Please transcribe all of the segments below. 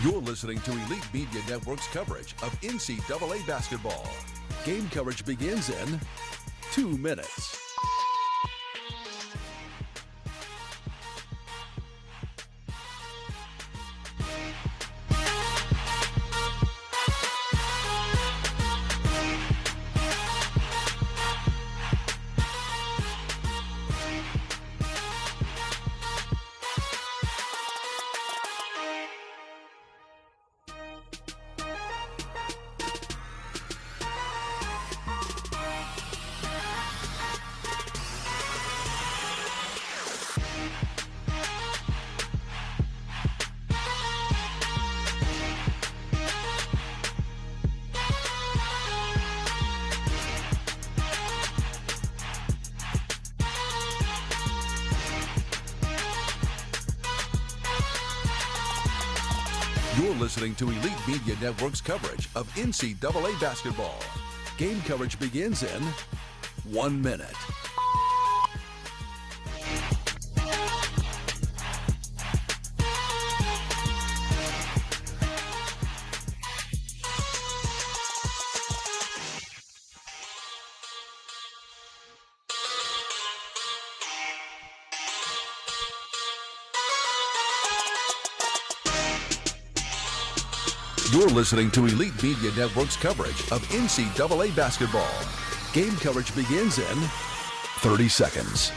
You're listening to Elite Media Network's coverage of NCAA basketball. Game coverage begins in 2 minutes. You're listening to Elite Media Network's coverage of NCAA basketball. Game coverage begins in 1 minute. You're listening to Elite Media Network's coverage of NCAA basketball. Game coverage begins in 30 seconds.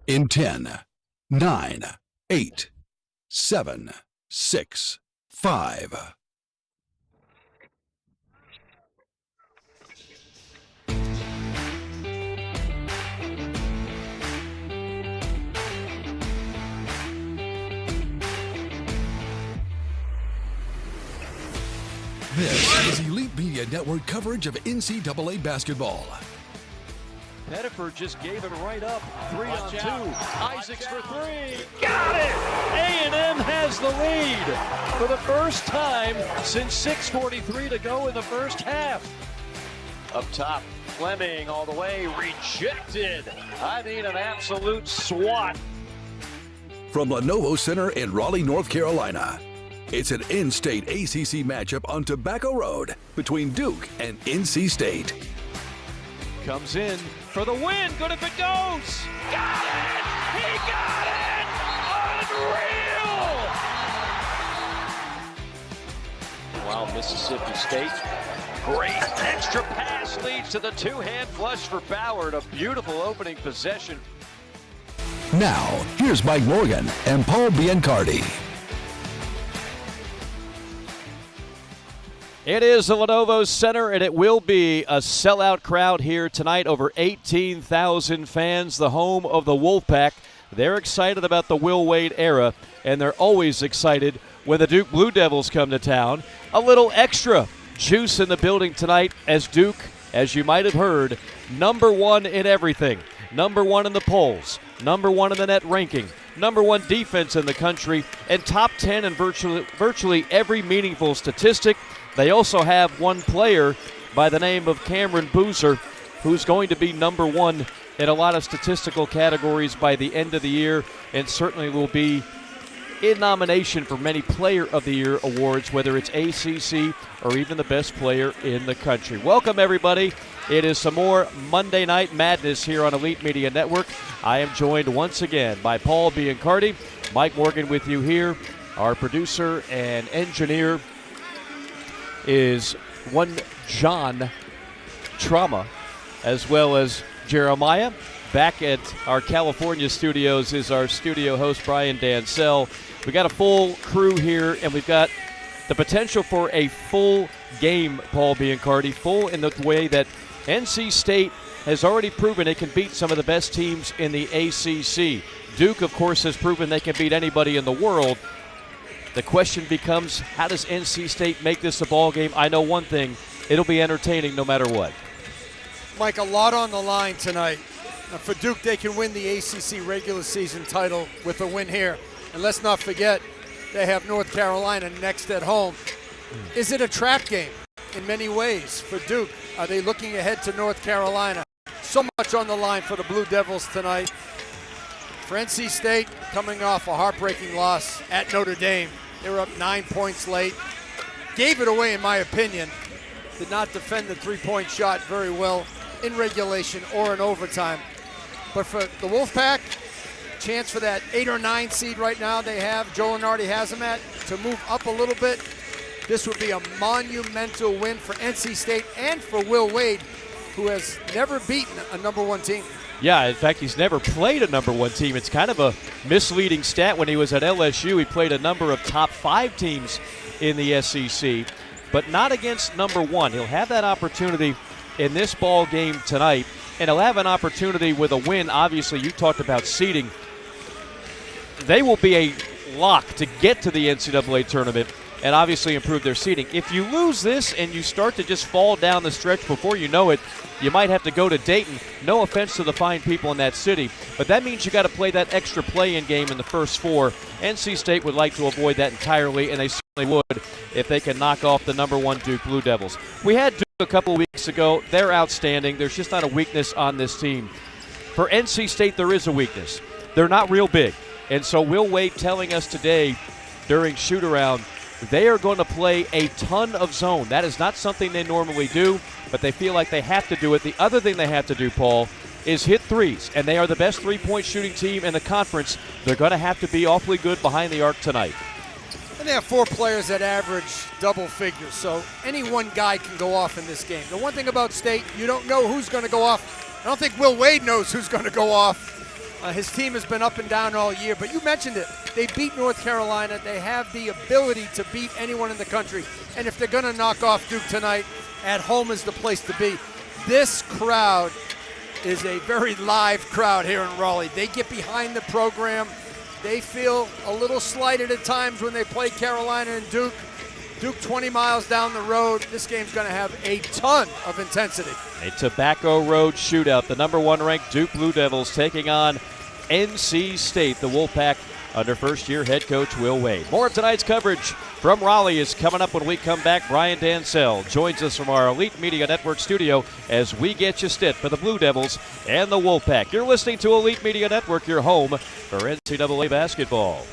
In 10, 9, 8, 7, 6, 5. This is Elite Media Network coverage of NCAA basketball. Pettiford just gave it right up. 3 on 2. Isaacs for 3. Got it! A&M has the lead for the first time since 6:43 to go in the first half. Up top, Fleming all the way. Rejected. I mean, an absolute swat. From Lenovo Center in Raleigh, North Carolina, it's an in-state ACC matchup on Tobacco Road between Duke and NC State. Comes in for the win. Good if it goes. Got it! He got it! Unreal! Wow, Mississippi State. Great extra pass leads to the two-hand flush for Bauer. A beautiful opening possession. Now, here's Mike Morgan and Paul Biancardi. It is the Lenovo Center, and it will be a sellout crowd here tonight. Over 18,000 fans, the home of the Wolfpack. They're excited about the Will Wade era, and they're always excited when the Duke Blue Devils come to town. A little extra juice in the building tonight as Duke, as you might have heard, #1 in everything. #1 in the polls, #1 in the net ranking, #1 defense in the country, and top 10 in virtually every meaningful statistic. They also have one player by the name of Cameron Boozer who's going to be #1 in a lot of statistical categories by the end of the year, and certainly will be in nomination for many Player of the Year awards, whether it's ACC or even the best player in the country. Welcome, everybody. It is some more Monday Night Madness here on Elite Media Network. I am joined once again by Paul Biancardi, Mike Morgan with you here. Our producer and engineer is one John Trauma, as well as Jeremiah. Back at our California studios is our studio host, Brian Dancel. We got a full crew here, and we've got the potential for a full game, Paul Biancardi, full in the way that NC State has already proven it can beat some of the best teams in the ACC. Duke, of course, has proven they can beat anybody in the world. The question becomes, how does NC State make this a ball game? I know one thing, it'll be entertaining no matter what. Mike, a lot on the line tonight. For Duke, they can win the ACC regular season title with a win here. And let's not forget, they have North Carolina next at home. Is it a trap game in many ways for Duke? Are they looking ahead to North Carolina? So much on the line for the Blue Devils tonight. For NC State, coming off a heartbreaking loss at Notre Dame. They were up 9 points late. Gave it away, in my opinion. Did not defend the three-point shot very well in regulation or in overtime. But for the Wolfpack, chance for that 8 or 9 seed right now they have, Joe Lunardi has them at, to move up a little bit. This would be a monumental win for NC State and for Will Wade, who has never beaten a number 1 team. Yeah, in fact, he's never played a number 1 team. It's kind of a misleading stat. When he was at LSU, he played a number of top 5 teams in the SEC, but not against number 1. He'll have that opportunity in this ball game tonight, and he'll have an opportunity with a win. Obviously, you talked about seeding. They will be a lock to get to the NCAA tournament and obviously improve their seeding. If you lose this and you start to just fall down the stretch before you know it, you might have to go to Dayton. No offense to the fine people in that city, but that means you got to play that extra play-in game in the first 4. NC State would like to avoid that entirely, and they certainly would if they can knock off the number 1 Duke Blue Devils. We had Duke a couple of weeks ago. They're outstanding. There's just not a weakness on this team. For NC State, there is a weakness. They're not real big, and so Will Wade telling us today during shoot-around, they are going to play a ton of zone. That is not something they normally do, but they feel like they have to do it. The other thing they have to do, Paul, is hit threes, and they are the best three-point shooting team in the conference. They're going to have to be awfully good behind the arc tonight. And they have 4 players that average double figures, so any one guy can go off in this game. The one thing about State, you don't know who's going to go off. I don't think Will Wade knows who's going to go off. His team has been up and down all year, but you mentioned it. They beat North Carolina. They have the ability to beat anyone in the country. And if they're going to knock off Duke tonight, at home is the place to be. This crowd is a very live crowd here in Raleigh. They get behind the program. They feel a little slighted at times when they play Carolina and Duke. Duke 20 miles down the road. This game's going to have a ton of intensity. A Tobacco Road shootout. The number 1 ranked Duke Blue Devils taking on NC State. The Wolfpack under first-year head coach Will Wade. More of tonight's coverage from Raleigh is coming up when we come back. Brian Dancel joins us from our Elite Media Network studio as we get you set for the Blue Devils and the Wolfpack. You're listening to Elite Media Network, your home for NCAA basketball.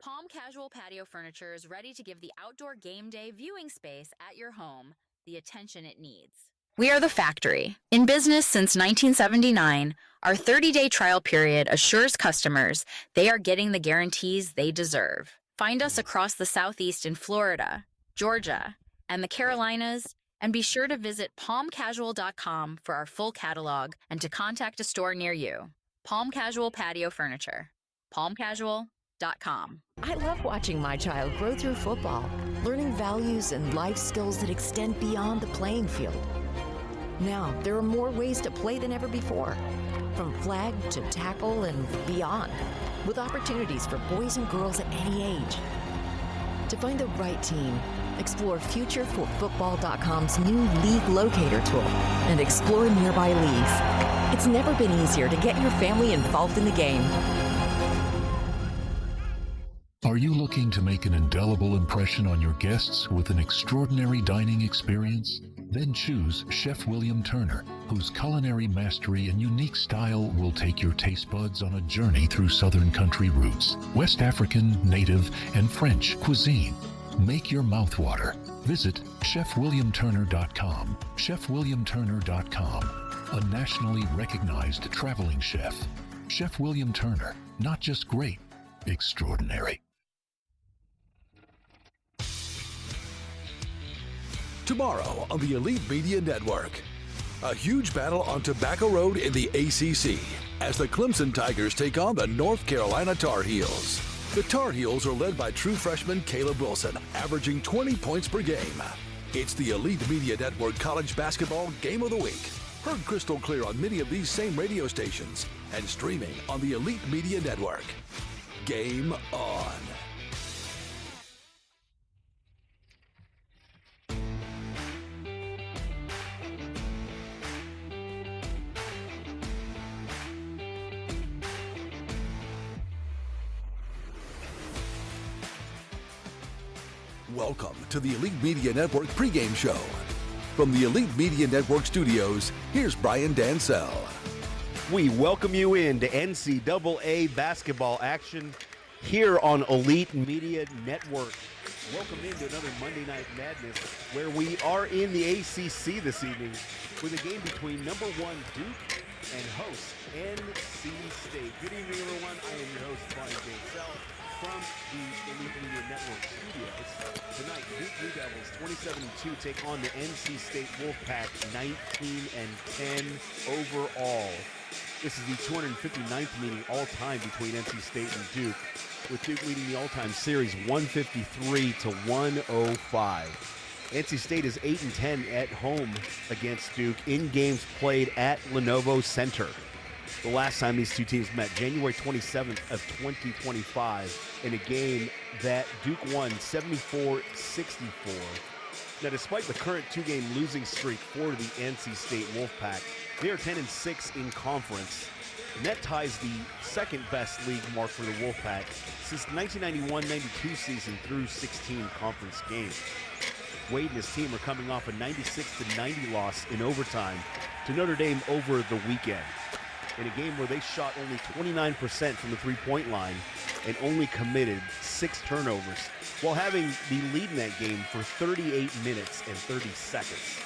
Palm Casual Patio Furniture is ready to give the outdoor game day viewing space at your home the attention it needs. We are the factory. In business since 1979, our 30-day trial period assures customers they are getting the guarantees they deserve. Find us across the Southeast in Florida, Georgia, and the Carolinas, and be sure to visit palmcasual.com for our full catalog and to contact a store near you. Palm Casual Patio Furniture. palmcasual.com. I love watching my child grow through football, learning values and life skills that extend beyond the playing field. Now, there are more ways to play than ever before, from flag to tackle and beyond, with opportunities for boys and girls at any age. To find the right team, explore FutureForFootball.com's new League Locator tool and explore nearby leagues. It's never been easier to get your family involved in the game. Are you looking to make an indelible impression on your guests with an extraordinary dining experience? Then choose Chef William Turner, whose culinary mastery and unique style will take your taste buds on a journey through Southern country roots, West African, native, and French cuisine. Make your mouth water. Visit ChefWilliamTurner.com. ChefWilliamTurner.com, a nationally recognized traveling chef. Chef William Turner, not just great, extraordinary. Tomorrow on the Elite Media Network, a huge battle on Tobacco Road in the ACC as the Clemson Tigers take on the North Carolina Tar Heels. The Tar Heels are led by true freshman Caleb Wilson, averaging 20 points per game. It's the Elite Media Network College Basketball Game of the Week. Heard crystal clear on many of these same radio stations and streaming on the Elite Media Network. Game on. Welcome to the Elite Media Network pregame show. From the Elite Media Network studios, here's Brian Dancel. We welcome you into NCAA basketball action here on Elite Media Network. Welcome into another Monday Night Madness where we are in the ACC this evening with a game between number one Duke and host NC State. Good evening, everyone. I am your host, Brian Dancel, from the Elite Media Network studios. Tonight, Duke Blue Devils 27-2 take on the NC State Wolfpack 19-10 overall. This is the 259th meeting all-time between NC State and Duke, with Duke leading the all-time series 153-105. NC State is 8-10 at home against Duke in games played at Lenovo Center. The last time these two teams met, January 27th of 2025, in a game that Duke won 74-64. Now, despite the current two-game losing streak for the NC State Wolfpack, they are 10-6 in conference, and that ties the second-best league mark for the Wolfpack since the 1991-92 season through 16 conference games. Wade and his team are coming off a 96-90 loss in overtime to Notre Dame over the weekend, in a game where they shot only 29% from the three-point line and only committed 6 turnovers, while having the lead in that game for 38 minutes and 30 seconds.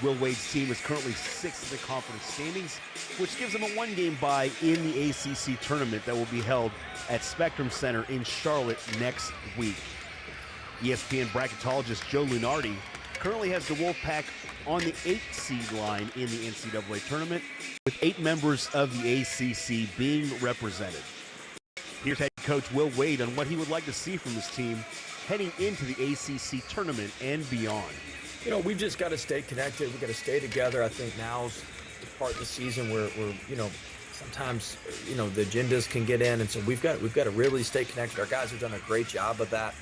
Will Wade's team is currently 6th in the conference standings, which gives them a one-game bye in the ACC tournament that will be held at Spectrum Center in Charlotte next week. ESPN bracketologist Joe Lunardi currently has the Wolfpack on the 8th seed line in the NCAA tournament, with 8 members of the ACC being represented. Here's head coach Will Wade on what he would like to see from his team heading into the ACC tournament and beyond. You know, we've just got to stay connected. We've got to stay together. I think now's the part of the season where sometimes, the agendas can get in. And so we've got to really stay connected. Our guys have done a great job of that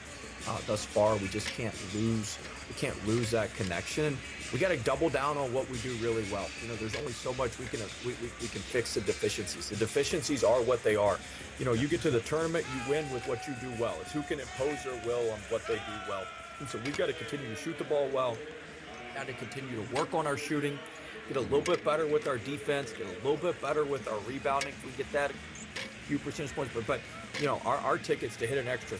thus far. We just can't lose. We can't lose that connection. We got to double down on what we do really well. There's only so much we can fix the deficiencies. The deficiencies are what they are. You get to the tournament, you win with what you do well. It's who can impose their will on what they do well. And so we've got to continue to shoot the ball well. Got to continue to work on our shooting, get a little bit better with our defense, get a little bit better with our rebounding. If we get that, a few percentage points. But our ticket's to hit an extra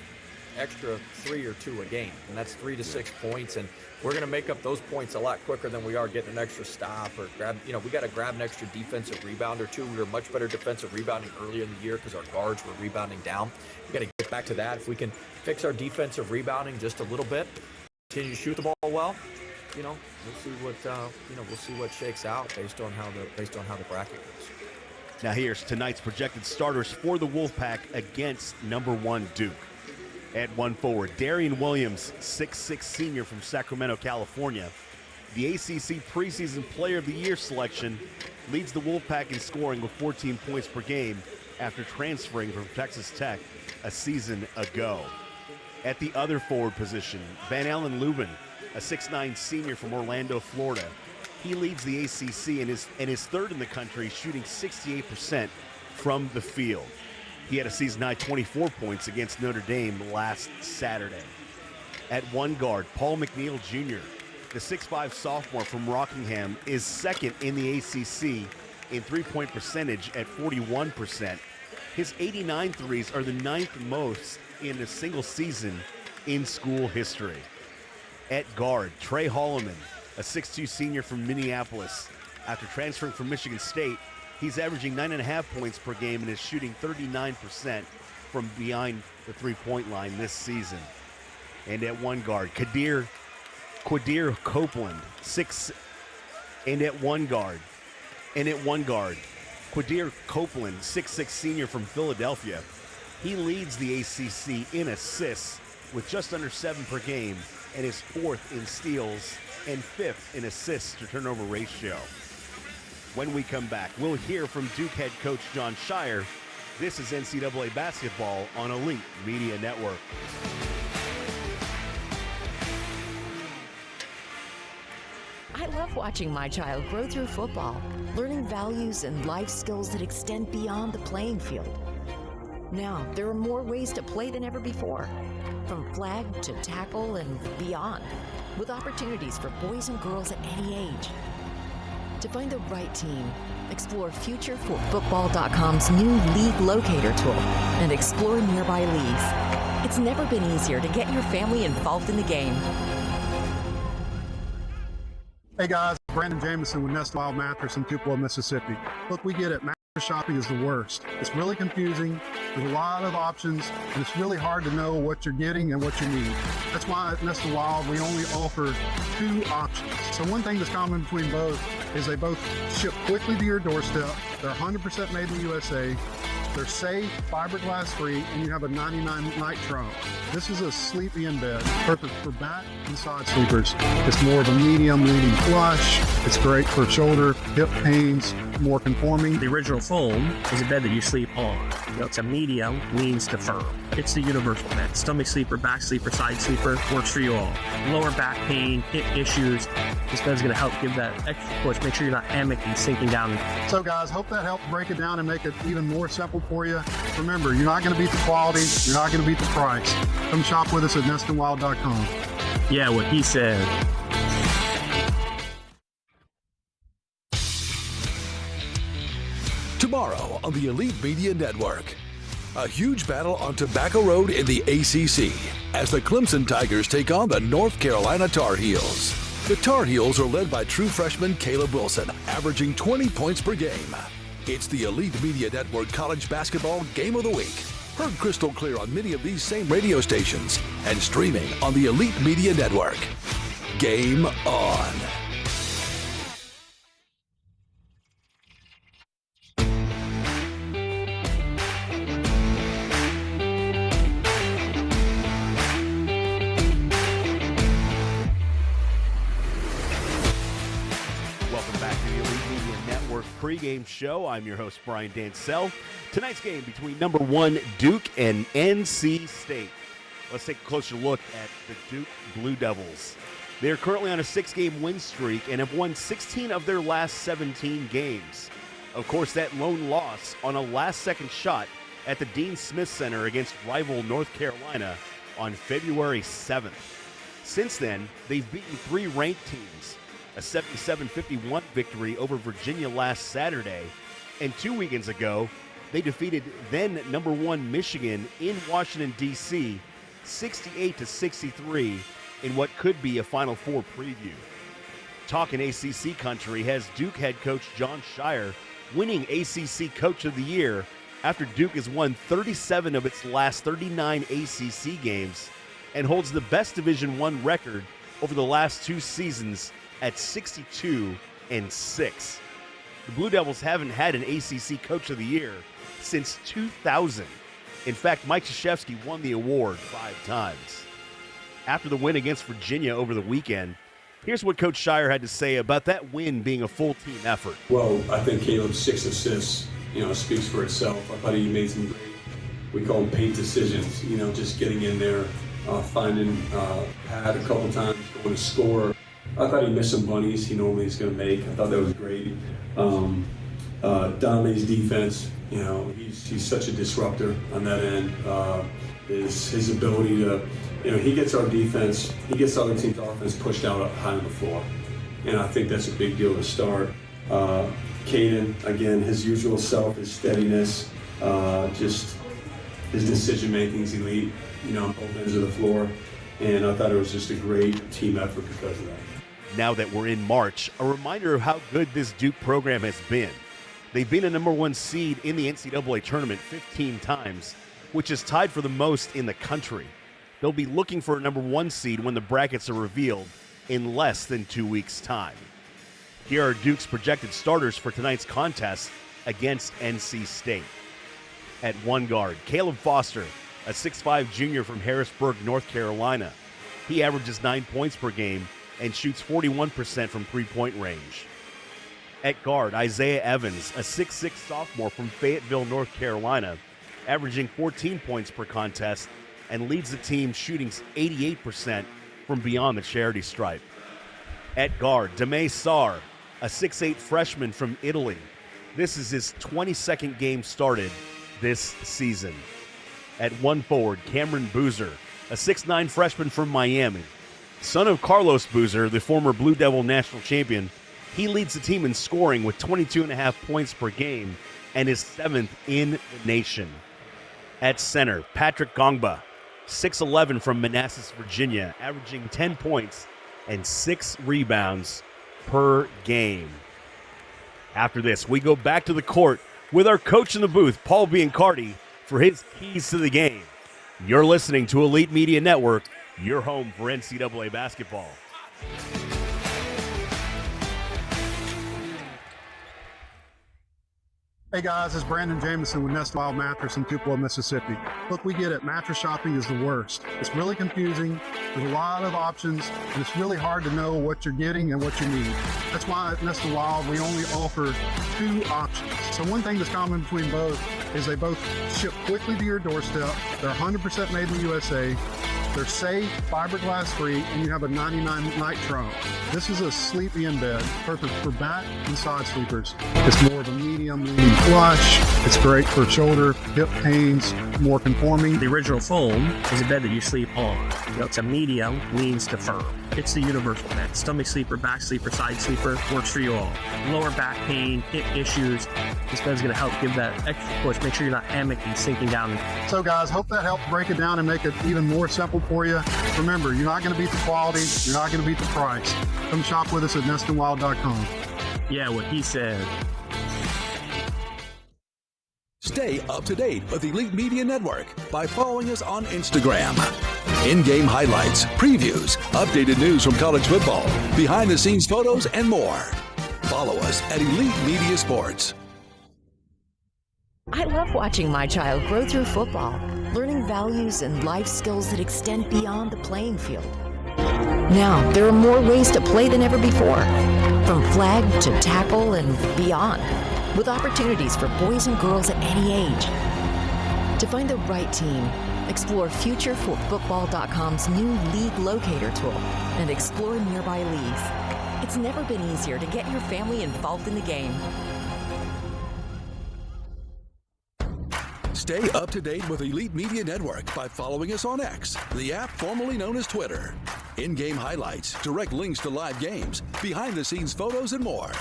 3 or 2 a game, and that's 3 to 6 points. And we're going to make up those points a lot quicker than we are getting an extra stop or grab. We got to grab an extra defensive rebound or 2. We were much better defensive rebounding earlier in the year because our guards were rebounding down. We got to get back to that. If we can fix our defensive rebounding just a little bit, continue to shoot the ball well, we'll see what shakes out based on how the bracket goes. Now here's tonight's projected starters for the Wolfpack against number one Duke. At one forward, Darian Williams, 6'6" senior from Sacramento, California. The ACC preseason player of the year selection, leads the Wolfpack in scoring with 14 points per game after transferring from Texas Tech a season ago. At the other forward position, Van Allen Lubin, a 6'9" senior from Orlando, Florida. He leads the ACC and is 3rd in the country, shooting 68% from the field. He had a season-high 24 points against Notre Dame last Saturday. At one guard, Paul McNeil Jr., the 6'5" sophomore from Rockingham, is 2nd in the ACC in three-point percentage at 41%. His 89 threes are the 9th most in a single season in school history. At guard, Trey Holloman, a 6'2" senior from Minneapolis. After transferring from Michigan State, he's averaging 9.5 points per game and is shooting 39% from behind the three-point line this season. And at one guard, Quadir Copeland, Quadir Copeland, 6'6" senior from Philadelphia. He leads the ACC in assists with just under 7 per game and is 4th in steals and 5th in assists to turnover ratio. When we come back, we'll hear from Duke head coach John Shire. This is NCAA basketball on Elite Media Network. I love watching my child grow through football, learning values and life skills that extend beyond the playing field. Now, there are more ways to play than ever before, from flag to tackle and beyond, with opportunities for boys and girls at any age. To find the right team, explore FutureForFootball.com's new League Locator tool and explore nearby leagues. It's never been easier to get your family involved in the game. Hey guys, Brandon Jameson with Nest Wild Mattress in Tupelo, Mississippi. Look, we get it. Mattress shopping is the worst. It's really confusing. There's a lot of options, and it's really hard to know what you're getting and what you need. That's why at Nest Wild, we only offer 2 options. So one thing that's common between both is they both ship quickly to your doorstep. They're 100% made in the USA. They're safe, fiberglass free, and you have a 99-night trunk. This is a sleepy-in bed, perfect for back and side sleepers. It's more of a medium leaning flush. It's great for shoulder, hip pains, more conforming. The original foam is a bed that you sleep on. It's a medium, leans to firm. It's the universal bed. Stomach sleeper, back sleeper, side sleeper, works for you all. Lower back pain, hip issues. This bed's going to help give that extra push. Make sure you're not hammocking, sinking down. So guys, hope that helped break it down and make it even more simple for you. Remember, you're not going to beat the quality. You're not going to beat the price. Come shop with us at nestandwild.com. Yeah, what he said. Tomorrow on the Elite Media Network, a huge battle on Tobacco Road in the ACC as the Clemson Tigers take on the North Carolina Tar Heels. The Tar Heels are led by true freshman Caleb Wilson, averaging 20 points per game. It's the Elite Media Network College Basketball Game of the Week. Heard crystal clear on many of these same radio stations and streaming on the Elite Media Network. Game on. Pregame show. I'm your host, Brian Dancel. Tonight's game between number 1 Duke and NC State. Let's take a closer look at the Duke Blue Devils. They are currently on a 6-game win streak and have won 16 of their last 17 games. Of course, that lone loss on a last-second shot at the Dean Smith Center against rival North Carolina on February 7th. Since then, they've beaten 3 ranked teams, a 77-51 victory over Virginia last Saturday, and 2 weekends ago, they defeated then number 1 Michigan in Washington, D.C., 68-63 in what could be a Final Four preview. Talking ACC country has Duke head coach John Shire winning ACC Coach of the Year after Duke has won 37 of its last 39 ACC games and holds the best Division I record over the last 2 seasons at 62-6. The Blue Devils haven't had an ACC Coach of the Year since 2000. In fact, Mike Krzyzewski won the award 5 times. After the win against Virginia over the weekend, here's what Coach Shire had to say about that win being a full team effort. Well, I think Caleb's 6 assists, speaks for itself. I thought he made some great, we call them paint decisions, just getting in there, finding pad a couple times, going to score. I thought he missed some bunnies he normally is going to make. I thought that was great. Dominic's defense, he's such a disruptor on that end. His ability to, he gets our defense, he gets other teams' offense pushed out high on the floor. And I think that's a big deal to start. Caden, again, his usual self, his steadiness, just his decision-making is elite, on both ends of the floor. And I thought it was just a great team effort because of that. Now that we're in March, a reminder of how good this Duke program has been. They've been a number 1 seed in the NCAA tournament 15 times, which is tied for the most in the country. They'll be looking for a number 1 seed when the brackets are revealed in less than 2 weeks' time. Here are Duke's projected starters for tonight's contest against NC State. At 1 guard, Caleb Foster, a 6'5 junior from Harrisburg, North Carolina. He averages 9 points per game and shoots 41% from three-point range. At guard, Isaiah Evans, a 6'6 sophomore from Fayetteville, North Carolina, averaging 14 points per contest and leads the team shooting 88% from beyond the charity stripe. At guard, Deme Sarr, a 6'8 freshman from Italy. This is his 22nd game started this season. At one forward, Cameron Boozer, a 6'9 freshman from Miami. Son of Carlos Boozer, the former Blue Devil national champion, he leads the team in scoring with 22.5 points per game and is 7th in the nation. At center, Patrick Gongba, 6'11 from Manassas, Virginia, averaging 10 points and 6 rebounds per game. After this, we go back to the court with our coach in the booth, Paul Biancardi, for his keys to the game. You're listening to Elite Media Network, your home for NCAA basketball. Hey guys, it's Brandon Jameson with Nest Wild Mattress in Tupelo, Mississippi. Look, we get it. Mattress shopping is the worst. It's really confusing. There's a lot of options, and it's really hard to know what you're getting and what you need. That's why at Nest Wild, we only offer 2 options. So one thing that's common between both is they both ship quickly to your doorstep. They're 100% made in the USA. They're safe, fiberglass free, and you have a 99 night trunk. This is a sleepy-in bed, perfect for back and side sleepers. It's more of a medium lean flush. It's great for shoulder, hip pains, more conforming. The original foam is a bed that you sleep on. It's a medium, leans to firm. It's the universal bed. Stomach sleeper, back sleeper, side sleeper, works for you all. Lower back pain, hip issues. This bed's going to help give that extra push. Make sure you're not hammocking, sinking down. So guys, hope that helped break it down and make it even more simple for you. Remember, you're not going to beat the quality. You're not going to beat the price. Come shop with us at nestandwild.com. Yeah, what he said. Stay up to date with Elite Media Network by following us on Instagram. In-game highlights, previews, updated news from college football, behind-the-scenes photos, and more. Follow us at Elite Media Sports. I love watching my child grow through football, learning values and life skills that extend beyond the playing field. Now, there are more ways to play than ever before, from flag to tackle and beyond, with opportunities for boys and girls at any age. To find the right team, explore FutureForFootball.com's new League Locator tool and explore nearby leagues. It's never been easier to get your family involved in the game. Stay up to date with Elite Media Network by following us on X, the app formerly known as Twitter. In-game highlights, direct links to live games, behind-the-scenes photos, and more.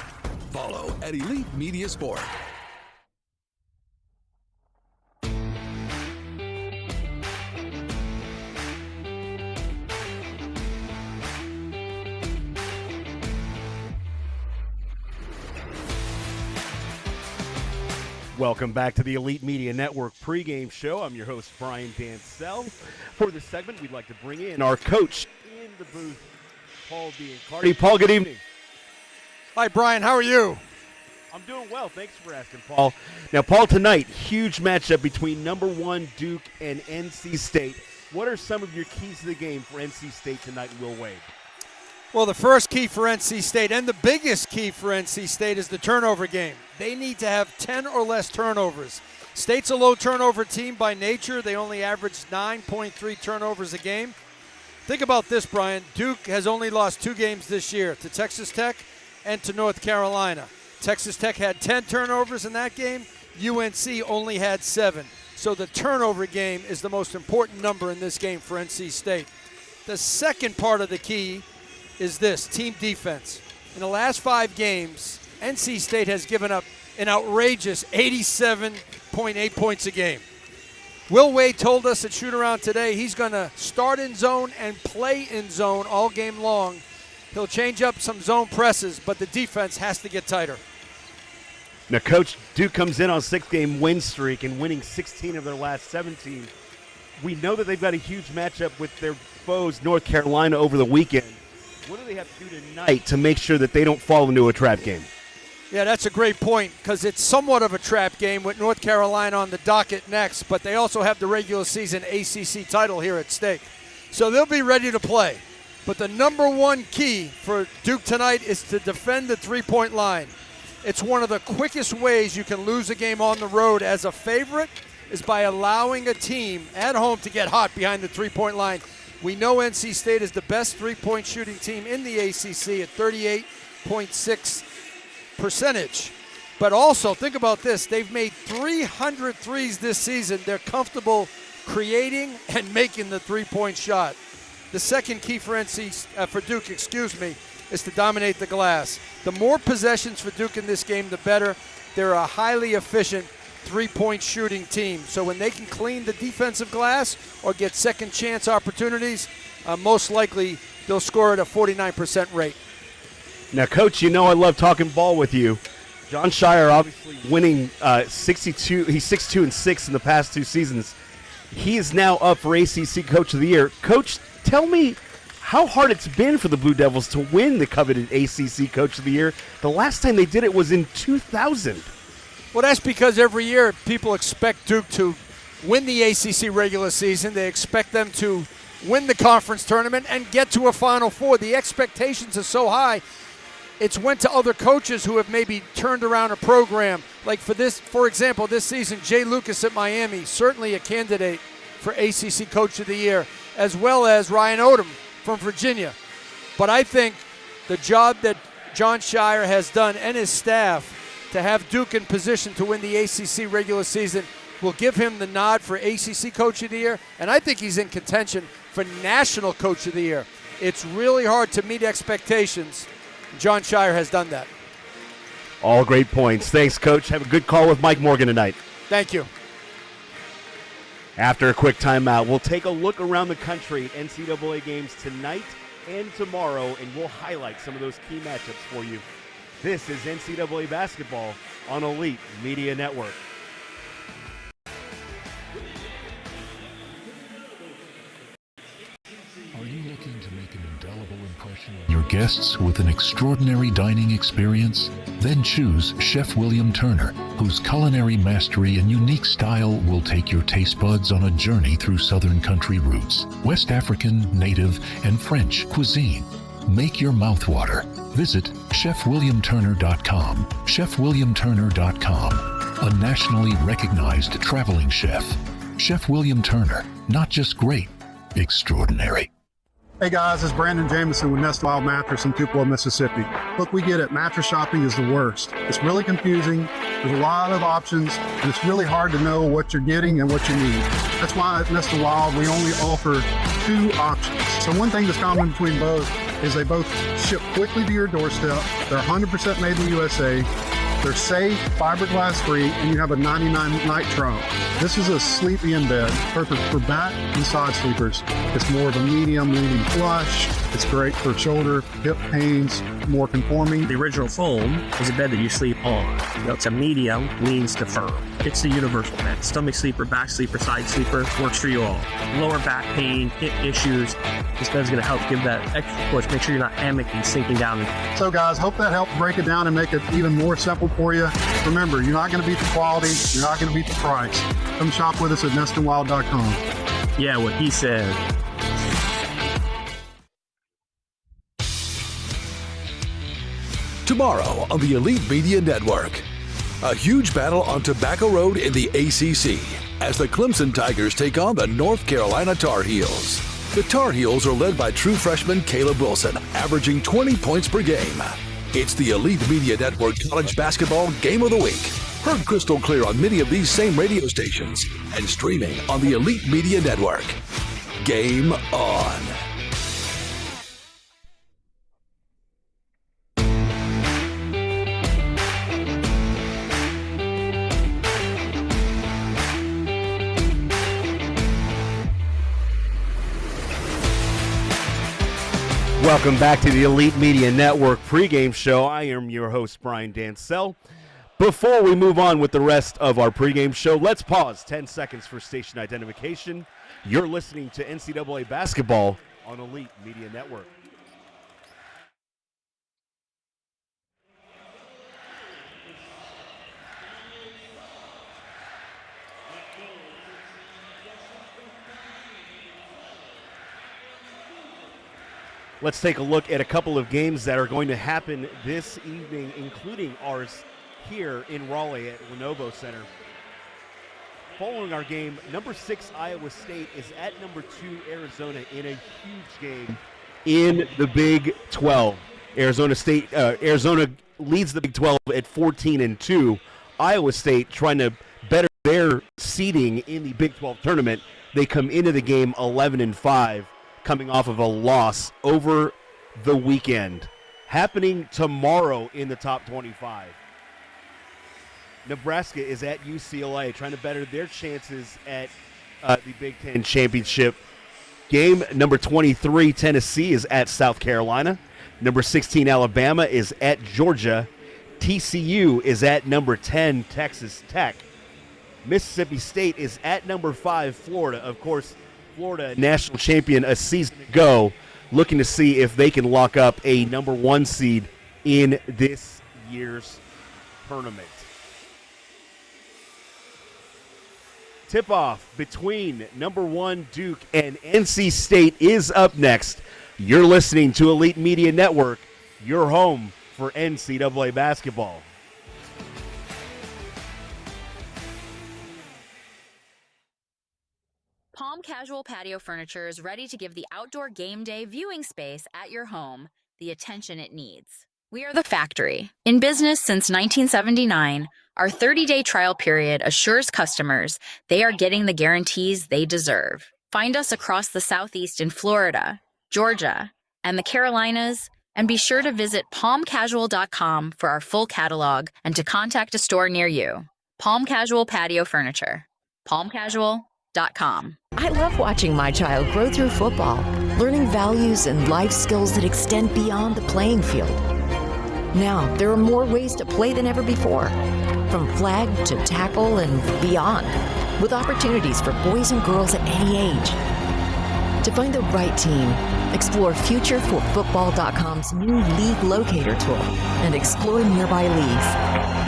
Follow at Elite Media Sport. Welcome back to the Elite Media Network pregame show. I'm your host, Brian Dancel. For this segment, we'd like to bring in our coach in the booth, Paul Biancardi. Paul, good evening. Hi, Brian. How are you? I'm doing well. Thanks for asking, Paul. Now, Paul, tonight, huge matchup between number 1 Duke and NC State. What are some of your keys to the game for NC State tonight in Will Wade? Well, the first key for NC State and the biggest key for NC State is the turnover game. They need to have 10 or less turnovers. State's a low turnover team by nature. They only average 9.3 turnovers a game. Think about this, Brian. Duke has only lost 2 games this year, to Texas Tech and to North Carolina. Texas Tech had 10 turnovers in that game. UNC only had 7. So the turnover game is the most important number in this game for NC State. The second part of the key is this, team defense. In the last 5 games, NC State has given up an outrageous 87.8 points a game. Will Wade told us at shoot-around today he's going to start in zone and play in zone all game long. He'll change up some zone presses, but the defense has to get tighter. Now, Coach, Duke comes in on a 6-game win streak and winning 16 of their last 17. We know that they've got a huge matchup with their foes, North Carolina, over the weekend. What do they have to do tonight to make sure that they don't fall into a trap game? Yeah, that's a great point because it's somewhat of a trap game with North Carolina on the docket next, but they also have the regular season ACC title here at stake. So they'll be ready to play. But the number 1 key for Duke tonight is to defend the three-point line. It's one of the quickest ways you can lose a game on the road as a favorite is by allowing a team at home to get hot behind the three-point line. We know NC State is the best three-point shooting team in the ACC at 38.6%. But also, think about this. They've made 300 threes this season. They're comfortable creating and making the three-point shot. The second key for Duke, is to dominate the glass. The more possessions for Duke in this game, the better. They're a highly efficient three-point shooting team. So when they can clean the defensive glass or get second chance opportunities, most likely they'll score at a 49% rate. Now, Coach, you know I love talking ball with you. John Shire obviously winning 62. He's 6-2-6 in the past 2 seasons. He is now up for ACC Coach of the Year. Coach, tell me how hard it's been for the Blue Devils to win the coveted ACC Coach of the Year. The last time they did it was in 2000. Well, that's because every year people expect Duke to win the ACC regular season. They expect them to win the conference tournament and get to a Final Four. The expectations are so high. It's went to other coaches who have maybe turned around a program. Like for example, this season, Jay Lucas at Miami, certainly a candidate for ACC Coach of the Year, as well as Ryan Odom from Virginia. But I think the job that John Shire has done and his staff to have Duke in position to win the ACC regular season will give him the nod for ACC Coach of the Year, and I think he's in contention for National Coach of the Year. It's really hard to meet expectations. John Shire has done that. All great points. Thanks, Coach. Have a good call with Mike Morgan tonight. Thank you. After a quick timeout, we'll take a look around the country at NCAA games tonight and tomorrow, and we'll highlight some of those key matchups for you. This is NCAA basketball on Elite Media Network. Are you looking to make an indelible impression on your guests with an extraordinary dining experience? Then choose Chef William Turner, whose culinary mastery and unique style will take your taste buds on a journey through Southern country roots, West African, native, and French cuisine. Make your mouth water. Visit chefwilliamturner.com. chefwilliamturner.com. A nationally recognized traveling chef. Chef William Turner, not just great, extraordinary. Hey guys, it's Brandon Jameson with Nest Wild Mattress in Tupelo, Mississippi. Look, we get it. Mattress shopping is the worst. It's really confusing. There's a lot of options, and it's really hard to know what you're getting and what you need. That's why at Nest Wild, we only offer 2 options. So one thing that's common between both is they both ship quickly to your doorstep. They're 100% made in the USA. They're safe, fiberglass free, and you have a 99-night trunk. This is a sleep-in bed, perfect for back and side sleepers. It's more of a medium leaning flush. It's great for shoulder, hip pains, more conforming. The original foam is a bed that you sleep on. It's a medium, leans to firm. It's the universal bed. Stomach sleeper, back sleeper, side sleeper, works for you all. Lower back pain, hip issues. This bed's going to help give that extra push. Make sure you're not hammocking, sinking down. So guys, hope that helped break it down and make it even more simple for you. Remember, you're not going to beat the quality. You're not going to beat the price. Come shop with us at nestandwild.com. Yeah, what he said. Tomorrow on the Elite Media Network, a huge battle on Tobacco Road in the ACC as the Clemson Tigers take on the North Carolina Tar Heels. The Tar Heels are led by true freshman Caleb Wilson, averaging 20 points per game. It's the Elite Media Network College Basketball Game of the Week. Heard crystal clear on many of these same radio stations and streaming on the Elite Media Network. Game on. Welcome back to the Elite Media Network pregame show. I am your host, Brian Dancel. Before we move on with the rest of our pregame show, let's pause 10 seconds for station identification. You're listening to NCAA basketball on Elite Media Network. Let's take a look at a couple of games that are going to happen this evening, including ours here in Raleigh at Lenovo Center. Following our game, number 6 Iowa State is at number 2 Arizona in a huge game in the Big 12. Arizona leads the Big 12 at 14-2. Iowa State trying to better their seeding in the Big 12 tournament They come into the game 11-5, coming off of a loss over the weekend. Happening tomorrow in the top 25. Nebraska is at UCLA, trying to better their chances at the Big Ten championship. Game number 23, Tennessee, is at South Carolina. Number 16, Alabama, is at Georgia. TCU is at number 10, Texas Tech. Mississippi State is at number 5, Florida. Of course, Florida, national champion a season ago, looking to see if they can lock up a number 1 seed in this year's tournament. Tip-off between number 1 Duke and NC State is up next. You're listening to Elite Media Network, your home for NCAA basketball. Palm Casual Patio Furniture is ready to give the outdoor game day viewing space at your home the attention it needs. We are the factory. In business since 1979, our 30-day trial period assures customers they are getting the guarantees they deserve. Find us across the Southeast in Florida, Georgia, and the Carolinas, and be sure to visit palmcasual.com for our full catalog and to contact a store near you. Palm Casual Patio Furniture. palmcasual.com. I love watching my child grow through football, learning values and life skills that extend beyond the playing field. Now, there are more ways to play than ever before, from flag to tackle and beyond, with opportunities for boys and girls at any age. To find the right team, explore FutureForFootball.com's new League Locator tool and explore nearby leagues.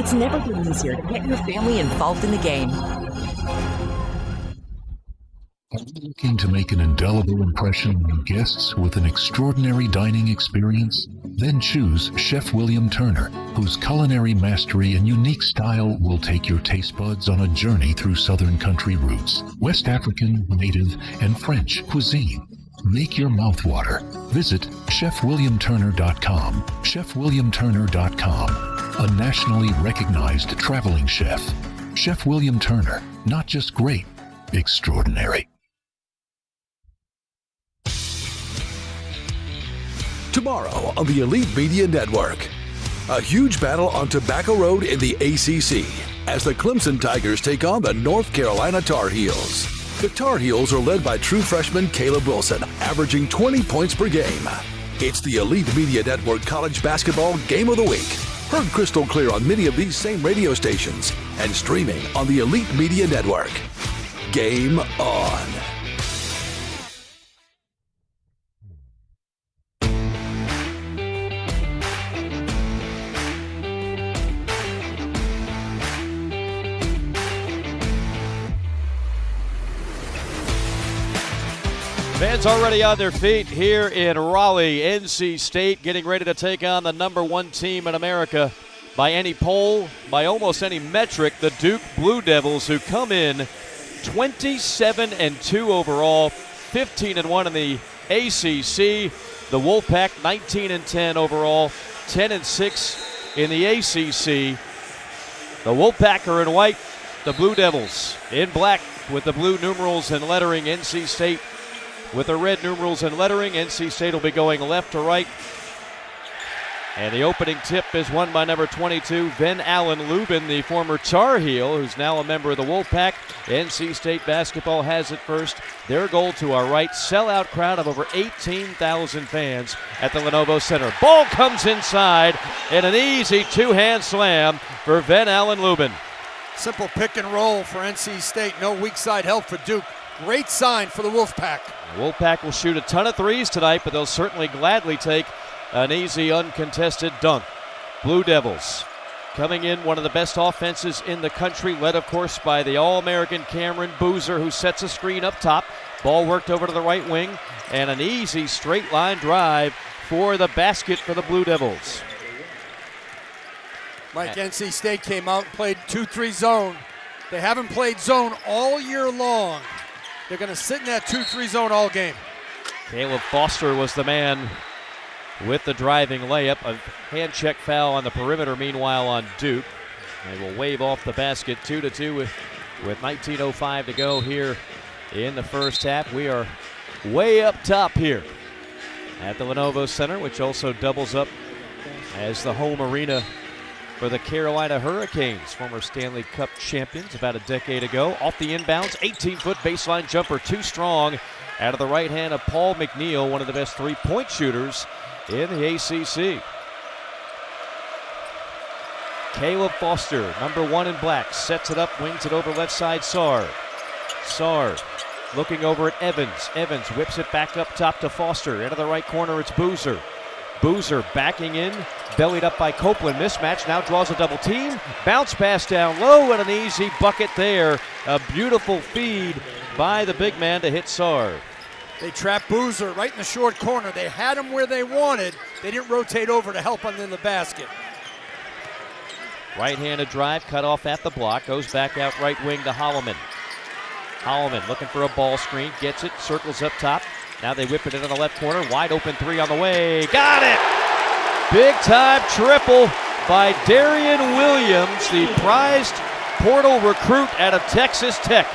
It's never been easier to get your family involved in the game. Are you looking to make an indelible impression on your guests with an extraordinary dining experience? Then choose Chef William Turner, whose culinary mastery and unique style will take your taste buds on a journey through Southern country roots, West African, Native, and French cuisine. Make your mouth water. Visit ChefWilliamTurner.com. ChefWilliamTurner.com, a nationally recognized traveling chef. Chef William Turner, not just great, extraordinary. Tomorrow on the Elite Media Network, a huge battle on Tobacco Road in the ACC as the Clemson Tigers take on the North Carolina Tar Heels. The Tar Heels are led by true freshman Caleb Wilson, averaging 20 points per game. It's the Elite Media Network College Basketball Game of the Week. Heard crystal clear on many of these same radio stations and streaming on the Elite Media Network. Game on. Fans already on their feet here in Raleigh. NC State getting ready to take on the number 1 team in America by any poll, by almost any metric, the Duke Blue Devils, who come in 27-2 overall, 15-1 in the ACC. The Wolfpack 19-10 overall, 10-6 in the ACC. The Wolfpack are in white, the Blue Devils in black with the blue numerals and lettering. NC State with the red numerals and lettering. NC State will be going left to right. And the opening tip is won by number 22, Van Allen Lubin, the former Tar Heel, who's now a member of the Wolfpack. NC State basketball has it first. Their goal to our right, sellout crowd of over 18,000 fans at the Lenovo Center. Ball comes inside, and an easy two-hand slam for Van Allen Lubin. Simple pick and roll for NC State. No weak side help for Duke. Great sign for the Wolfpack. The Wolfpack will shoot a ton of threes tonight, but they'll certainly gladly take an easy, uncontested dunk. Blue Devils coming in, one of the best offenses in the country, led, of course, by the All-American Cameron Boozer, who sets a screen up top. Ball worked over to the right wing, and an easy straight-line drive for the basket for the Blue Devils. Mike, NC State came out and played 2-3 zone. They haven't played zone all year long. They're going to sit in that 2-3 zone all game. Caleb Foster was the man with the driving layup. A hand check foul on the perimeter, meanwhile, on Duke. They will wave off the basket. 2-2 with 19:05 to go here in the first half. We are way up top here at the Lenovo Center, which also doubles up as the home arena for the Carolina Hurricanes, former Stanley Cup champions about a decade ago. Off the inbounds, 18-foot baseline jumper, too strong, out of the right hand of Paul McNeil, one of the best three-point shooters in the ACC. Caleb Foster, number 1 in black, sets it up, wings it over left side, Sarr. Sarr looking over at Evans. Evans whips it back up top to Foster. Into the right corner, it's Boozer. Boozer backing in, bellied up by Copeland. Mismatch, now draws a double team. Bounce pass down low and an easy bucket there. A beautiful feed by the big man to hit Sarr. They trapped Boozer right in the short corner. They had him where they wanted. They didn't rotate over to help him in the basket. Right-handed drive, cut off at the block. Goes back out right wing to Holloman. Holloman looking for a ball screen. Gets it, circles up top. Now they whip it into the left corner. Wide open three on the way. Got it! Big time triple by Darian Williams, the prized portal recruit out of Texas Tech.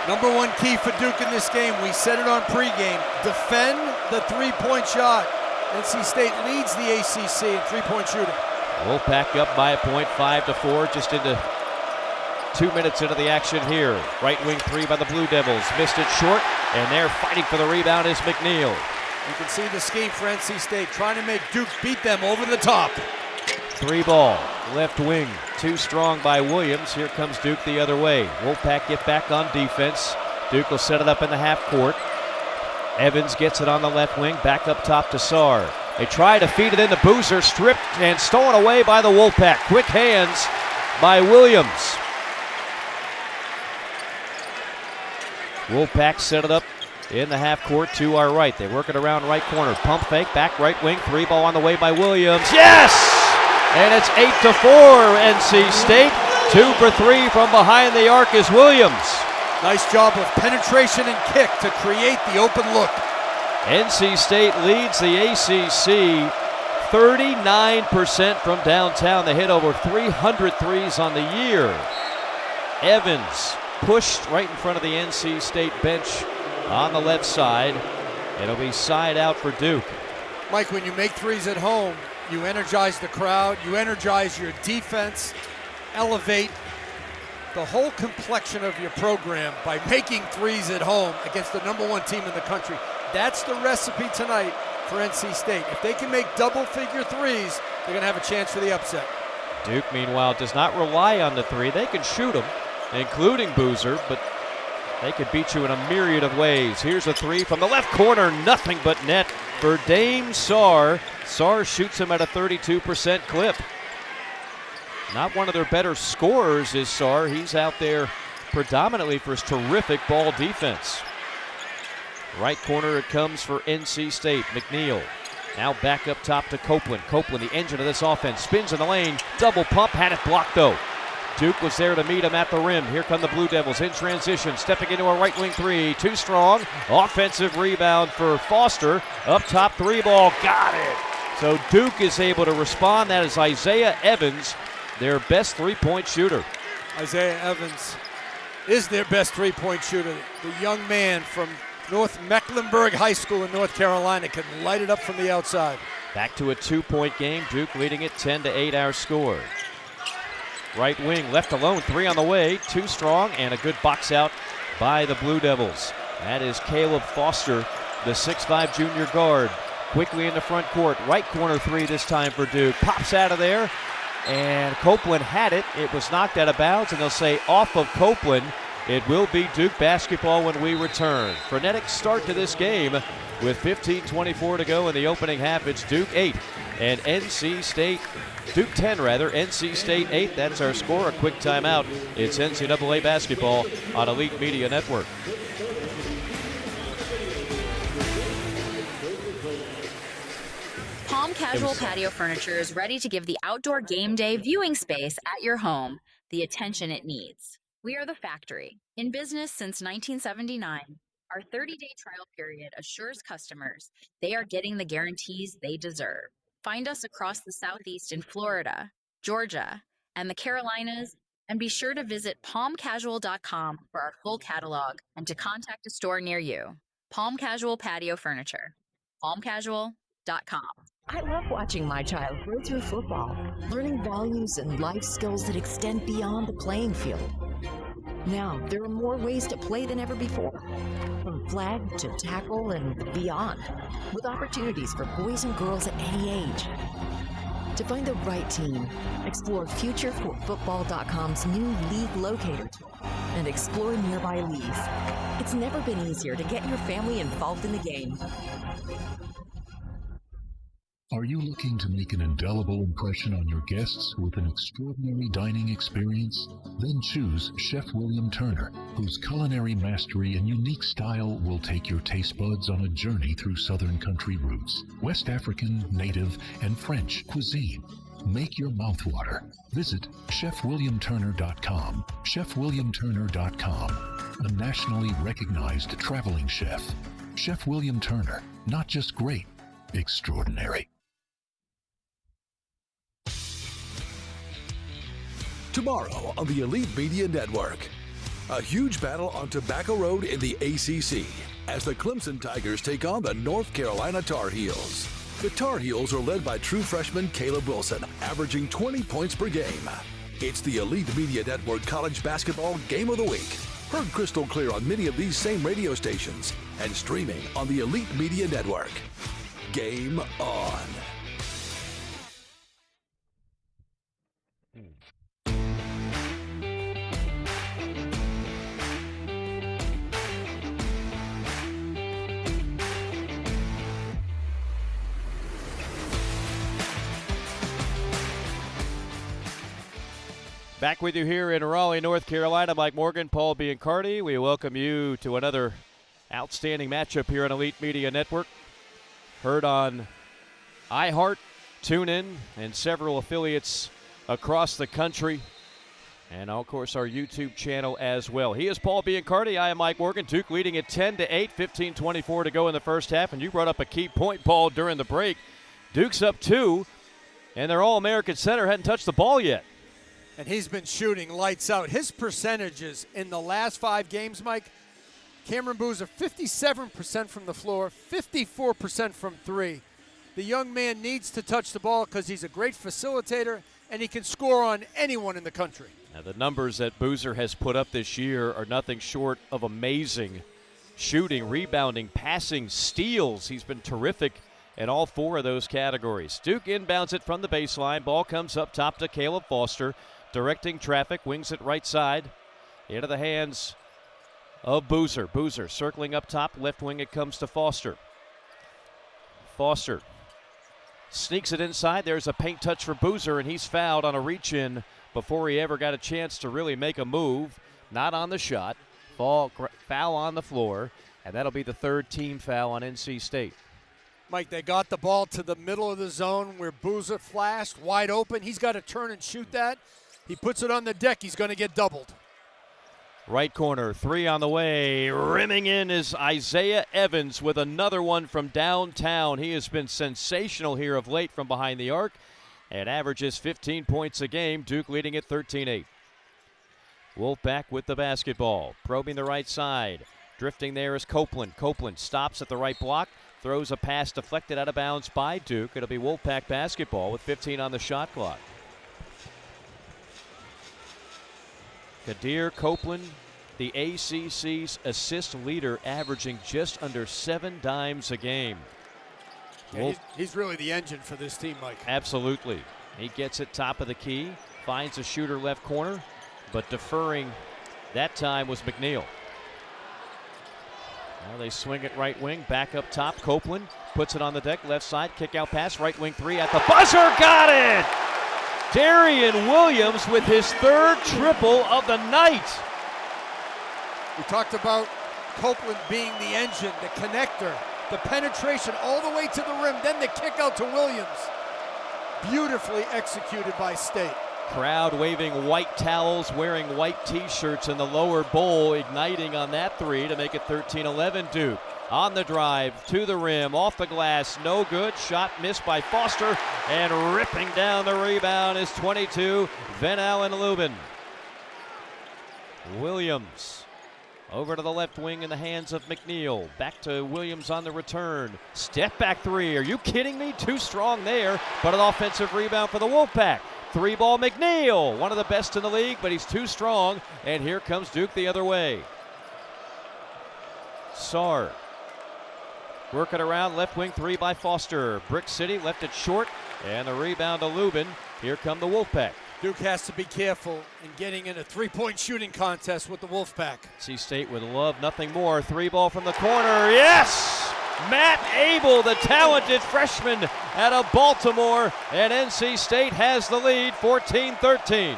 Number 1 key for Duke in this game, we said it on pregame, defend the three-point shot. NC State leads the ACC in three-point shooting. Wolfpack up by a point, 5-4, just into 2 minutes into the action here. Right wing three by the Blue Devils, missed it short, and they're fighting for the rebound is McNeil. You can see the scheme for NC State, trying to make Duke beat them over the top. 3 ball, left wing, too strong by Williams. Here comes Duke the other way. Wolfpack get back on defense. Duke will set it up in the half court. Evans gets it on the left wing, back up top to Sarr. They try to feed it into Boozer, stripped and stolen away by the Wolfpack. Quick hands by Williams. Wolfpack set it up in the half court to our right. They work it around right corner. Pump fake, back right wing, 3 ball on the way by Williams. Yes! And it's 8-4 NC State. 2 for 3 from behind the arc is Williams. Nice job of penetration and kick to create the open look. NC State leads the ACC 39% from downtown. They hit over 300 threes on the year. Evans pushed right in front of the NC State bench on the left side. It'll be side out for Duke. Mike, when you make threes at home, you energize the crowd, you energize your defense, elevate the whole complexion of your program by making threes at home against the number 1 team in the country. That's the recipe tonight for NC State. If they can make double-figure threes, they're going to have a chance for the upset. Duke, meanwhile, does not rely on the three. They can shoot them, including Boozer, but they could beat you in a myriad of ways. Here's a three from the left corner, nothing but net for Dame Sarr. Sarr shoots him at a 32% clip. Not one of their better scorers is Sarr. He's out there predominantly for his terrific ball defense. Right corner it comes for NC State. McNeil now back up top to Copeland. Copeland, the engine of this offense, spins in the lane. Double pump, had it blocked though. Duke was there to meet him at the rim. Here come the Blue Devils in transition, stepping into a right wing three. Too strong. Offensive rebound for Foster. Up top, 3 ball. Got it. So Duke is able to respond. That is Isaiah Evans, their best three-point shooter. Isaiah Evans is their best three-point shooter. The young man from North Mecklenburg High School in North Carolina can light it up from the outside. Back to a 2-point game. Duke leading it 10-8 our score. Right wing left alone, 3 on the way. Too strong and a good box out by the Blue Devils. That is Caleb Foster, the 6'5 junior guard. Quickly in the front court. Right corner 3 this time for Duke. Pops out of there. And Copeland had it. It was knocked out of bounds, and they'll say off of Copeland. It will be Duke basketball when we return. Frenetic start to this game with 15:24 to go in the opening half. It's Duke 8 and NC State, Duke 10 rather, NC State 8. That's our score. A quick timeout. It's NCAA basketball on Elite Media Network. Palm Casual Patio Furniture is ready to give the outdoor game day viewing space at your home the attention it needs. We are the factory. In business since 1979, our 30-day trial period assures customers they are getting the guarantees they deserve. Find us across the Southeast in Florida, Georgia, and the Carolinas, And be sure to visit palmcasual.com for our full catalog and to contact a store near you. Palm Casual Patio Furniture. palmcasual.com. I love watching my child grow through football, learning values and life skills that extend beyond the playing field. Now, there are more ways to play than ever before, from flag to tackle and beyond, with opportunities for boys and girls at any age. To find the right team, explore FutureForFootball.com's new League Locator tool and explore nearby leagues. It's never been easier to get your family involved in the game. Are you looking to make an indelible impression on your guests with an extraordinary dining experience? Then choose Chef William Turner, whose culinary mastery and unique style will take your taste buds on a journey through Southern country roots, West African, native, and French cuisine. Make your mouth water. Visit ChefWilliamTurner.com. ChefWilliamTurner.com, a nationally recognized traveling chef. Chef William Turner, not just great, extraordinary. Tomorrow on the Elite Media Network, a huge battle on Tobacco Road in the ACC as the Clemson Tigers take on the North Carolina Tar Heels. The Tar Heels are led by true freshman Caleb Wilson, averaging 20 points per game. It's the Elite Media Network College Basketball Game of the Week. Heard crystal clear on many of these same radio stations and streaming on the Elite Media Network. Game on. Back with you here in Raleigh, North Carolina. Mike Morgan, Paul Biancardi. We welcome you to another outstanding matchup here on Elite Media Network. Heard on iHeart, TuneIn, and several affiliates across the country. And, of course, our YouTube channel as well. He is Paul Biancardi. I am Mike Morgan. Duke leading at 10-8, 15:24 to go in the first half. And you brought up a key point, Paul, during the break. Duke's up 2, and their All-American center hadn't touched the ball yet. And he's been shooting lights out. His percentages in the last 5 games, Mike, Cameron Boozer, 57% from the floor, 54% from 3. The young man needs to touch the ball because he's a great facilitator, and he can score on anyone in the country. Now, the numbers that Boozer has put up this year are nothing short of amazing. Shooting, rebounding, passing, steals. He's been terrific in all 4 of those categories. Duke inbounds it from the baseline. Ball comes up top to Caleb Foster. Directing traffic, wings it right side. Into the hands of Boozer. Boozer circling up top, left wing it comes to Foster. Foster sneaks it inside. There's a paint touch for Boozer, and he's fouled on a reach-in before he ever got a chance to really make a move. Not on the shot. Foul on the floor, and that'll be the 3rd team foul on NC State. Mike, they got the ball to the middle of the zone where Boozer flashed, wide open. He's got to turn and shoot that. He puts it on the deck. He's going to get doubled. Right corner, 3 on the way. Rimming in is Isaiah Evans with another one from downtown. He has been sensational here of late from behind the arc and averages 15 points a game. Duke leading at 13-8. Wolfpack with the basketball, probing the right side. Drifting there is Copeland. Copeland stops at the right block, throws a pass deflected out of bounds by Duke. It'll be Wolfpack basketball with 15 on the shot clock. Kadir Copeland, the ACC's assist leader, averaging just under 7 dimes a game. Yeah, he's really the engine for this team, Mike. Absolutely. He gets it top of the key, finds a shooter left corner, but deferring that time was McNeil. Now they swing it right wing, back up top. Copeland puts it on the deck, left side, kick out pass, right wing 3 at the buzzer, got it! Darian Williams with his 3rd triple of the night. We talked about Copeland being the engine, the connector, the penetration all the way to the rim, then the kick out to Williams. Beautifully executed by State. Crowd waving white towels, wearing white T-shirts in the lower bowl, igniting on that 3 to make it 13-11 Duke. On the drive, to the rim, off the glass, no good. Shot missed by Foster, and ripping down the rebound is 22, Van Allen Lubin. Williams over to the left wing in the hands of McNeil. Back to Williams on the return. Step back three. Are you kidding me? Too strong there, but an offensive rebound for the Wolfpack. Three ball McNeil, one of the best in the league, but he's too strong. And here comes Duke the other way. Sarr working around left wing three by Foster. Brick City left it short, and the rebound to Lubin. Here come the Wolfpack. Duke has to be careful in getting in a three-point shooting contest with the Wolfpack. NC State would love nothing more. Three ball from the corner. Yes! Matt Abel, the talented freshman out of Baltimore, and NC State has the lead, 14-13.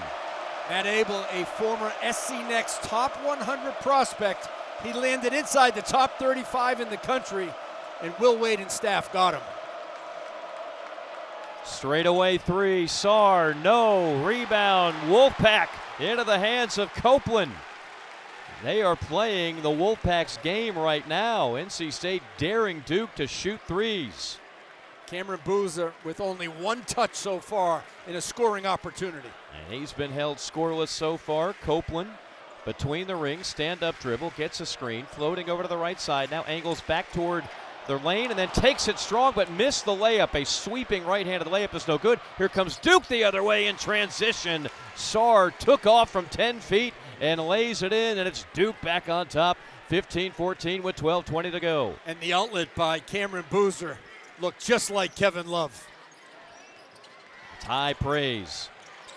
Matt Abel, a former SC Next top 100 prospect. He landed inside the top 35 in the country, and Will Wade and staff got him. Straightaway three, Sarr, no, rebound, Wolfpack into the hands of Copeland. They are playing the Wolfpack's game right now. NC State daring Duke to shoot threes. Cameron Boozer with only one touch so far in a scoring opportunity. And he's been held scoreless so far. Copeland between the rings, stand-up dribble, gets a screen, floating over to the right side, now angles back toward the lane and then takes it strong but missed the layup. A sweeping right-handed layup is no good. Here comes Duke the other way in transition. Sarr took off from 10 feet and lays it in, and it's Duke back on top, 15-14 with 12:20 to go. And the outlet by Cameron Boozer looked just like Kevin Love. High praise.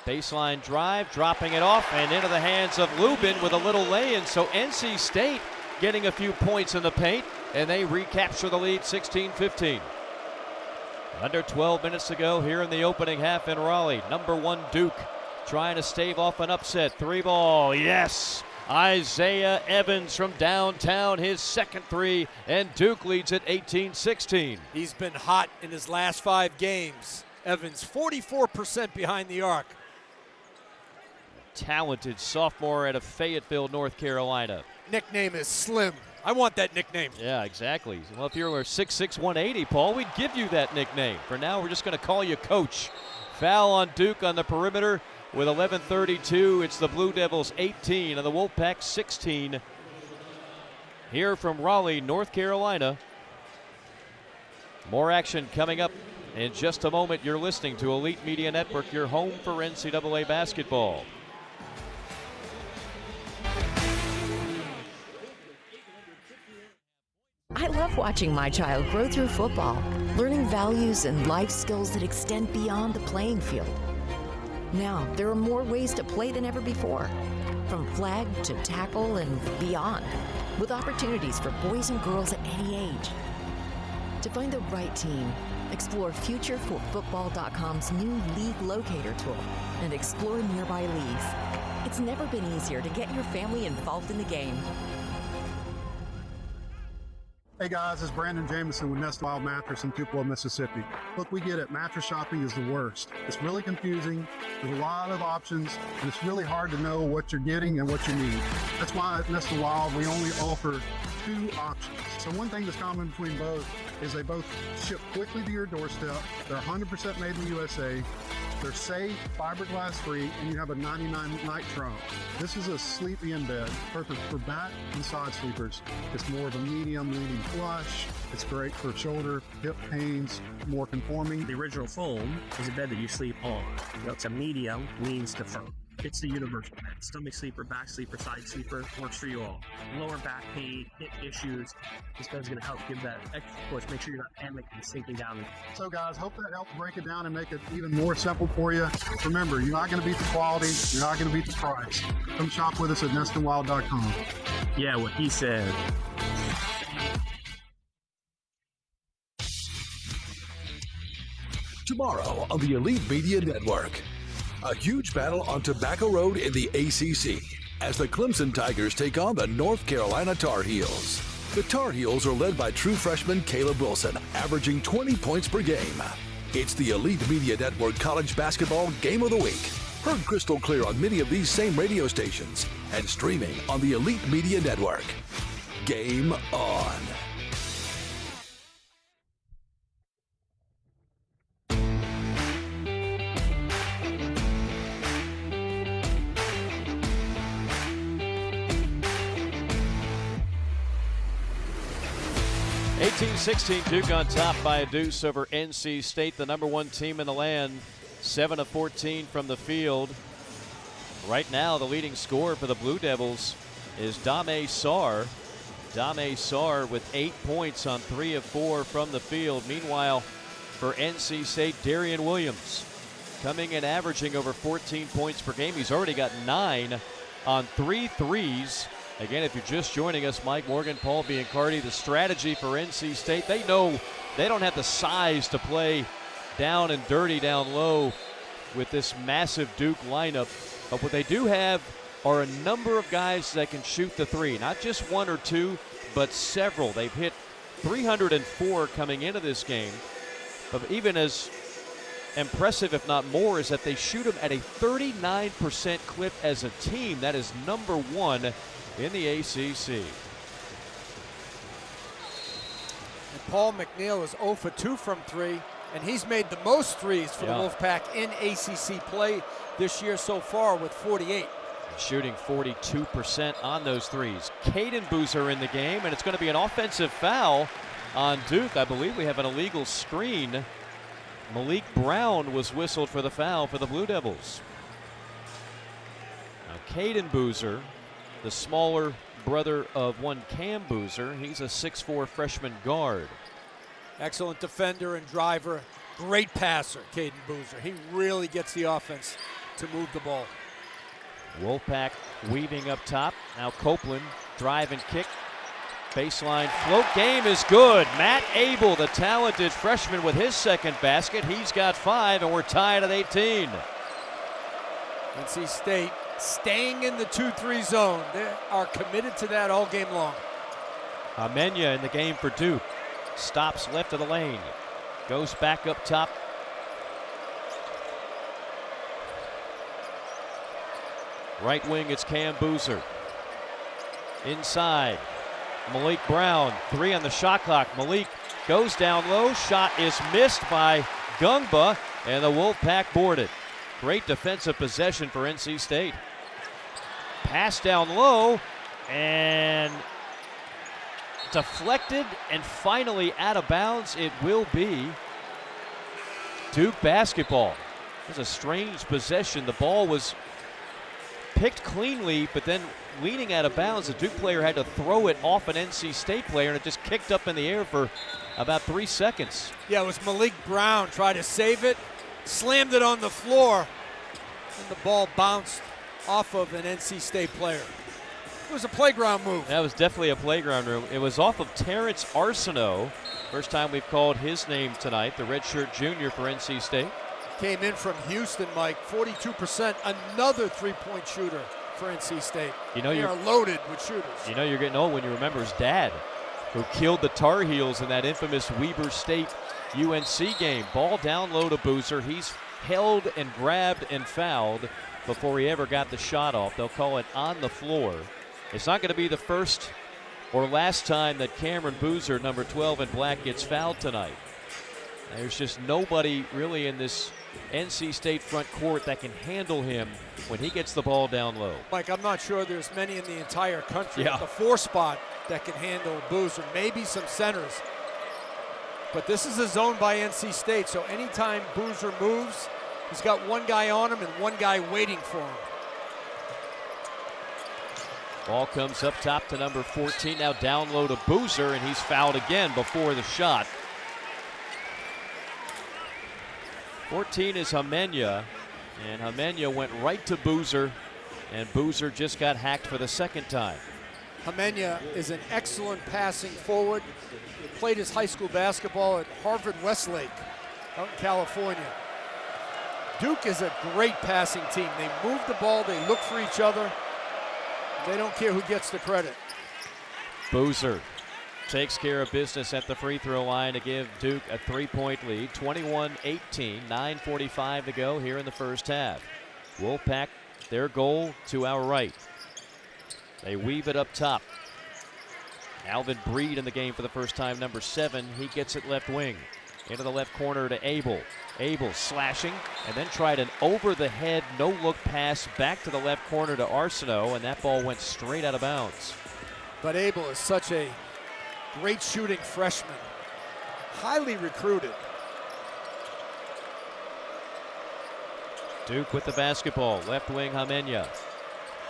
Baseline drive, dropping it off and into the hands of Lubin with a little lay-in. So NC State getting a few points in the paint, and they recapture the lead, 16-15. Under 12 minutes to go here in the opening half in Raleigh. Number one Duke trying to stave off an upset. Three ball, yes! Isaiah Evans from downtown, his second three, and Duke leads it 18-16. He's been hot in his last 5 games. Evans, 44% behind the arc. Talented sophomore out of Fayetteville, North Carolina. Nickname is Slim. I want that nickname. Yeah, exactly. Well, if you were 6'6", 180, Paul, we'd give you that nickname. For now, we're just going to call you Coach. Foul on Duke on the perimeter with 11:32. It's the Blue Devils 18 and the Wolfpack 16. Here from Raleigh, North Carolina. More action coming up in just a moment. You're listening to Elite Media Network, your home for NCAA basketball. I love watching my child grow through football, learning values and life skills that extend beyond the playing field. Now, there are more ways to play than ever before, from flag to tackle and beyond, with opportunities for boys and girls at any age. To find the right team, explore FutureForFootball.com's new League Locator tool and explore nearby leagues. It's never been easier to get your family involved in the game. Hey guys, it's Brandon Jameson with Nest Wild Mattress in Tupelo, Mississippi. Look, we get it. Mattress shopping is the worst. It's really confusing. There's a lot of options, and it's really hard to know what you're getting and what you need. That's why at Nest Wild, we only offer 2 options. So one thing that's common between both is they both ship quickly to your doorstep. They're 100% made in the USA. They're safe, fiberglass free, and you have a 99-night trunk. This is a sleep-in bed, perfect for back and side sleepers. It's more of a medium leaning flush. It's great for shoulder, hip pains, more conforming. The original foam is a bed that you sleep on. It's a medium, leans to firm. It's the universal bed. Stomach sleeper, back sleeper, side sleeper, works for you all. Lower back pain, hip issues. This bed's going to help give that extra push. Make sure you're not panicking and sinking down. So guys, hope that helped break it down and make it even more simple for you. Remember, you're not going to beat the quality. You're not going to beat the price. Come shop with us at nestandwild.com. Yeah, what he said. Tomorrow on the Elite Media Network. A huge battle on Tobacco Road in the ACC as the Clemson Tigers take on the North Carolina Tar Heels. The Tar Heels are led by true freshman Caleb Wilson, averaging 20 points per game. It's the Elite Media Network College Basketball Game of the Week. Heard crystal clear on many of these same radio stations and streaming on the Elite Media Network. Game on. 18-16, Duke on top by a deuce over NC State, the number 1 team in the land. 7 of 14 from the field. Right now, the leading scorer for the Blue Devils is Dame Sarr. Dame Sarr with 8 points on 3 of 4 from the field. Meanwhile, for NC State, Darian Williams coming in averaging over 14 points per game. He's already got 9 on 3 threes. Again, if you're just joining us, Mike Morgan, Paul Biancardi, the strategy for NC State, they know they don't have the size to play down and dirty down low with this massive Duke lineup. But what they do have are a number of guys that can shoot the three. Not just 1 or 2, but several. They've hit 304 coming into this game. But even as impressive, if not more, is that they shoot them at a 39% clip as a team. That is number 1 in the ACC. And Paul McNeil is 0 for 2 from 3, and he's made the most threes for the Wolfpack in ACC play this year so far with 48. Shooting 42% on those threes. Caden Boozer in the game, and it's going to be an offensive foul on Duke. I believe we have an illegal screen. Malik Brown was whistled for the foul for the Blue Devils. Now Caden Boozer, the smaller brother of one Cam Boozer. He's a 6'4" freshman guard. Excellent defender and driver. Great passer, Caden Boozer. He really gets the offense to move the ball. Wolfpack weaving up top. Now Copeland, drive and kick. Baseline float game is good. Matt Abel, the talented freshman, with his second basket. He's got 5, and we're tied at 18. NC State staying in the 2-3 zone. They are committed to that all game long. Amenya in the game for Duke. Stops left of the lane. Goes back up top. Right wing, it's Cam Boozer. Inside, Malik Brown. 3 on the shot clock. Malik goes down low. Shot is missed by Gungba, and the Wolfpack boarded. Great defensive possession for NC State. Pass down low, and deflected, and finally out of bounds. It will be Duke basketball. It was a strange possession. The ball was picked cleanly, but then leaning out of bounds, the Duke player had to throw it off an NC State player, and it just kicked up in the air for about 3 seconds. Yeah, it was Malik Brown tried to save it, slammed it on the floor, and the ball bounced off of an NC State player. It was a playground move. That was definitely a playground move. It was off of Terrence Arsenault. First time we've called his name tonight, the redshirt junior for NC State. Came in from Houston, Mike, 42%, another three-point shooter for NC State. You know, they are loaded with shooters. You know you're getting old when you remember his dad, who killed the Tar Heels in that infamous Weber State UNC game. Ball down low to Boozer. He's held and grabbed and fouled before he ever got the shot off. They'll call it on the floor. It's not going to be the first or last time that Cameron Boozer, number 12 in black, gets fouled tonight. There's just nobody really in this NC State front court that can handle him when he gets the ball down low. Mike, I'm not sure there's many in the entire country Yeah. at the 4 spot that can handle Boozer. Maybe some centers. But this is a zone by NC State, so anytime Boozer moves, he's got one guy on him and one guy waiting for him. Ball comes up top to number 14, now down low to Boozer, and he's fouled again before the shot. 14 is Amenya, and Amenya went right to Boozer, and Boozer just got hacked for the second time. Amenya is an excellent passing forward. Played his high school basketball at Harvard Westlake out in California. Duke is a great passing team. They move the ball, they look for each other. They don't care who gets the credit. Boozer takes care of business at the free throw line to give Duke a 3-point lead, 21-18, 9:45 to go here in the first half. Wolfpack, their goal to our right. They weave it up top. Alvin Breed in the game for the first time, number 7. He gets it left wing. Into the left corner to Abel. Abel slashing, and then tried an over-the-head, no-look pass back to the left corner to Arsenault, and that ball went straight out of bounds. But Abel is such a great shooting freshman. highly recruited. Duke with the basketball. Left wing Hamenya.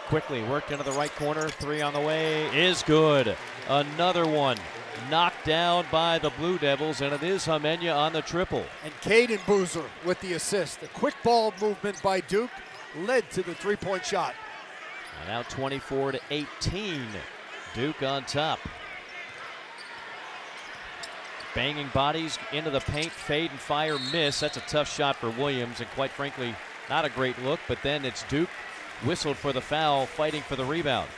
Quickly worked into the right corner. Three on the way is good. Another one knocked down by the Blue Devils, and it is Hamenya on the triple. And Caden Boozer with the assist. A quick ball movement by Duke led to the three-point shot. And now 24-18. Duke on top. Banging bodies into the paint, fade and fire, miss. That's a tough shot for Williams, and quite frankly, not a great look, but then it's Duke whistled for the foul, fighting for the rebound.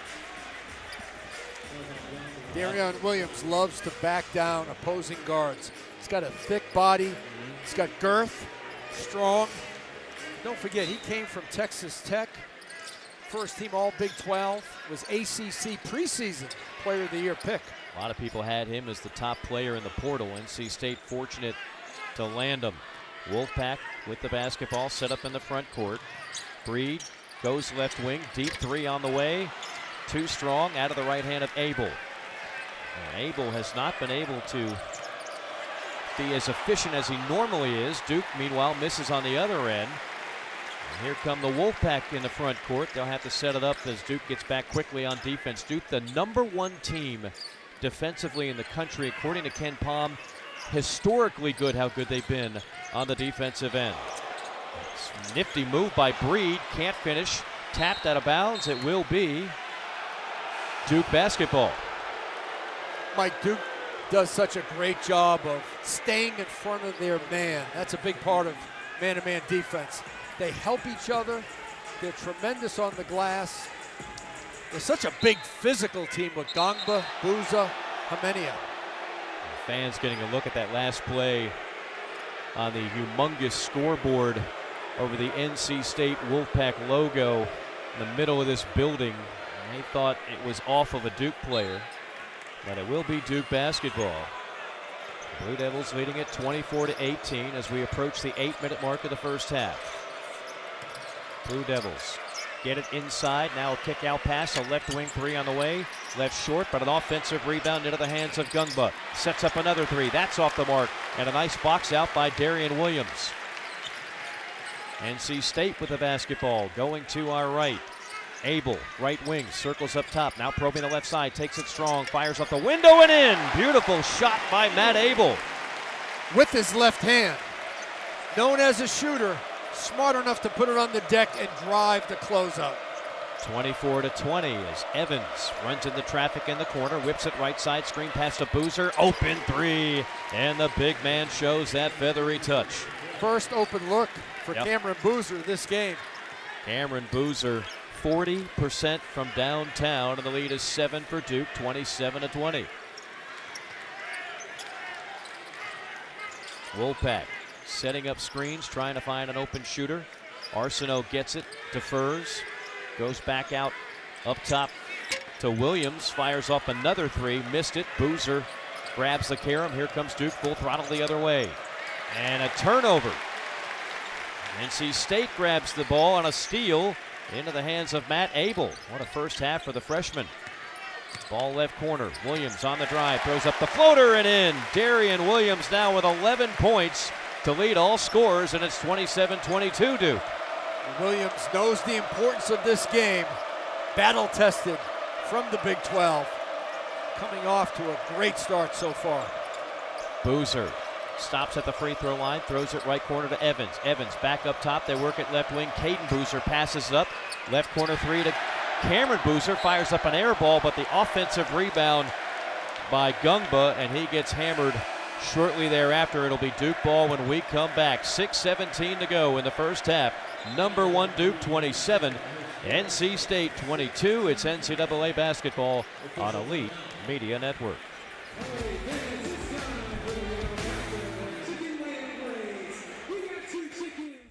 Darion Williams loves to back down opposing guards. He's got a thick body. He's got girth, strong. Don't forget, he came from Texas Tech. First team All Big 12, was ACC preseason Player of the Year pick. A lot of people had him as the top player in the portal. NC State fortunate to land him. Wolfpack with the basketball, set up in the front court. Breed goes left wing, deep three on the way. Too strong, out of the right hand of Abel. And Abel has not been able to be as efficient as he normally is. Duke, meanwhile, misses on the other end. And here come the Wolfpack in the front court. They'll have to set it up as Duke gets back quickly on defense. Duke, the #1 team defensively in the country, according to Ken Palm. Historically good how good they've been on the defensive end. Nifty move by Breed, can't finish, tapped out of bounds. It will be Duke basketball. Mike, Duke does such a great job of staying in front of their man. That's a big part of man-to-man defense. They help each other. They're tremendous on the glass. They're such a big physical team with Gangba, Booza, Hamenia. Fans getting a look at that last play on the humongous scoreboard over the NC State Wolfpack logo in the middle of this building. They thought it was off of a Duke player, but it will be Duke basketball. Blue Devils leading it 24-18 as we approach the 8-minute mark of the first half. Blue Devils get it inside. Now a kick out pass, a left wing three on the way. Left short, but an offensive rebound into the hands of Gungba. Sets up another three. That's off the mark. And a nice box out by Darian Williams. NC State with the basketball going to our right. Abel, right wing, circles up top. Now probing the left side, takes it strong, fires up the window and in. Beautiful shot by Matt Abel. With his left hand. Known as a shooter, smart enough to put it on the deck and drive the closeout. 24-20 as Evans runs into traffic in the corner, whips it right side, screen pass to Boozer, open three, and the big man shows that feathery touch. First open look for Cameron Boozer this game. Cameron Boozer, 40% from downtown, and the lead is 7 for Duke, 27-20. Wolfpack setting up screens, trying to find an open shooter. Arsenault gets it, defers, goes back out up top to Williams, fires off another three, missed it. Boozer grabs the carom. Here comes Duke, full throttle the other way. And a turnover. NC State grabs the ball on a steal into the hands of Matt Abel. What a first half for the freshman. Ball left corner. Williams on the drive, throws up the floater and in. Darian Williams now with 11 points to lead all scorers, and it's 27-22 Duke. Williams knows the importance of this game. Battle tested from the Big 12. Coming off to a great start so far. Boozer stops at the free throw line, throws it right corner to Evans. Evans back up top, they work it left wing. Caden Boozer passes it up. Left corner three to Cameron Boozer, fires up an air ball, but the offensive rebound by Gungba, and he gets hammered shortly thereafter. It'll be Duke ball when we come back. 6:17 to go in the first half. #1 Duke 27, NC State 22. It's NCAA basketball on Elite Media Network.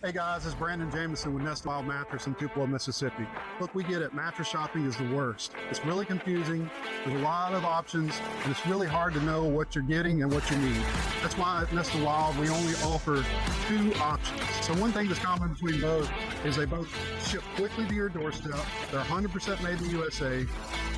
Hey guys, it's Brandon Jameson with Nest Wild Mattress in Tupelo, Mississippi. Look, we get it. Mattress shopping is the worst. It's really confusing. There's a lot of options, and it's really hard to know what you're getting and what you need. That's why at Nest Wild, we only offer 2 options. So one thing that's common between both is they both ship quickly to your doorstep. They're 100% made in the USA.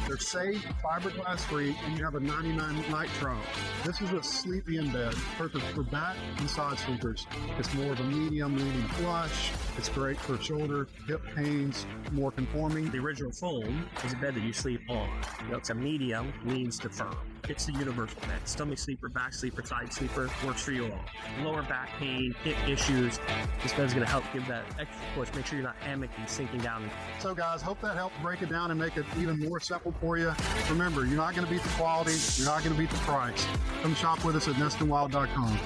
They're safe, fiberglass free, and you have a 99 night trial. This is a sleepy in bed, perfect for back and side sleepers. It's more of a medium leaning flush. It's great for shoulder, hip pains, more conforming. The original foam is a bed that you sleep on. It's a medium, leans to firm. It's the universal bed. Stomach sleeper, back sleeper, side sleeper, works for you all. Lower back pain, hip issues. This bed's going to help give that extra push. Make sure you're not hammocking, sinking down. So guys, hope that helped break it down and make it even more simple for you. Remember, you're not going to beat the quality. You're not going to beat the price. Come shop with us at nestonwild.com.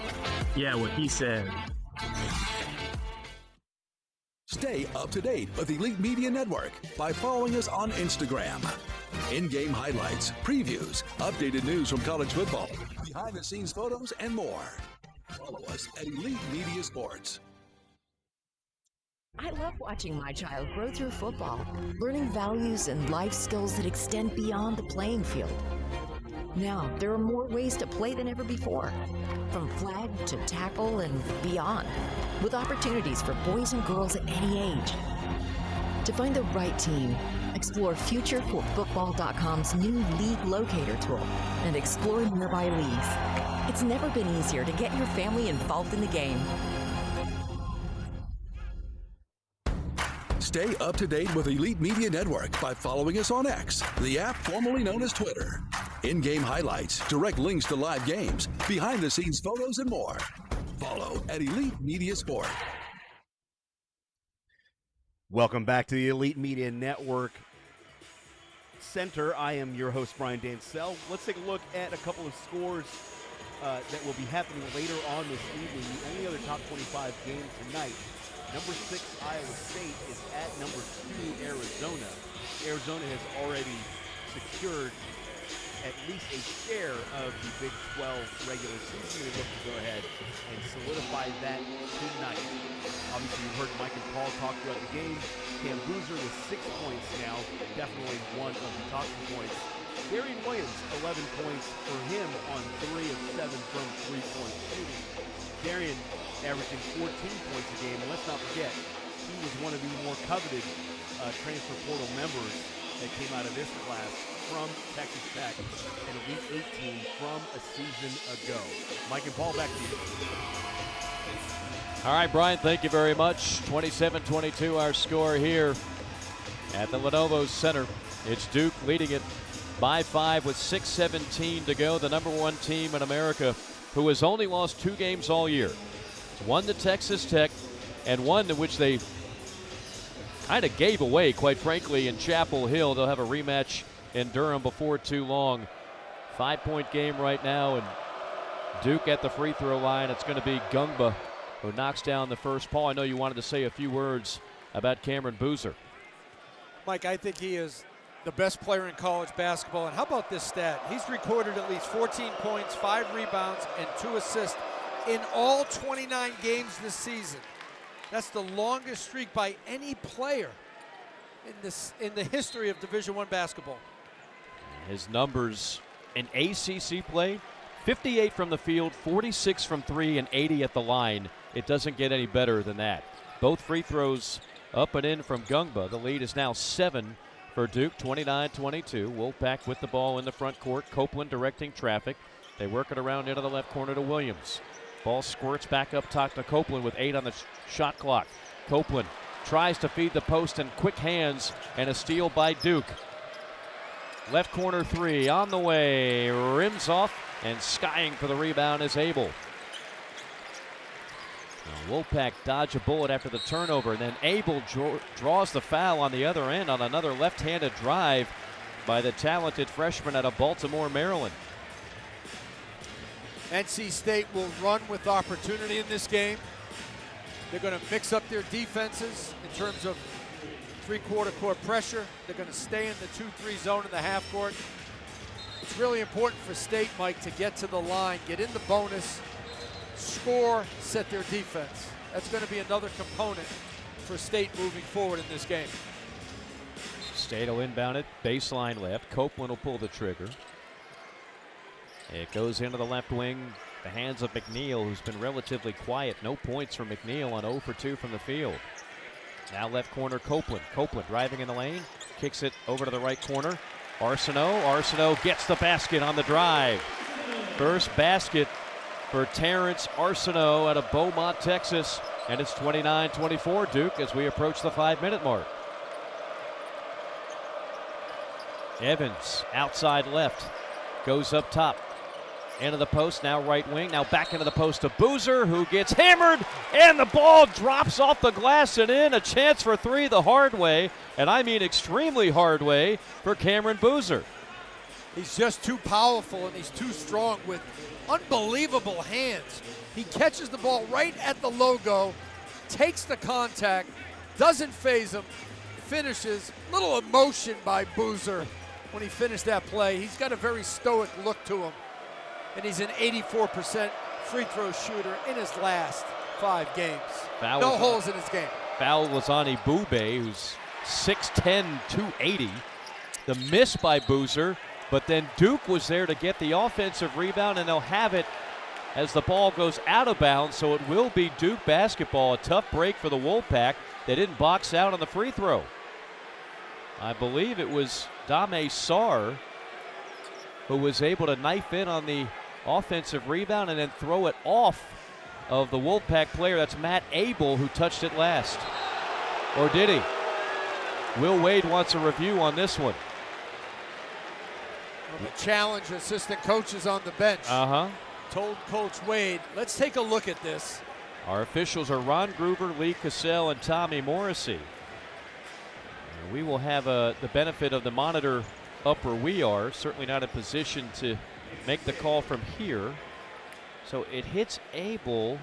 Yeah, what he said. Stay up to date with Elite Media Network by following us on Instagram. In-game highlights, previews, updated news from college football, behind-the-scenes photos, and more. Follow us at Elite Media Sports. I love watching my child grow through football, learning values and life skills that extend beyond the playing field. Now, there are more ways to play than ever before, from flag to tackle and beyond, with opportunities for boys and girls at any age. To find the right team, explore FutureForFootball.com's new League Locator tool and explore nearby leagues. It's never been easier to get your family involved in the game. Stay up to date with Elite Media Network by following us on X, the app formerly known as Twitter. In-game highlights, direct links to live games, behind-the-scenes photos, and more. Follow at Elite Media Sport. Welcome back to the Elite Media Network Center. I am your host, Brian Dancel. Let's take a look at a couple of scores that will be happening later on this evening. The only other top 25 game tonight. Number 6, Iowa State is at number 2, Arizona. Arizona has already secured at least a share of the Big 12 regular season. They look to go ahead and solidify that tonight. Obviously, you heard Mike and Paul talk throughout the game. Cam Boozer with 6 points now, definitely one of the talking points. Darian Williams, 11 points for him on 3 of 7 from three-point shooting. Darian averaging 14 points a game. And let's not forget, he was one of the more coveted transfer portal members that came out of this class from Texas Tech, and Elite 18 from a season ago. Mike and Paul, back to you. All right, Brian, thank you very much. 27-22 our score here at the Lenovo Center. It's Duke leading it by 5 with 6:17 to go. The number 1 team in America who has only lost 2 games all year. One to Texas Tech and one to which they kind of gave away, quite frankly, in Chapel Hill. They'll have a rematch in Durham before too long. 5-point game right now, and Duke at the free throw line. It's going to be Gungba who knocks down the first. Paul, I know you wanted to say a few words about Cameron Boozer. Mike, I think he is the best player in college basketball. And how about this stat? He's recorded at least 14 points, 5 rebounds, and 2 assists in all 29 games this season. That's the longest streak by any player in the history of Division I basketball. His numbers in ACC play, 58 from the field, 46 from 3, and 80 at the line. It doesn't get any better than that. Both free throws up and in from Gungba. The lead is now 7 for Duke, 29-22. Wolfpack with the ball in the front court. Copeland directing traffic. They work it around into the left corner to Williams. Ball squirts back up top to Copeland with 8 on the shot clock. Copeland tries to feed the post and quick hands, and a steal by Duke. Left corner 3 on the way, rims off, and skying for the rebound is Abel. Now Wolfpack dodge a bullet after the turnover, and then Abel draws the foul on the other end on another left-handed drive by the talented freshman out of Baltimore, Maryland. NC State will run with opportunity in this game. They're going to mix up their defenses in terms of three-quarter court pressure. They're going to stay in the 2-3 zone in the half court. It's really important for State, Mike, to get to the line, get in the bonus, score, set their defense. That's going to be another component for State moving forward in this game. State will inbound it, baseline left. Copeland will pull the trigger. It goes into the left wing, the hands of McNeil, who's been relatively quiet. No points for McNeil on 0 for 2 from the field. Now left corner, Copeland. Copeland driving in the lane, kicks it over to the right corner. Arsenault gets the basket on the drive. First basket for Terrence Arsenault out of Beaumont, Texas. And it's 29-24 Duke as we approach the 5-minute mark. Evans, outside left, goes up top. Into the post, now right wing, now back into the post to Boozer, who gets hammered, and the ball drops off the glass and in. A chance for three the hard way, and I mean extremely hard way, for Cameron Boozer. He's just too powerful and he's too strong with unbelievable hands. He catches the ball right at the logo, takes the contact, doesn't phase him, finishes. Little emotion by Boozer when he finished that play. He's got a very stoic look to him. And he's an 84% free throw shooter in his last 5 games. No holes in his game. Foul was on Ibube, who's 6'10", 280. The miss by Boozer, but then Duke was there to get the offensive rebound, and they'll have it as the ball goes out of bounds, so it will be Duke basketball. A tough break for the Wolfpack. They didn't box out on the free throw. I believe it was Dame Sarr who was able to knife in on the offensive rebound and then throw it off of the Wolfpack player. That's Matt Abel, who touched it last. Or did he? Will Wade wants a review on this one. Well, the challenge assistant coaches on the bench told Coach Wade, let's take a look at this. Our officials are Ron Gruber, Lee Cassell, and Tommy Morrissey. And we will have the benefit of the monitor up where we are. Certainly not in position to make the call from here. So it hits Abel,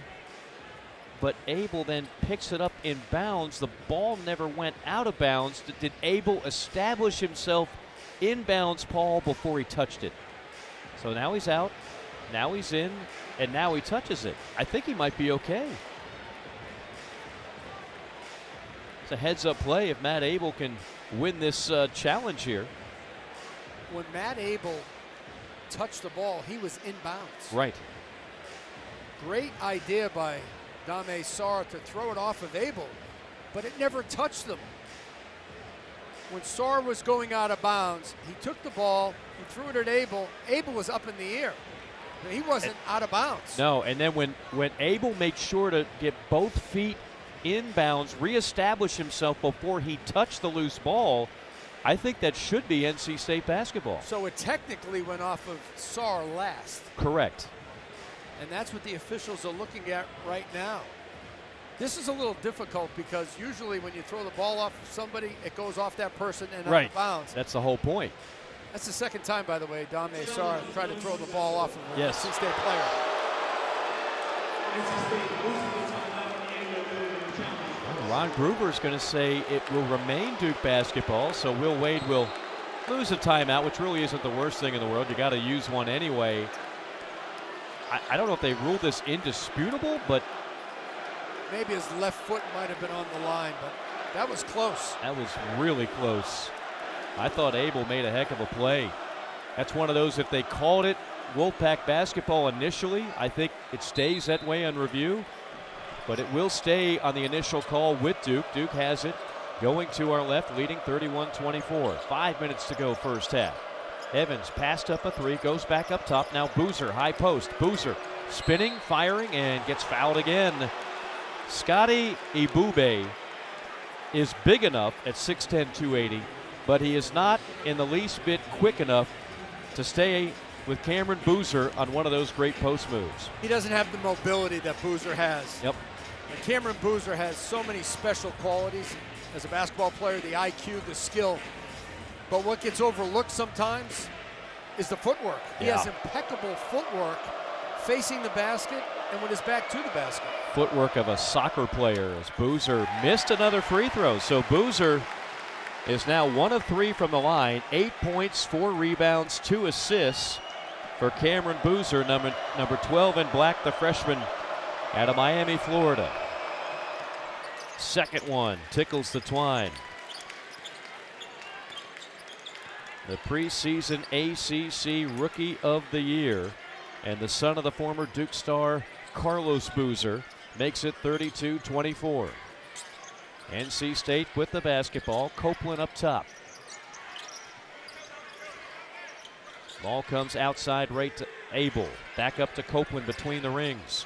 but Abel then picks it up in bounds. The ball never went out of bounds. Did Abel establish himself in bounds, Paul, before he touched it? So now he's out, now he's in, and now he touches it. I think he might be okay. It's a heads-up play if Matt Abel can win this challenge here. When Matt Abel touched the ball, he was in bounds. Right. Great idea by Dame Sarr to throw it off of Abel, but it never touched them. When Sarr was going out of bounds, he took the ball, he threw it at Abel. Abel was up in the air. He wasn't out of bounds. No, and then when Abel made sure to get both feet in bounds, reestablish himself before he touched the loose ball, I think that should be NC State basketball. So it technically went off of Sarr last. Correct. And that's what the officials are looking at right now. This is a little difficult because usually when you throw the ball off of somebody, it goes off that person and out of bounds. That's the whole point. That's the second time, by the way, Dame Sarr tried to throw the ball off of a NC State player. Ron Gruber is going to say it will remain Duke basketball, so Will Wade will lose a timeout, which really isn't the worst thing in the world. You got to use one anyway. I don't know if they ruled this indisputable, but maybe his left foot might have been on the line, but that was close. That was really close. I thought Abel made a heck of a play. That's one of those, if they called it Wolfpack basketball initially, I think it stays that way on review. But it will stay on the initial call with Duke. Duke has it going to our left, leading 31-24. 5 minutes to go first half. Evans passed up a three, goes back up top. Now Boozer, high post. Boozer spinning, firing, and gets fouled again. Scotty Ibube is big enough at 6'10", 280, but he is not in the least bit quick enough to stay with Cameron Boozer on one of those great post moves. He doesn't have the mobility that Boozer has. Yep. And Cameron Boozer has so many special qualities as a basketball player, the IQ, the skill. But what gets overlooked sometimes is the footwork. He has impeccable footwork facing the basket and with his back to the basket. Footwork of a soccer player as Boozer missed another free throw. So Boozer is now 1 of 3 from the line, 8 points, 4 rebounds, 2 assists for Cameron Boozer, number 12 in black, the freshman out of Miami, Florida. Second one tickles the twine. The preseason ACC Rookie of the Year and the son of the former Duke star Carlos Boozer makes it 32-24. NC State with the basketball. Copeland up top. Ball comes outside right to Abel. Back up to Copeland between the rings.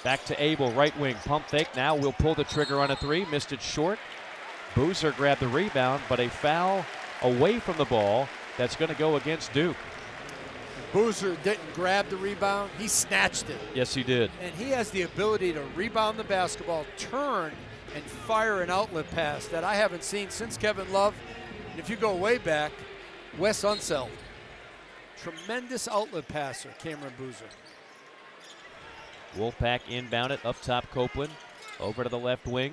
Back to Abel, right wing. Pump fake. Now we'll pull the trigger on a three. Missed it short. Boozer grabbed the rebound, but a foul away from the ball that's going to go against Duke. Boozer didn't grab the rebound. He snatched it. Yes, he did. And he has the ability to rebound the basketball, turn, and fire an outlet pass that I haven't seen since Kevin Love. And if you go way back, Wes Unseld. Tremendous outlet passer, Cameron Boozer. Wolfpack inbound it, up top Copeland. Over to the left wing.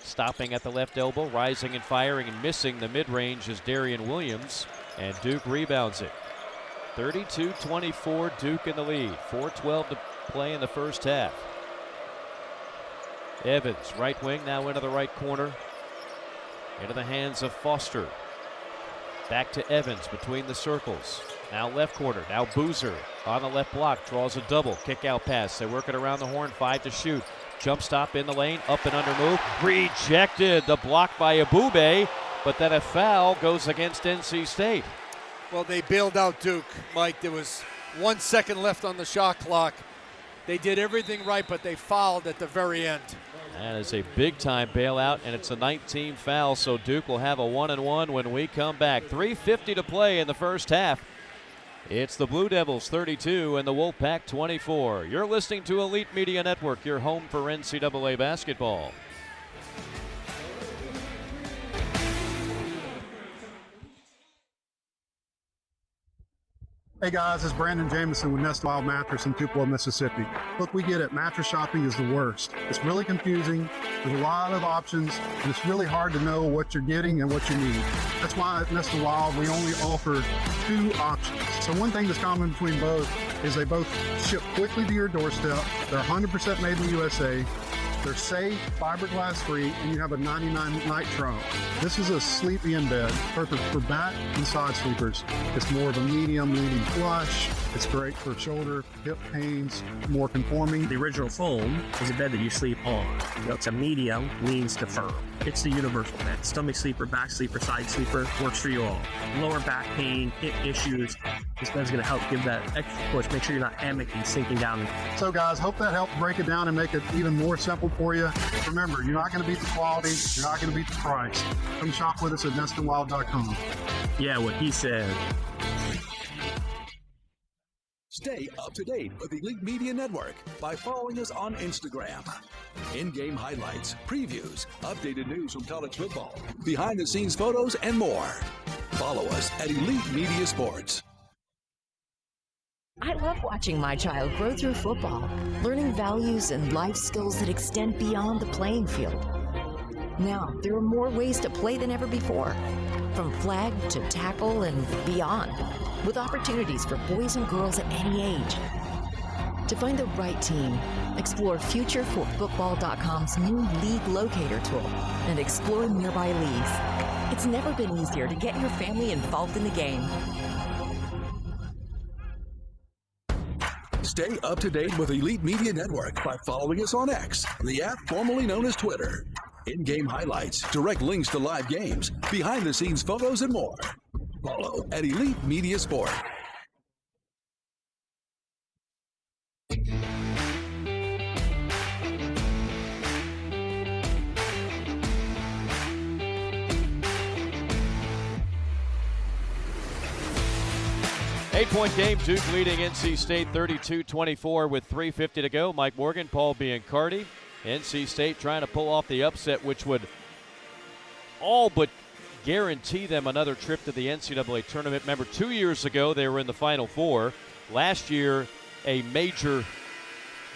Stopping at the left elbow, rising and firing and missing the mid-range is Darian Williams. And Duke rebounds it. 32-24, Duke in the lead. 4:12 to play in the first half. Evans, right wing, now into the right corner. Into the hands of Foster. Back to Evans between the circles. Now left corner, now Boozer on the left block, draws a double, kick out pass. They work it around the horn, 5 to shoot. Jump stop in the lane, up and under move. Rejected, the block by Abube, but then a foul goes against NC State. Well, they bailed out Duke, Mike. There was 1 second left on the shot clock. They did everything right, but they fouled at the very end. That is a big-time bailout, and it's a 19 foul, so Duke will have a 1-and-1 when we come back. 3:50 to play in the first half. It's the Blue Devils 32 and the Wolfpack 24. You're listening to Elite Media Network, your home for NCAA basketball. Hey guys, it's Brandon Jameson with Nest Wild Mattress in Tupelo, Mississippi. Look, we get it. Mattress shopping is the worst. It's really confusing. There's a lot of options, and it's really hard to know what you're getting and what you need. That's why at Nest Wild, we only offer 2 options. So one thing that's common between both is they both ship quickly to your doorstep. They're 100% made in the USA. They're safe, fiberglass free, and you have a 99-night trial. This is a sleepy-in bed, perfect for back and side sleepers. It's more of a medium leaning flush. It's great for shoulder, hip pains, more conforming. The original foam is a bed that you sleep on. It's a medium, leans to firm. It's the universal bed. Stomach sleeper, back sleeper, side sleeper, works for you all. Lower back pain, hip issues. This bed's going to help give that extra push. Make sure you're not hammocking, sinking down. So guys, hope that helped break it down and make it even more simple for you. Remember, you're not going to beat the quality. You're not going to beat the price. Come shop with us at nestandwild.com. Yeah, what he said. Stay up to date with Elite Media Network by following us on Instagram. In-game highlights, previews, updated news from college football, behind-the-scenes photos, and more. Follow us at Elite Media Sports. I love watching my child grow through football, learning values and life skills that extend beyond the playing field. Now, there are more ways to play than ever before, from flag to tackle and beyond, with opportunities for boys and girls at any age. To find the right team, explore FutureForFootball.com's new League Locator tool and explore nearby leagues. It's never been easier to get your family involved in the game. Stay up to date with Elite Media Network by following us on X, the app formerly known as Twitter. In-game highlights, direct links to live games, behind-the-scenes photos, and more. Follow at Elite Media Sport. Eight-point game, Duke leading NC State 32-24 with 3:50 to go. Mike Morgan, Paul Biancardi. NC State trying to pull off the upset, which would all but guarantee them another trip to the NCAA tournament. Remember, 2 years ago, they were in the Final Four. Last year, a major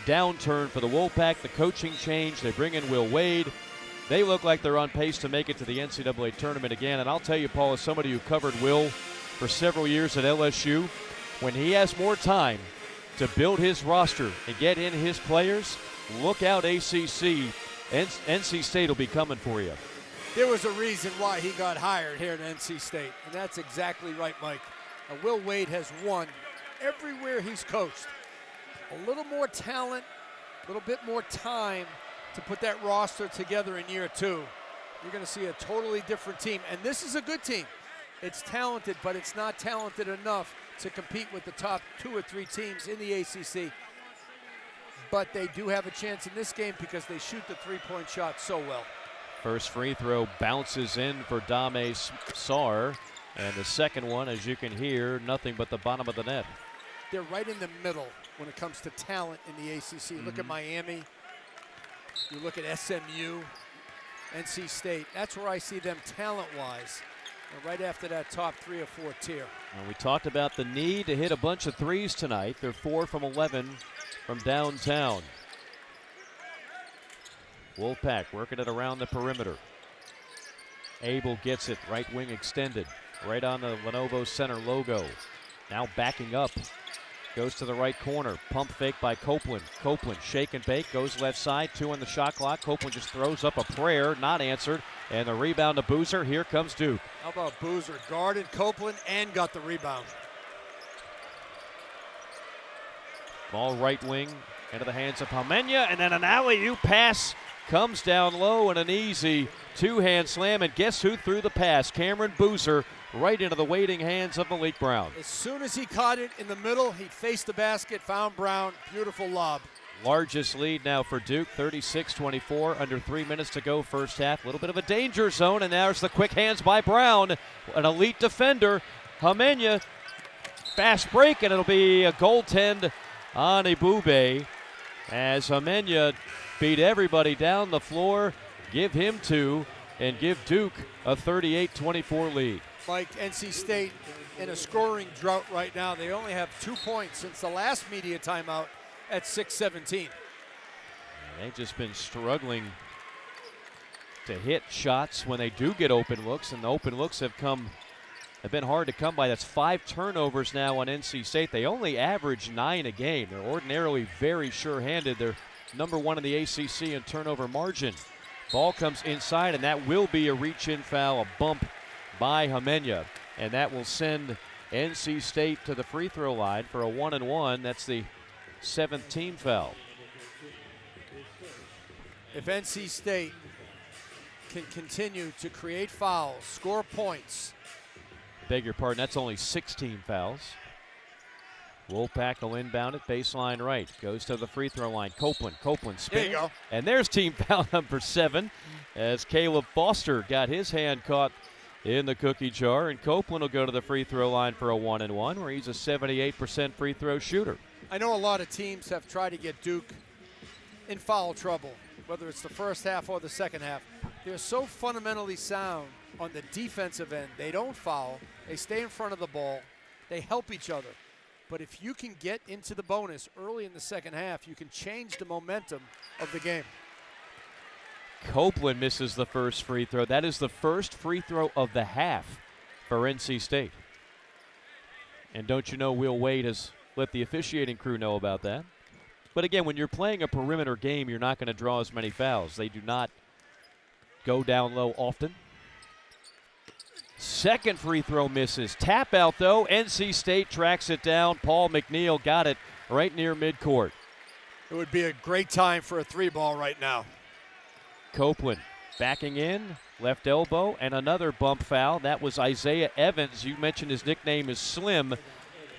downturn for the Wolfpack. The coaching change. They bring in Will Wade. They look like they're on pace to make it to the NCAA tournament again. And I'll tell you, Paul, as somebody who covered Will for several years at LSU, when he has more time to build his roster and get in his players, look out ACC. NC State will be coming for you. There was a reason why he got hired here at NC State, and that's exactly right, Mike. Will Wade has won everywhere he's coached. A little more talent, a little bit more time to put that roster together in year 2. You're going to see a totally different team, and this is a good team. It's talented, but it's not talented enough to compete with the top 2 or 3 teams in the ACC. But they do have a chance in this game because they shoot the three-point shot so well. First free throw bounces in for Dame Sarr. And the second one, as you can hear, nothing but the bottom of the net. They're right in the middle when it comes to talent in the ACC. Look at Miami. You look at SMU, NC State. That's where I see them talent-wise. Right after that top 3 or 4 tier. And we talked about the need to hit a bunch of threes tonight. They're 4 from 11 from downtown. Wolfpack working it around the perimeter. Abel gets it, right wing extended, right on the Lenovo Center logo. Now backing up, goes to the right corner. Pump fake by Copeland. Copeland shake and bake, goes left side, 2 on the shot clock. Copeland just throws up a prayer, not answered. And the rebound to Boozer. Here comes Duke. How about Boozer? Guarded Copeland and got the rebound. Ball right wing into the hands of Palmenia, and then an alley-oop pass comes down low and an easy 2-hand slam. And guess who threw the pass? Cameron Boozer, right into the waiting hands of Malik Brown. As soon as he caught it in the middle, he faced the basket, found Brown. Beautiful lob. Largest lead now for Duke, 36-24, under 3 minutes to go first half. A little bit of a danger zone, and there's the quick hands by Brown, an elite defender. Hamenya, fast break, and it'll be a goaltend on Ibube as Hamenya beat everybody down the floor, give him 2, and give Duke a 38-24 lead. Like NC State in a scoring drought right now. They only have 2 points since the last media timeout at 6:17. They've just been struggling to hit shots when they do get open looks, and the open looks have been hard to come by. That's 5 turnovers now on NC State. They only average 9 a game. They're ordinarily very sure-handed. They're number 1 in the ACC in turnover margin. Ball comes inside, and that will be a reach-in foul, a bump by Hamenya, and that will send NC State to the free throw line for a 1-and-1. That's the 7th team foul. If NC State can continue to create fouls, score points. Beg your pardon, that's only 16 fouls. Wolfpack will inbound it, baseline right. Goes to the free throw line. Copeland spins. There you go. And there's team foul number 7 as Caleb Foster got his hand caught in the cookie jar. And Copeland will go to the free throw line for a 1-and-1 where he's a 78% free throw shooter. I know a lot of teams have tried to get Duke in foul trouble, whether it's the first half or the second half. They're so fundamentally sound on the defensive end. They don't foul. They stay in front of the ball. They help each other. But if you can get into the bonus early in the second half, you can change the momentum of the game. Copeland misses the first free throw. That is the first free throw of the half for NC State. And don't you know Will Wade has let the officiating crew know about that. But again, when you're playing a perimeter game, you're not going to draw as many fouls. They do not go down low often. Second free throw misses. Tap out, though. NC State tracks it down. Paul McNeil got it right near midcourt. It would be a great time for a 3-ball right now. Copeland backing in, left elbow, and another bump foul. That was Isaiah Evans. You mentioned his nickname is Slim.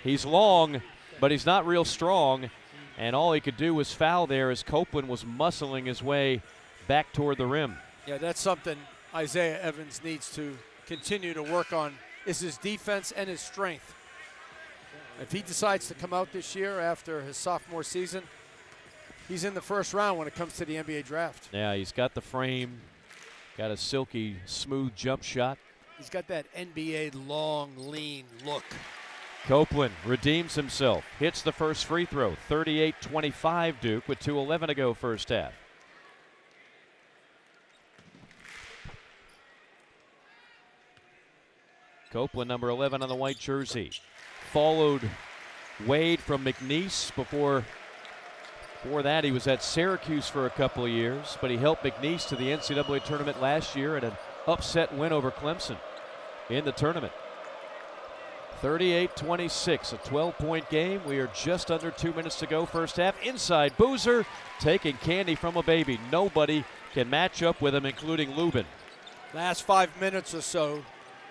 He's long, but he's not real strong, and all he could do was foul there as Copeland was muscling his way back toward the rim. Yeah, that's something Isaiah Evans needs to continue to work on, is his defense and his strength. If he decides to come out this year after his sophomore season, he's in the first round when it comes to the NBA draft. Yeah, he's got the frame, got a silky, smooth jump shot. He's got that NBA long, lean look. Copeland redeems himself, hits the first free throw, 38-25 Duke with 2:11 to go first half. Copeland, number 11 on the white jersey. Followed Wade from McNeese before that he was at Syracuse for a couple of years, but he helped McNeese to the NCAA tournament last year and an upset win over Clemson in the tournament. 38-26, a 12-point game. We are just under 2 minutes to go first half. Inside, Boozer taking candy from a baby. Nobody can match up with him, including Lubin. Last 5 minutes or so,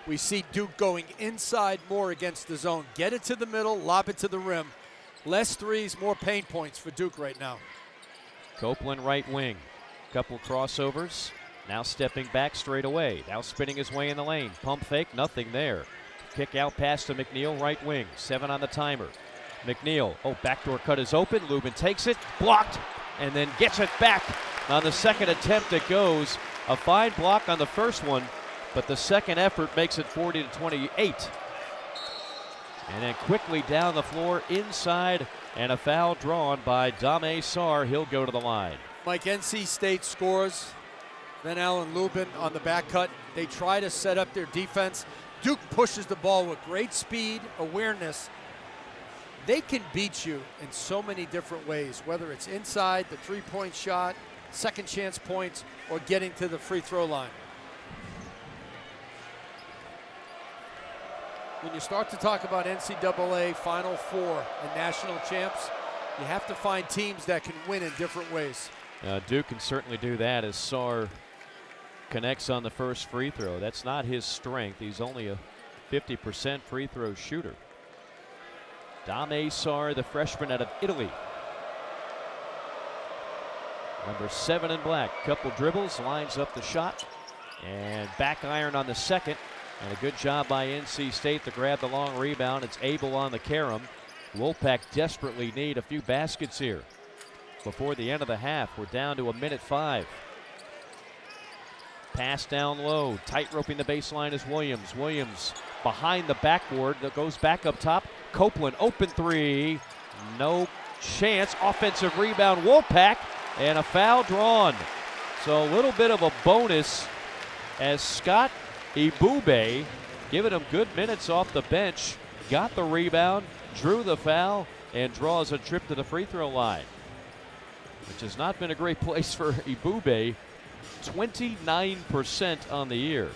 We see Duke going inside more against the zone. Get it to the middle, lob it to the rim. Less threes, more pain points for Duke right now. Copeland right wing. Couple crossovers. Now stepping back straight away. Now spinning his way in the lane. Pump fake, nothing there. Kick out pass to McNeil, right wing. 7 on the timer. McNeil, backdoor cut is open. Lubin takes it, blocked, and then gets it back. On the second attempt it goes. A fine block on the first one, but the second effort makes it 40-28. And then quickly down the floor inside, and a foul drawn by Dame Sarr. He'll go to the line. Mike, NC State scores. Then Allen Lubin on the back cut. They try to set up their defense. Duke pushes the ball with great speed, awareness. They can beat you in so many different ways, whether it's inside, the three-point shot, second chance points, or getting to the free throw line. When you start to talk about NCAA Final Four and national champs, you have to find teams that can win in different ways. Duke can certainly do that as Sarr connects on the first free throw. That's not his strength. He's only a 50% free throw shooter. Dame Sarr, the freshman out of Italy. Number 7 in black. Couple dribbles, lines up the shot, and back iron on the second. And a good job by NC State to grab the long rebound. It's Abel on the carom. Wolfpack desperately need a few baskets here before the end of the half. We're down to a minute 5. Pass down low. Tight roping the baseline is Williams. Williams behind the backboard that goes back up top. Copeland open three. No chance. Offensive rebound Wolfpack, and a foul drawn. So a little bit of a bonus as Scott Ibube, giving him good minutes off the bench, got the rebound, drew the foul, and draws a trip to the free throw line, which has not been a great place for Ibube. 29% on the year.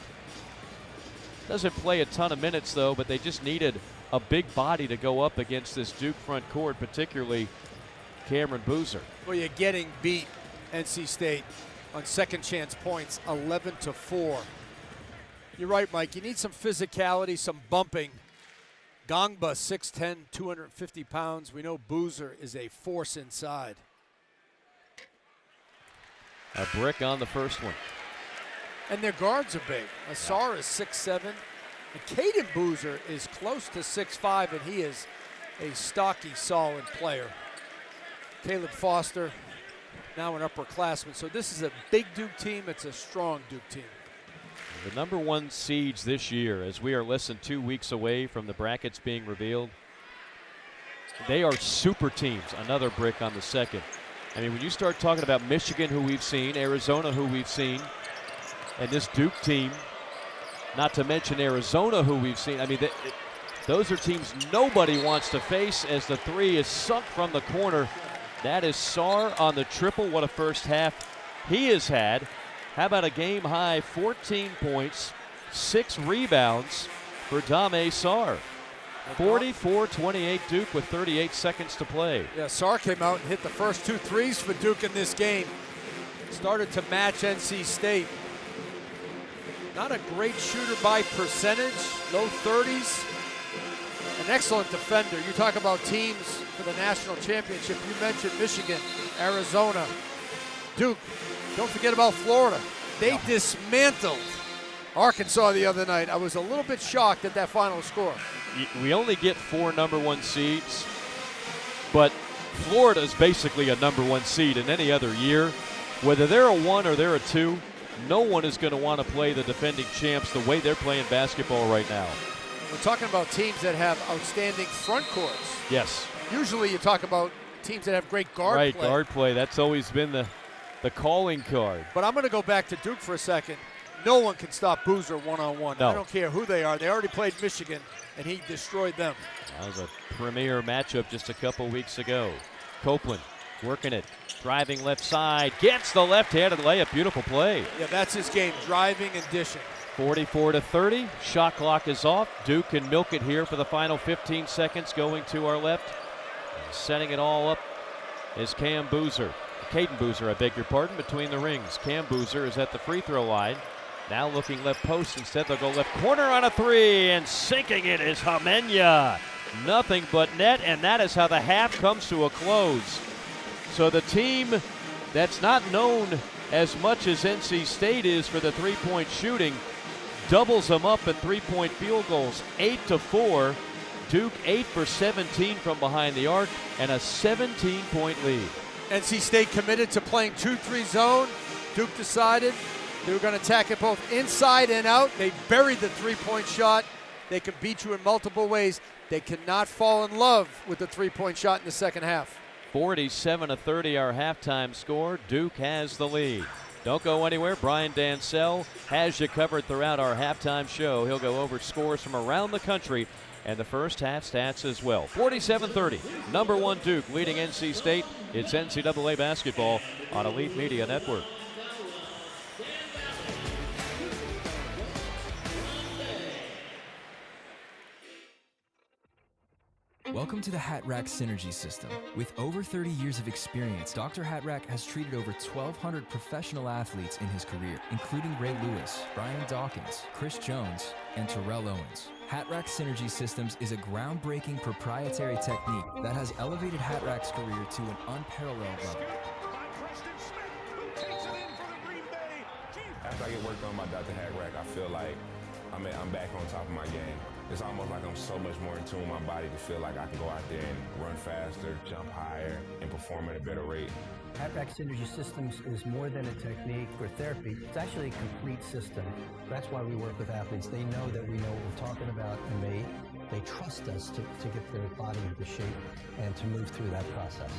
Doesn't play a ton of minutes though, but they just needed a big body to go up against this Duke front court, particularly Cameron Boozer. Well, you're getting beat, NC State, on second chance points, 11-4. You're right, Mike. You need some physicality, some bumping. Gongba, 6'10", 250 pounds. We know Boozer is a force inside. A brick on the first one. And their guards are big. Sarr is 6'7". And Caden Boozer is close to 6'5", and he is a stocky, solid player. Caleb Foster, now an upperclassman. So this is a big Duke team. It's a strong Duke team. The number 1 seeds this year, as we are less than 2 weeks away from the brackets being revealed, they are super teams. Another brick on the second. I mean, when you start talking about Michigan, who we've seen, Arizona, who we've seen, and this Duke team, not to mention Arizona, who we've seen, I mean, those are teams nobody wants to face as the three is sunk from the corner. That is Sarr on the triple. What a first half he has had. How about a game high 14 points, 6 rebounds for Dame Sarr. 44-28 Duke with 38 seconds to play. Yeah, Sarr came out and hit the first 2 threes for Duke in this game. Started to match NC State. Not a great shooter by percentage, low 30s. An excellent defender. You talk about teams for the national championship. You mentioned Michigan, Arizona, Duke. Don't forget about Florida. They dismantled Arkansas the other night. I was a little bit shocked at that final score. We only get 4 number 1 seeds, but Florida is basically a number 1 seed in any other year. Whether they're a 1 or they're a 2, no one is going to want to play the defending champs the way they're playing basketball right now. We're talking about teams that have outstanding front courts. Yes. Usually you talk about teams that have great guard play. Right, guard play. That's always been the calling card. But I'm going to go back to Duke for a second. No one can stop Boozer one-on-one. No. I don't care who they are. They already played Michigan, and he destroyed them. That was a premier matchup just a couple weeks ago. Copeland working it, driving left side, gets the left-handed layup. Beautiful play. Yeah, that's his game, driving and dishing. 44-30. Shot clock is off. Duke can milk it here for the final 15 seconds. Going to our left, setting it all up is Cam Boozer. Caden Boozer, I beg your pardon, between the rings. Cam Boozer is at the free throw line. Now looking left post. Instead, they'll go left corner on a three, and sinking it is Hamenya. Nothing but net, and that is how the half comes to a close. So the team that's not known as much as NC State is for the three-point shooting doubles them up in three-point field goals, 8-4. Duke 8 for 17 from behind the arc, and a 17-point lead. NC State committed to playing 2-3 zone. Duke decided they were going to attack it both inside and out. They buried the three-point shot. They can beat you in multiple ways. They cannot fall in love with the three-point shot in the second half. 47-30 our halftime score. Duke has the lead. Don't go anywhere. Brian Dancel has you covered throughout our halftime show. He'll go over scores from around the country and the first half stats as well. 47-30, number one Duke leading NC State. It's NCAA basketball on Elite Media Network. Welcome to the Hat Rack Synergy System. With over 30 years of experience, Dr. Hat Rack has treated over 1,200 professional athletes in his career, including Ray Lewis, Brian Dawkins, Chris Jones, and Terrell Owens. Hat Rack Synergy Systems is a groundbreaking proprietary technique that has elevated Hat Rack's career to an unparalleled level. After I get worked on by Dr. Hat Rack, I feel like I'm back on top of my game. It's almost like I'm so much more in tune with my body to feel like I can go out there and run faster, jump higher, and perform at a better rate. Hat Rack Synergy Systems is more than a technique or therapy. It's actually a complete system. That's why we work with athletes. They know that we know what we're talking about, and they trust us to get their body into shape and to move through that process.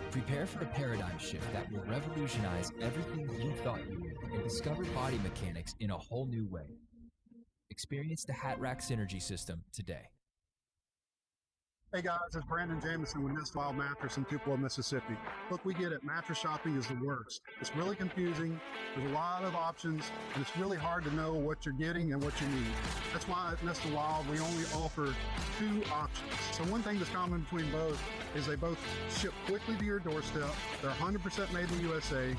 Prepare for a paradigm shift that will revolutionize everything you thought you knew and discover body mechanics in a whole new way. Experience the Hat Rack Synergy System today. Hey guys, it's Brandon Jameson with Nest Wild Mattress in Tupelo, Mississippi. Look, we get it. Mattress shopping is the worst. It's really confusing. There's a lot of options, and it's really hard to know what you're getting and what you need. That's why at Nest Wild, we only offer 2 options. So one thing that's common between both is they both ship quickly to your doorstep. They're 100% made in the USA.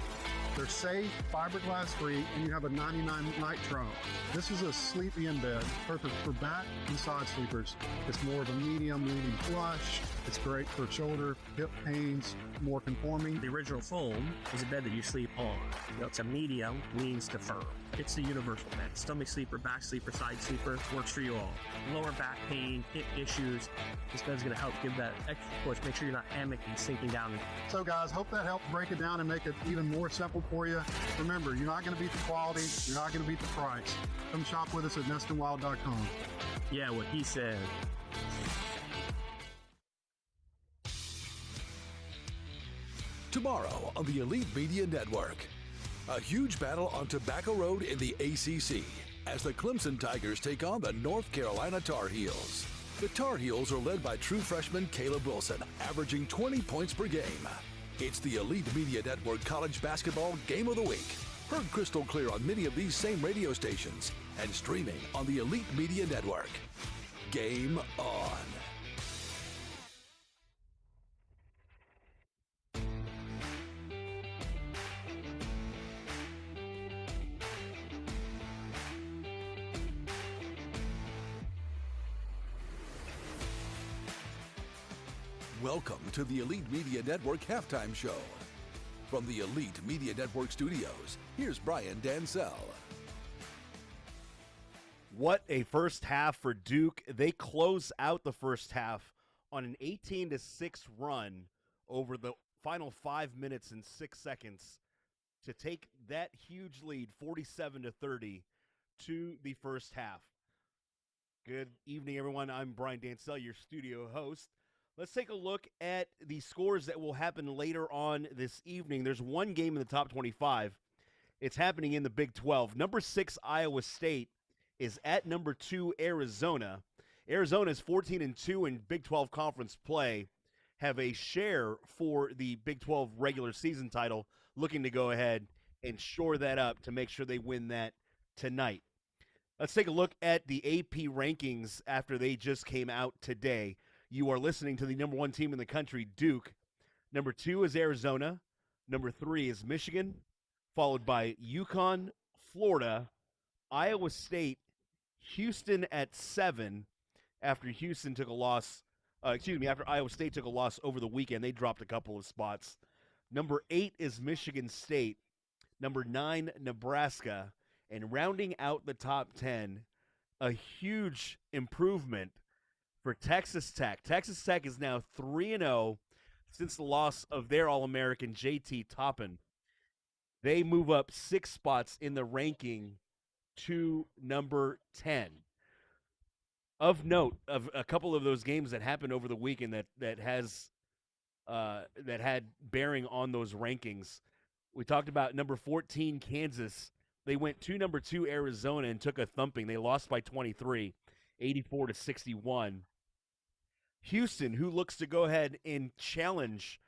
They're safe, fiberglass free, and you have a 99-night trial. This is a sleepy-in bed, perfect for back and side sleepers. It's more of a medium leaning flush. It's great for shoulder, hip pains, more conforming. The original foam is a bed that you sleep on. It's a medium, leans to firm. It's the universal bed. Stomach sleeper, back sleeper, side sleeper, works for you all. Lower back pain, hip issues. This bed's going to help give that extra push. Make sure you're not hammocking, sinking down. So guys, hope that helped break it down and make it even more simple for you. Remember, you're not going to beat the quality. You're not going to beat the price. Come shop with us at nestandwild.com. Yeah, what he said. Tomorrow on the Elite Media Network, a huge battle on Tobacco Road in the ACC as the Clemson Tigers take on the North Carolina Tar Heels. The Tar Heels are led by true freshman Caleb Wilson, averaging 20 points per game. It's the Elite Media Network College Basketball Game of the Week. Heard crystal clear on many of these same radio stations and streaming on the Elite Media Network. Game on. Welcome to the Elite Media Network Halftime Show. From the Elite Media Network studios, here's Brian Dancel. What a first half for Duke. They close out the first half on an 18-6 run over the final 5 minutes and 6 seconds to take that huge lead, 47-30, to the first half. Good evening, everyone. I'm Brian Dancel, your studio host. Let's take a look at the scores that will happen later on this evening. There's one game in the top 25. It's happening in the Big 12. Number 6, Iowa State, is at number 2, Arizona. Arizona is 14-2 in Big 12 conference play, have a share for the Big 12 regular season title, looking to go ahead and shore that up to make sure they win that tonight. Let's take a look at the AP rankings after they just came out today. You are listening to the number 1 team in the country, Duke. Number 2 is Arizona. Number 3 is Michigan, followed by UConn, Florida, Iowa State, Houston at 7 after Houston took a loss. After Iowa State took a loss over the weekend. They dropped a couple of spots. Number 8 is Michigan State. Number 9, Nebraska. And rounding out the top 10, a huge improvement for Texas Tech. Texas Tech is now 3-0 since the loss of their All-American JT Toppin. They move up 6 spots in the ranking to number 10. Of note, of a couple of those games that happened over the weekend that had bearing on those rankings. We talked about number 14, Kansas. They went to number 2, Arizona, and took a thumping. They lost by 23, 84-61. Houston, who looks to go ahead and challenge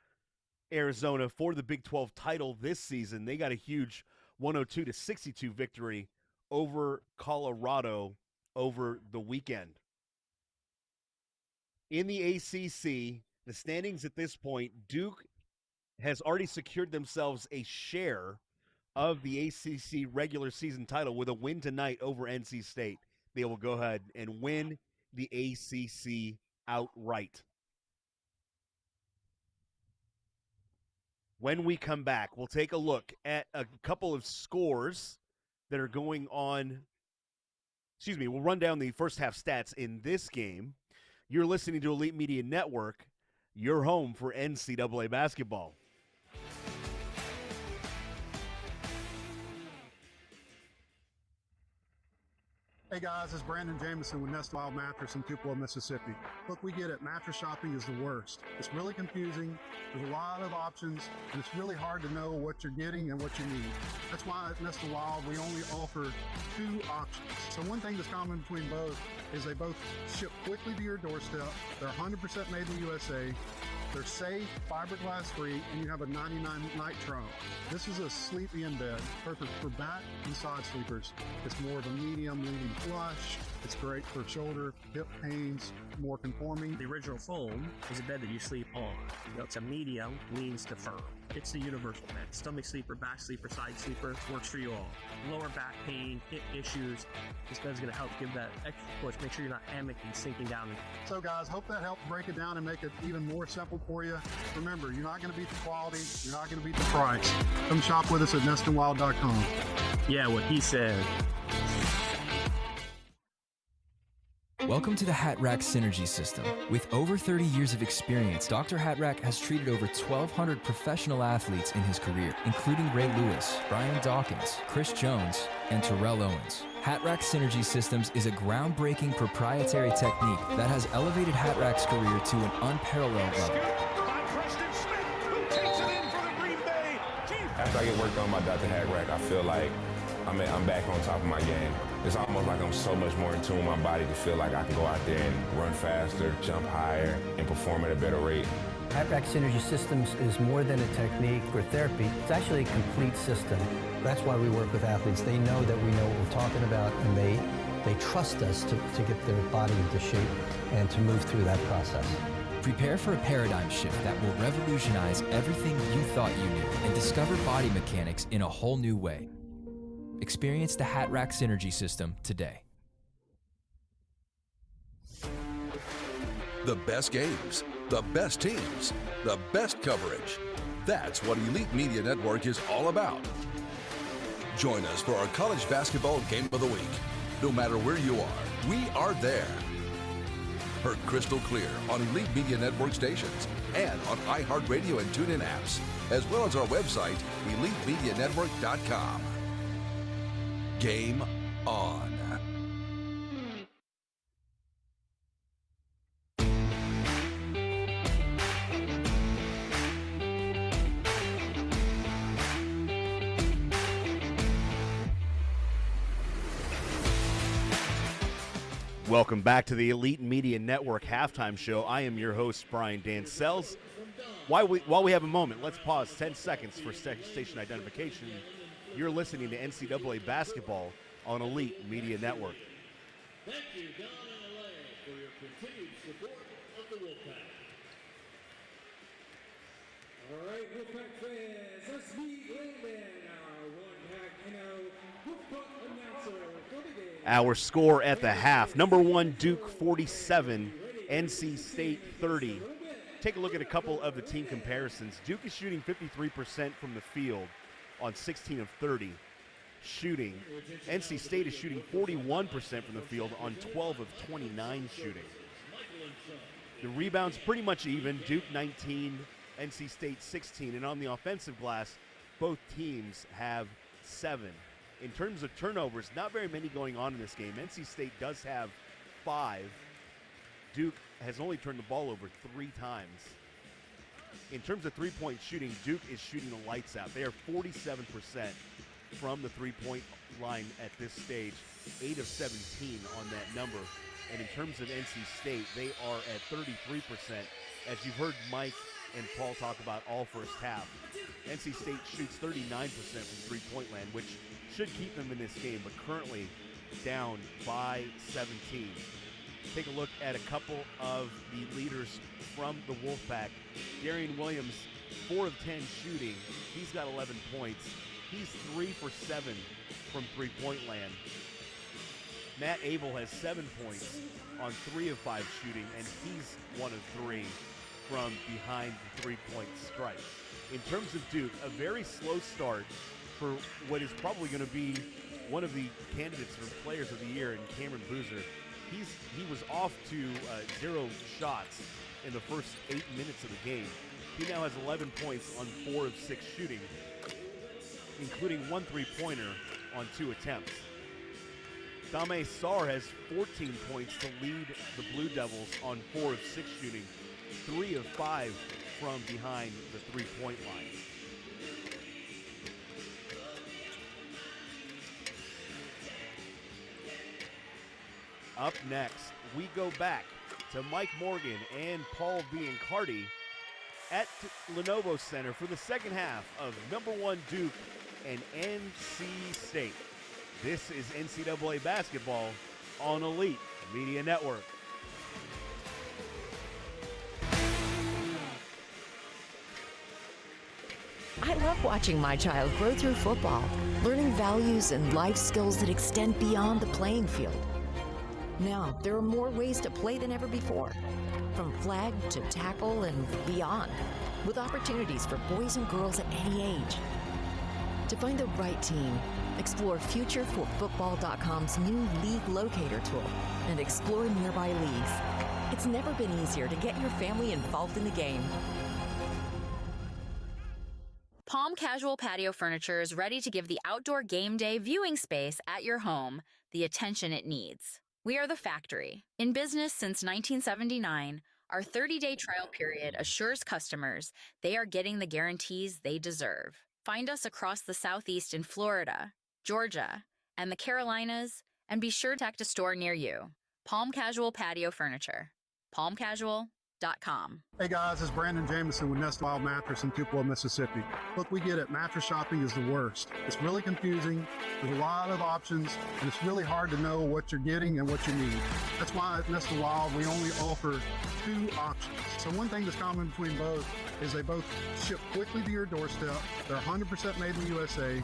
Arizona for the Big 12 title this season, they got a huge 102-62 victory over Colorado over the weekend. In the ACC, the standings at this point, Duke has already secured themselves a share of the ACC regular season title with a win tonight over NC State. They will go ahead and win the ACC outright. When we come back, we'll take a look at a couple of scores that are going on. We'll run down the first half stats in this game. You're listening to Elite Media Network, your home for NCAA basketball. Hey guys, it's Brandon Jameson with Nest Wild Mattress in Tupelo, Mississippi. Look, we get it. Mattress shopping is the worst. It's really confusing. There's a lot of options, and it's really hard to know what you're getting and what you need. That's why at Nest Wild, we only offer 2 options. So one thing that's common between both is they both ship quickly to your doorstep. They're 100% made in the USA. They're safe, fiberglass free, and you have a 99 night trial. This is a sleepy in bed, perfect for back and side sleepers. It's more of a medium leaning flush. It's great for shoulder, hip pains, more conforming. The original foam is a bed that you sleep on. It's a medium, leans to firm. It's the universal bed. Stomach sleeper, back sleeper, side sleeper, works for you all. Lower back pain, hip issues. This bed's going to help give that extra push. Make sure you're not hammocking, sinking down. So guys, hope that helped break it down and make it even more simple for you. Remember, you're not going to beat the quality. You're not going to beat the price. Come shop with us at nestandwild.com. Yeah, what he said. Welcome to the Hat Rack Synergy System. With over 30 years of experience, Dr. Hat Rack has treated over 1,200 professional athletes in his career, including Ray Lewis, Brian Dawkins, Chris Jones, and Terrell Owens. Hat Rack Synergy Systems is a groundbreaking proprietary technique that has elevated Hat Rack's career to an unparalleled level. After I get work done by Dr. Hat Rack, I feel like I'm back on top of my game. It's almost like I'm so much more in tune with my body to feel like I can go out there and run faster, jump higher, and perform at a better rate. Hat Rack Synergy Systems is more than a technique or therapy. It's actually a complete system. That's why we work with athletes. They know that we know what we're talking about, and they trust us to get their body into shape and to move through that process. Prepare for a paradigm shift that will revolutionize everything you thought you knew and discover body mechanics in a whole new way. Experience the Hat Rack Synergy System today. The best games, the best teams, the best coverage. That's what Elite Media Network is all about. Join us for our college basketball game of the week. No matter where you are, we are there. Heard crystal clear on Elite Media Network stations and on iHeartRadio and TuneIn apps, as well as our website, EliteMediaNetwork.com. Game on. Welcome back to the Elite Media Network halftime show. I am your host, Brian Dancel. While we have a moment, let's pause 10 seconds for station identification. You're listening to NCAA basketball on Elite Media Network. Thank you, down in LA, for your continued support of the Wolfpack. All right, Wolfpack fans, let's meet Landon, our one-pack Wolfpack announcer for the Our score at the half: number 1 Duke 47, NC State 30. Take a look at a couple of the team comparisons. Duke is shooting 53% from the field on 16 of 30 shooting. NC State is shooting 41% from the field on 12 of 29 shooting. The rebounds pretty much even. Duke 19, NC State 16. And on the offensive glass, both teams have 7. In terms of turnovers, not very many going on in this game. NC State does have 5. Duke has only turned the ball over 3 times. In terms of three-point shooting, Duke is shooting the lights out. They are 47% from the three-point line at this stage, 8 of 17 on that number. And in terms of NC State, they are at 33%, as you've heard Mike and Paul talk about all first half. NC State shoots 39% from three-point land, which should keep them in this game, but currently down by 17. Take a look at a couple of the leaders from the Wolfpack. Darian Williams, 4 of 10 shooting. He's got 11 points. He's 3 for 7 from three-point land. Matt Abel has 7 points on 3 of 5 shooting, and he's 1 of 3 from behind the three-point stripe. In terms of Duke, a very slow start for what is probably going to be one of the candidates for Players of the Year in Cameron Boozer. He was off to 0 shots in the first 8 minutes of the game. He now has 11 points on 4 of 6 shooting, including 1 three-pointer on 2 attempts. Dame Sarr has 14 points to lead the Blue Devils on 4 of 6 shooting, 3 of 5 from behind the three-point line. Up next, we go back to Mike Morgan and Paul Biancardi at Lenovo Center for the second half of number 1 Duke and NC State. This is NCAA basketball on Elite Media Network. I love watching my child grow through football, learning values and life skills that extend beyond the playing field. Now, there are more ways to play than ever before, from flag to tackle and beyond, with opportunities for boys and girls at any age. To find the right team, explore FutureForFootball.com's new League Locator tool and explore nearby leagues. It's never been easier to get your family involved in the game. Palm Casual Patio Furniture is ready to give the outdoor game day viewing space at your home the attention it needs. We are the factory. In business since 1979, our 30-day trial period assures customers they are getting the guarantees they deserve. Find us across the Southeast in Florida, Georgia, and the Carolinas, and be sure to contact a store near you. Palm Casual Patio Furniture. palmcasual.com. Hey guys, it's Brandon Jameson with Nest Wild Mattress in Tupelo, Mississippi. Look, we get it. Mattress shopping is the worst. It's really confusing. There's a lot of options, and it's really hard to know what you're getting and what you need. That's why at Nest Wild, we only offer 2 options. So one thing that's common between both is they both ship quickly to your doorstep. They're 100% made in the USA.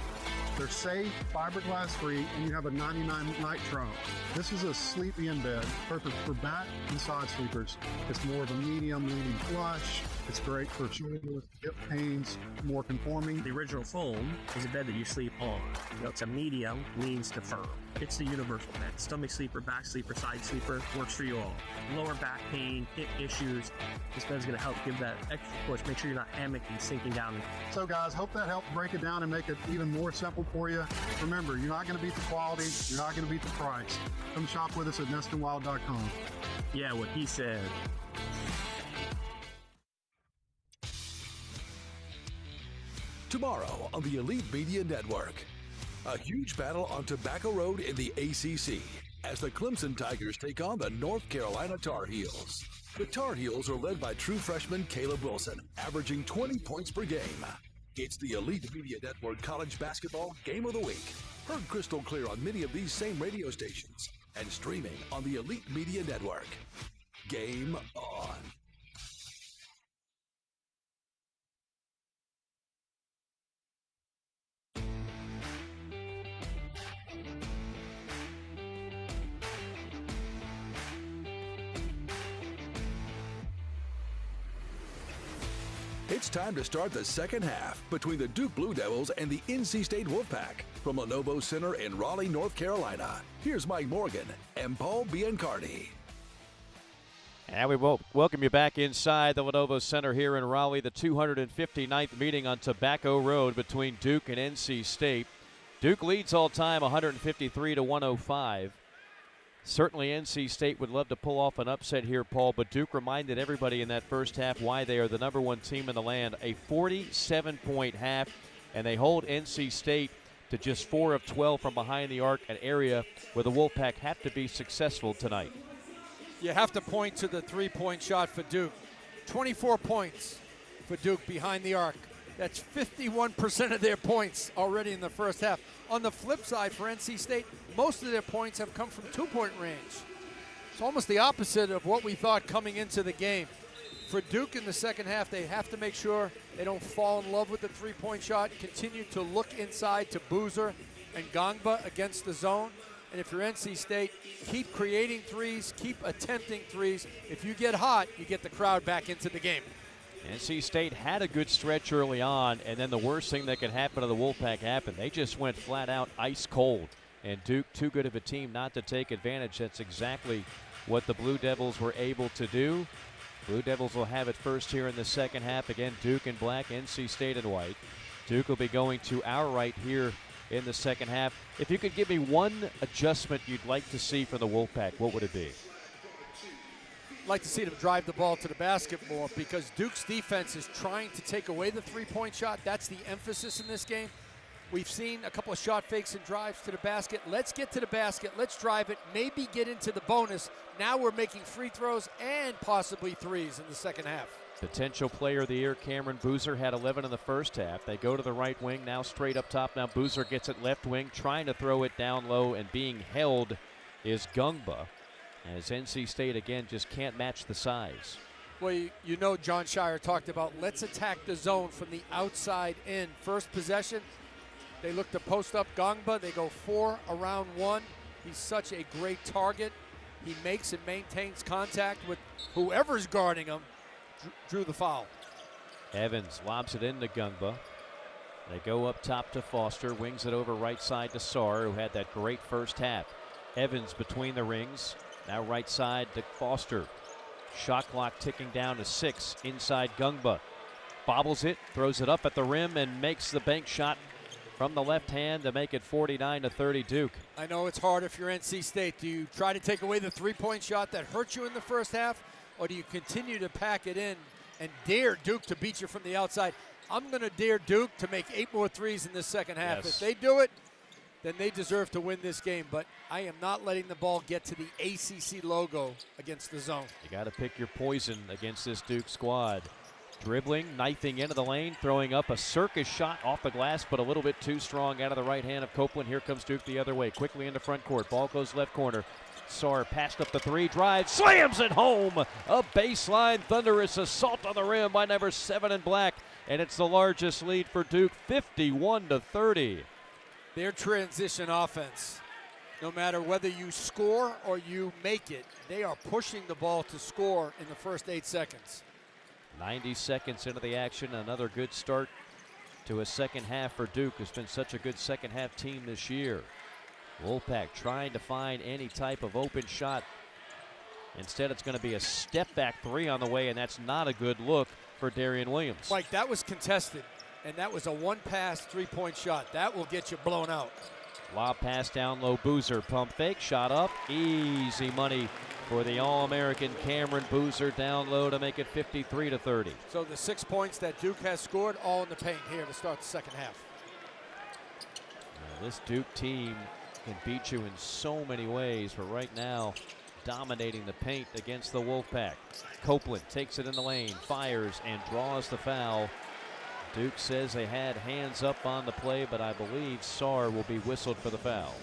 They're safe, fiberglass free, and you have a 99 night trial. This is a sleep-in bed, perfect for back and side sleepers. It's more of a medium leaning flush. It's great for shoulder, hip pains, more conforming. The original foam is a bed that you sleep on. It's a medium, leans to firm. It's the universal bed. Stomach sleeper, back sleeper, side sleeper, works for you all. Lower back pain, hip issues. This bed's going to help give that extra push. Make sure you're not hammocking, sinking down. So guys, hope that helped break it down and make it even more simple for you. Remember, you're not going to beat the quality. You're not going to beat the price. Come shop with us at nestandwild.com. Yeah, what he said. Tomorrow on the Elite Media Network, a huge battle on Tobacco Road in the ACC as the Clemson Tigers take on the North Carolina Tar Heels. The Tar Heels are led by true freshman Caleb Wilson, averaging 20 points per game. It's the Elite Media Network College Basketball Game of the Week. Heard crystal clear on many of these same radio stations and streaming on the Elite Media Network. Game on. It's time to start the second half between the Duke Blue Devils and the NC State Wolfpack. From Lenovo Center in Raleigh, North Carolina, here's Mike Morgan and Paul Biancardi. And we will welcome you back inside the Lenovo Center here in Raleigh, the 259th meeting on Tobacco Road between Duke and NC State. Duke leads all time 153-105. Certainly NC State would love to pull off an upset here, Paul, but Duke reminded everybody in that first half why they are the number one team in the land. A 47-point half, and they hold NC State to just 4 of 12 from behind the arc, an area where the Wolfpack have to be successful tonight. You have to point to the three-point shot for Duke. 24 points for Duke behind the arc. That's 51% of their points already in the first half. On the flip side for NC State, most of their points have come from two-point range. It's almost the opposite of what we thought coming into the game. For Duke in the second half, they have to make sure they don't fall in love with the three-point shot, continue to look inside to Boozer and Gongba against the zone. And if you're NC State, keep creating threes, keep attempting threes. If you get hot, you get the crowd back into the game. NC State had a good stretch early on, and then the worst thing that could happen to the Wolfpack happened. They just went flat out ice cold. And Duke, too good of a team not to take advantage. That's exactly what the Blue Devils were able to do. Blue Devils will have it first here in the second half. Again, Duke in black, NC State in white. Duke will be going to our right here in the second half. If you could give me one adjustment you'd like to see from the Wolfpack, what would it be? I'd like to see them drive the ball to the basket more because Duke's defense is trying to take away the three-point shot. That's the emphasis in this game. We've seen a couple of shot fakes and drives to the basket. Let's get to the basket. Let's drive it. Maybe get into the bonus. Now we're making free throws and possibly threes in the second half. Potential player of the year, Cameron Boozer, had 11 in the first half. They go to the right wing, now straight up top. Now Boozer gets it left wing, trying to throw it down low, and being held is Gongba. As NC State, again, just can't match the size. Well, you know John Shire talked about let's attack the zone from the outside in. First possession, they look to post up Gongba. They go 4 around 1. He's such a great target. He makes and maintains contact with whoever's guarding him. Drew the foul. Evans lobs it into Gongba. They go up top to Foster, wings it over right side to Sarr, who had that great first half. Evans between the rings. Now right side to Foster. Shot clock ticking down to 6. Inside Gongba. Bobbles it, throws it up at the rim, and makes the bank shot from the left hand to make it 49-30 Duke. I know it's hard if you're NC State. Do you try to take away the three-point shot that hurt you in the first half, or do you continue to pack it in and dare Duke to beat you from the outside? I'm going to dare Duke to make 8 more threes in this second half. Yes. If they do it, then they deserve to win this game. But I am not letting the ball get to the ACC logo against the zone. You got to pick your poison against this Duke squad. Dribbling, knifing into the lane, throwing up a circus shot off the glass, but a little bit too strong out of the right hand of Copeland. Here comes Duke the other way, quickly into front court. Ball goes left corner. Sarr passed up the 3, drives, slams it home. A baseline thunderous assault on the rim by number 7 in black, and it's the largest lead for Duke, 51-30. Their transition offense, no matter whether you score or you make it, they are pushing the ball to score in the first 8 seconds. 90 seconds into the action, another good start to a second half for Duke, who's been such a good second half team this year. Wolfpack trying to find any type of open shot. Instead, it's going to be a step back 3 on the way, and that's not a good look for Darian Williams. Mike, that was contested, and that was a one-pass three-point shot. That will get you blown out. Lob pass down low, Boozer, pump fake, shot up, easy money for the All-American Cameron Boozer down low to make it 53-30. So the 6 points that Duke has scored, all in the paint here to start the second half. Now, this Duke team can beat you in so many ways, but right now dominating the paint against the Wolfpack. Copeland takes it in the lane, fires, and draws the foul. Duke says they had hands up on the play, but I believe Sarr will be whistled for the foul.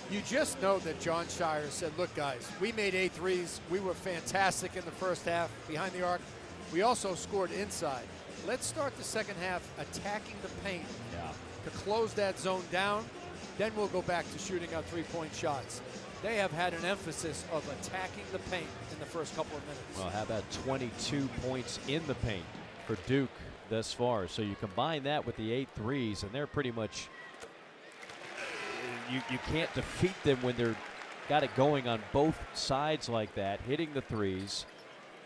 You just know that John Shire said, look, guys, we made 8 threes. We were fantastic in the first half behind the arc. We also scored inside. Let's start the second half attacking the paint to close that zone down. Then we'll go back to shooting our three-point shots. They have had an emphasis of attacking the paint in the first couple of minutes. Well, how about 22 points in the paint for Duke thus far. So you combine that with the 8 threes, and they're pretty much, you can't defeat them when they're got it going on both sides like that, hitting the threes,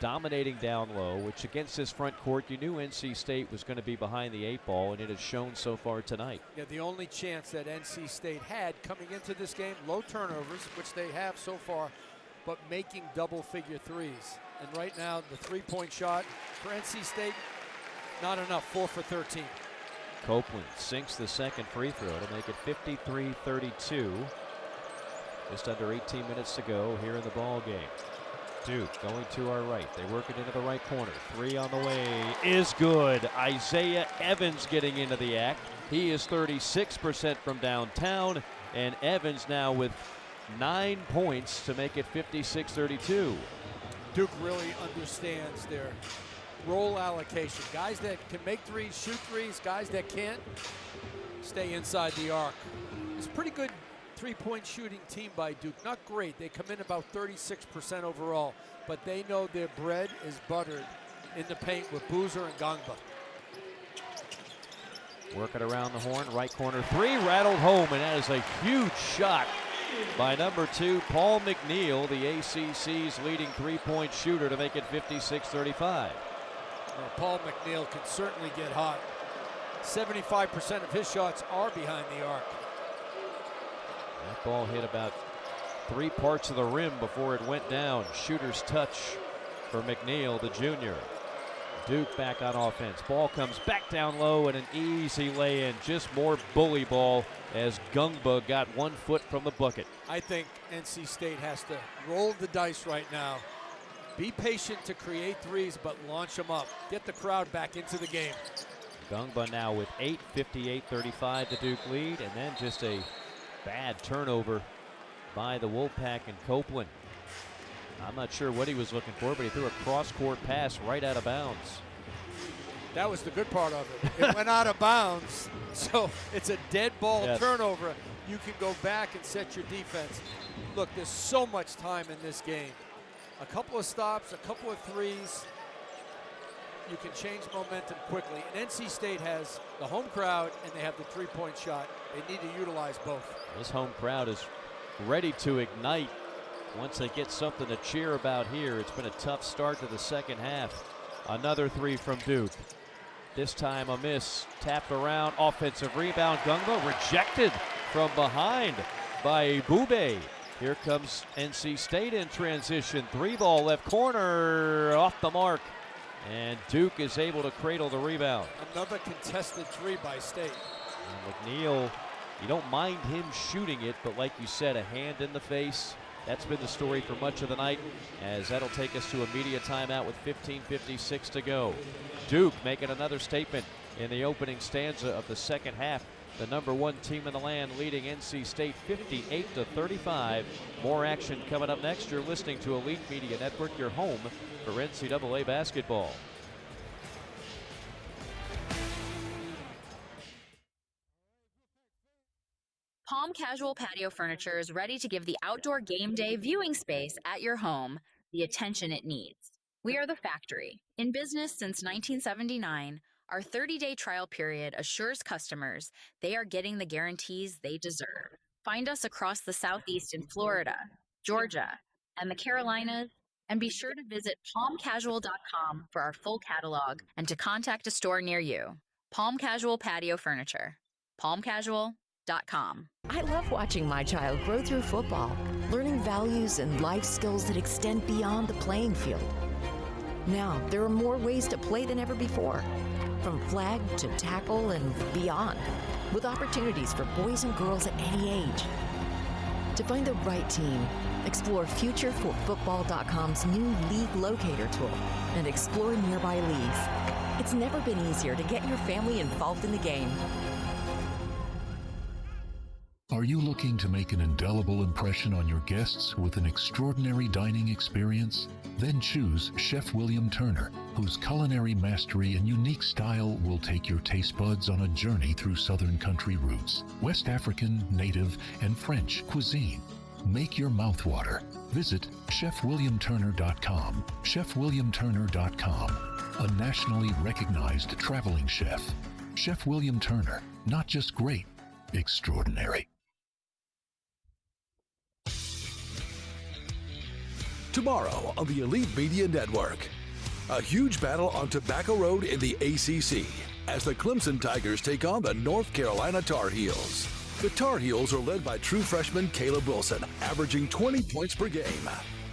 dominating down low, which against this front court, you knew NC State was going to be behind the 8 ball, and it has shown so far tonight. Yeah, the only chance that NC State had coming into this game, low turnovers, which they have so far, but making double-figure threes. And right now, the three-point shot for NC State, not enough, 4 for 13. Copeland sinks the second free throw to make it 53-32. Just under 18 minutes to go here in the ball game. Duke going to our right. They work it into the right corner. 3 on the way is good. Isaiah Evans getting into the act. He is 36% from downtown, and Evans now with 9 points to make it 56-32. Duke really understands their role allocation. Guys that can make threes, shoot threes. Guys that can't, stay inside the arc. It's a pretty good three-point shooting team by Duke. Not great. They come in about 36% overall, but they know their bread is buttered in the paint with Boozer and Gangba. Working around the horn, right corner 3, rattled home, and that is a huge shot by number 2, Paul McNeil, the ACC's leading three-point shooter, to make it 56-35. Well, Paul McNeil can certainly get hot. 75% of his shots are behind the arc. That ball hit about 3 parts of the rim before it went down. Shooter's touch for McNeil, the junior. Duke back on offense. Ball comes back down low and an easy lay-in. Just more bully ball as Gangba got 1 foot from the bucket. I think NC State has to roll the dice right now. Be patient to create threes, but launch them up. Get the crowd back into the game. Gangba now with 8, 58-35 the Duke lead, and then just a bad turnover by the Wolfpack and Copeland. I'm not sure what he was looking for, but he threw a cross-court pass right out of bounds. That was the good part of it. It went out of bounds, so it's a dead ball turnover. You can go back and set your defense. Look, there's so much time in this game. A couple of stops, a couple of threes. You can change momentum quickly. And NC State has the home crowd and they have the three-point shot. They need to utilize both. This home crowd is ready to ignite once they get something to cheer about here. It's been a tough start to the second half. Another 3 from Duke. This time a miss. Tapped around. Offensive rebound. Gangba rejected from behind by Bube. Here comes NC State in transition. 3-ball left corner. Off the mark. And Duke is able to cradle the rebound. Another contested 3 by State. And McNeil, you don't mind him shooting it, but like you said, a hand in the face. That's been the story for much of the night, as that'll take us to a media timeout with 15:56 to go. Duke making another statement in the opening stanza of the second half. The number 1 team in the land leading NC State 58-35. More action coming up next. You're listening to Elite Media Network, your home for NCAA basketball. Palm Casual Patio Furniture is ready to give the outdoor game day viewing space at your home the attention it needs. We are the factory. In business since 1979, our 30-day trial period assures customers they are getting the guarantees they deserve. Find us across the Southeast in Florida, Georgia, and the Carolinas, and be sure to visit palmcasual.com for our full catalog and to contact a store near you. Palm Casual Patio Furniture. palmcasual.com. I love watching my child grow through football, learning values and life skills that extend beyond the playing field. Now, there are more ways to play than ever before, from flag to tackle and beyond, with opportunities for boys and girls at any age. To find the right team, explore FutureForFootball.com's new League Locator tool and explore nearby leagues. It's never been easier to get your family involved in the game. Are you looking to make an indelible impression on your guests with an extraordinary dining experience? Then choose Chef William Turner, whose culinary mastery and unique style will take your taste buds on a journey through Southern country roots, West African, native, and French cuisine. Make your mouth water. Visit chefwilliamturner.com. chefwilliamturner.com. a nationally recognized traveling chef. Chef William Turner, not just great, extraordinary. Tomorrow on the Elite Media Network, a huge battle on Tobacco Road in the ACC as the Clemson Tigers take on the North Carolina Tar Heels. The Tar Heels are led by true freshman Caleb Wilson, averaging 20 points per game.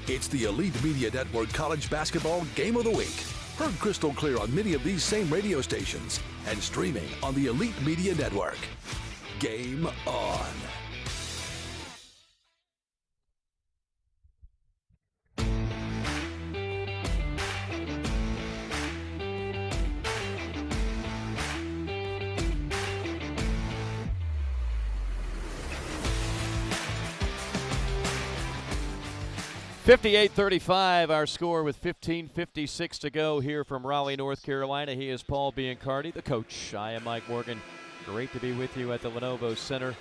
It's the Elite Media Network College Basketball Game of the Week. Heard crystal clear on many of these same radio stations and streaming on the Elite Media Network. Game on. (58-35) our score with 15:56 to go here from Raleigh, North Carolina. He is Paul Biancardi, the coach. I am Mike Morgan. Great to be with you at the Lenovo Center.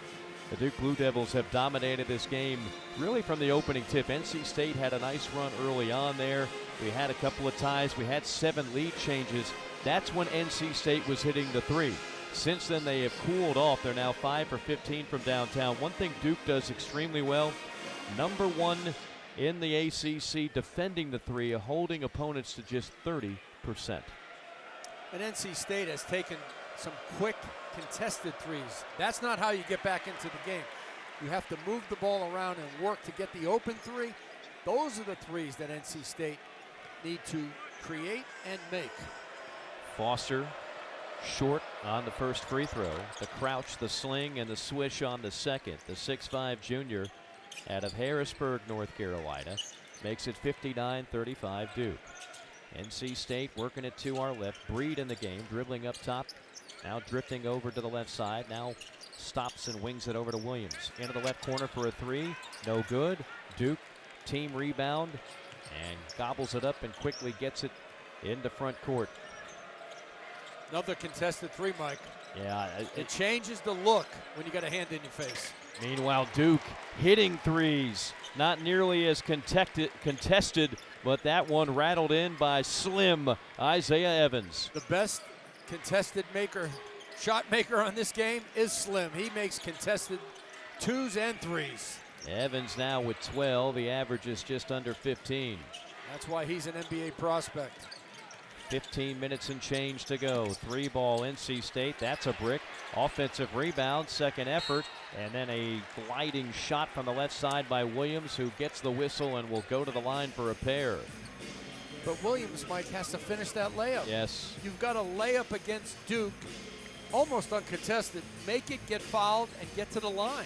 The Duke Blue Devils have dominated this game really from the opening tip. NC State had a nice run early on there. We had a couple of ties. We had 7 lead changes. That's when NC State was hitting the three. Since then, they have cooled off. They're now 5 for 15 from downtown. One thing Duke does extremely well, number one in the ACC defending the three, holding opponents to just 30%. And NC State has taken some quick contested threes. That's not how you get back into the game. You have to move the ball around and work to get the open three. Those are the threes that NC State need to create and make. Foster short on the first free throw. The crouch, the sling, and the swish on the second. The 6'5" junior out of Harrisburg, North Carolina, makes it 59-35 Duke. NC State working it to our left. Breed in the game, dribbling up top. Now drifting over to the left side. Now stops and wings it over to Williams. Into the left corner for a three. No good. Duke team rebound and gobbles it up and quickly gets it into front court. Another contested three, Mike. Yeah. It changes the look when you got a hand in your face. Meanwhile, Duke hitting threes. Not nearly as contested, but that one rattled in by slim Isaiah Evans. The best contested shot maker on this game is Slim. He makes contested twos and threes. Evans now with 12. The average is just under 15. That's why he's an NBA prospect. 15 minutes and change to go. 3-ball NC State. That's a brick. Offensive rebound, second effort, and then a gliding shot from the left side by Williams, who gets the whistle and will go to the line for a pair. But Williams, Mike, has to finish that layup. Yes. You've got a layup against Duke, almost uncontested. Make it, get fouled, and get to the line.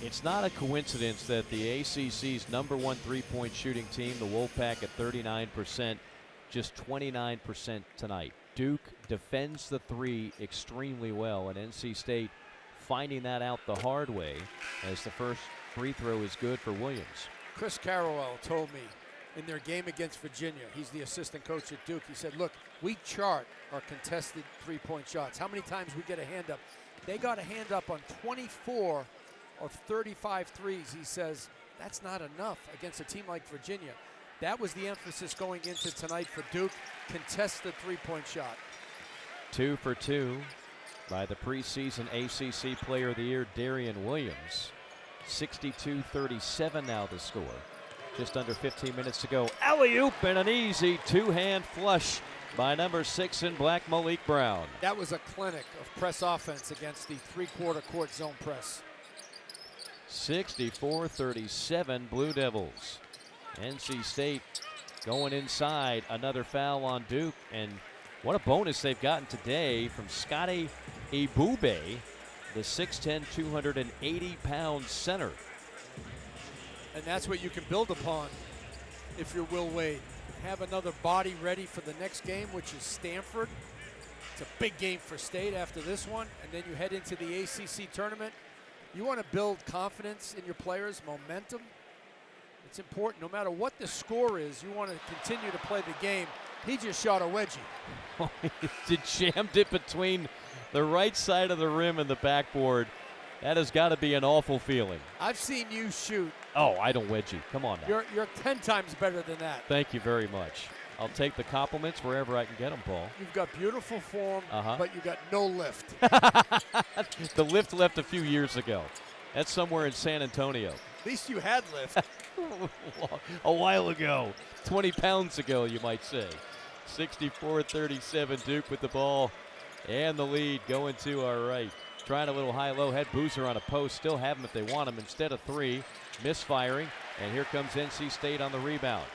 It's not a coincidence that the ACC's number one three-point shooting team, the Wolfpack at 39%, just 29% tonight. Duke defends the three extremely well, and NC State finding that out the hard way as the first free throw is good for Williams. Chris Carrawell told me in their game against Virginia, he's the assistant coach at Duke, he said, look, we chart our contested three-point shots. How many times we get a hand up? They got a hand up on 24 of 35 threes. He says, that's not enough against a team like Virginia. That was the emphasis going into tonight for Duke. Contest the three-point shot. 2 for 2 by the preseason ACC Player of the Year, Darian Williams. 62-37 now the score. Just under 15 minutes to go. Alley-oop and an easy two-hand flush by number 6 in black, Malik Brown. That was a clinic of press offense against the three-quarter court zone press. 64-37 Blue Devils. NC State going inside. Another foul on Duke, and what a bonus they've gotten today from Scotty Ebube, the 6'10", 280-pound center. And that's what you can build upon if you're Will Wade. Have another body ready for the next game, which is Stanford. It's a big game for State after this one, and then you head into the ACC tournament. You want to build confidence in your players, momentum. It's important. No matter what the score is, you want to continue to play the game. He just shot a wedgie. He jammed it between the right side of the rim and the backboard. That has got to be an awful feeling. I've seen you shoot. Oh, I don't wedgie. Come on now. You're 10 times better than that. Thank you very much. I'll take the compliments wherever I can get them, Paul. You've got beautiful form, but you got no lift. The lift left a few years ago. That's somewhere in San Antonio. At least you had lift. A while ago. 20 pounds ago, you might say. 64-37, Duke with the ball and the lead going to our right. Trying a little high-low, had Boozer on a post, still have him if they want him instead of 3. Misfiring, and here comes NC State on the rebound.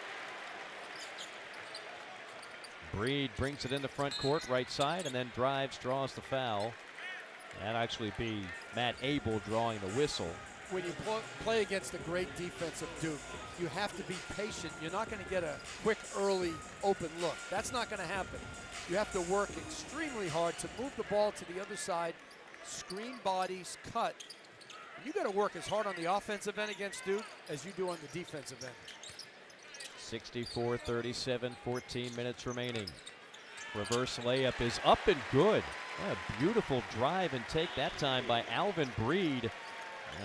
Breed brings it in the front court, right side, and then drives, draws the foul. That'd actually be Matt Abel drawing the whistle. When you play against a great defense of Duke, you have to be patient. You're not going to get a quick, early, open look. That's not going to happen. You have to work extremely hard to move the ball to the other side, screen bodies, cut. You got to work as hard on the offensive end against Duke as you do on the defensive end. 64-37, 14 minutes remaining. Reverse layup is up and good. What a beautiful drive and take that time by Alvin Breed.